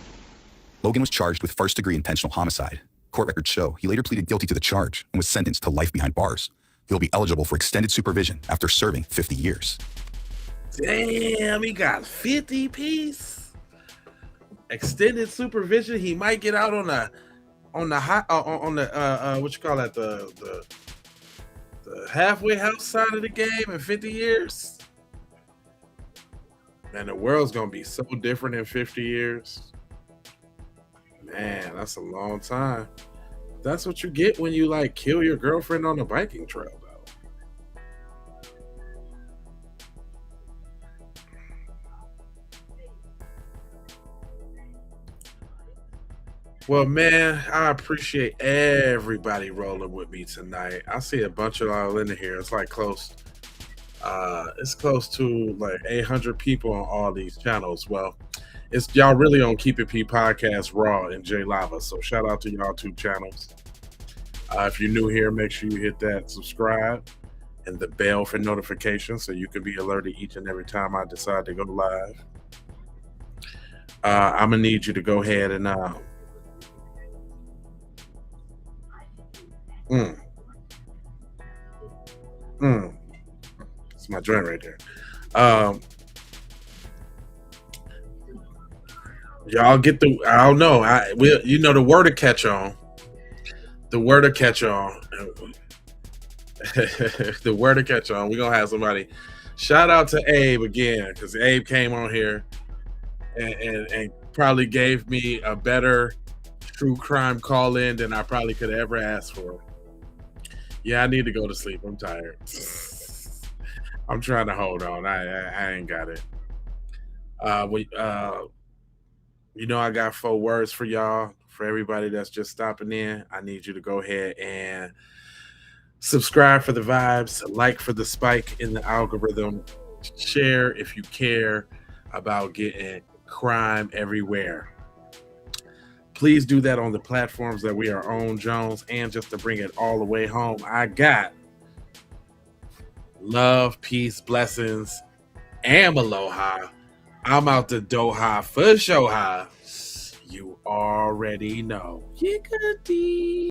Logan was charged with first-degree intentional homicide. Court records show he later pleaded guilty to the charge and was sentenced to life behind bars. He'll be eligible for extended supervision after serving 50 years. Damn, he got 50 piece. Extended supervision. He might get out on the what you call that, the halfway house side of the game in 50 years. Man, the world's gonna be so different in 50 years. Man, that's a long time. That's what you get when you like kill your girlfriend on a biking trail, though. Well, man, I appreciate everybody rolling with me tonight. I see a bunch of y'all in here. It's like close. It's close to like 800 people on all these channels. Well, it's y'all really on Keep It P Podcast Raw and J Lava. So shout out to y'all two channels. If you're new here, make sure you hit that subscribe and the bell for notifications so you can be alerted each and every time I decide to go live. I'm gonna need you to go ahead and it's my joint right there. Y'all get the, I don't know. You know the word to catch on. The word to catch on. The word to catch on. We're gonna have somebody. Shout out to Abe again, because Abe came on here and probably gave me a better true crime call in than I probably could have ever asked for. Yeah, I need to go to sleep. I'm tired. I'm trying to hold on. I ain't got it. You know, I got 4 words for y'all. For everybody that's just stopping in, I need you to go ahead and subscribe for the vibes, like for the spike in the algorithm, share if you care about getting crime everywhere. Please do that on the platforms that we are on, Jones. And just to bring it all the way home, I got love, peace, blessings, and aloha. I'm out the Doha for Shoha. You already know. Yiggity.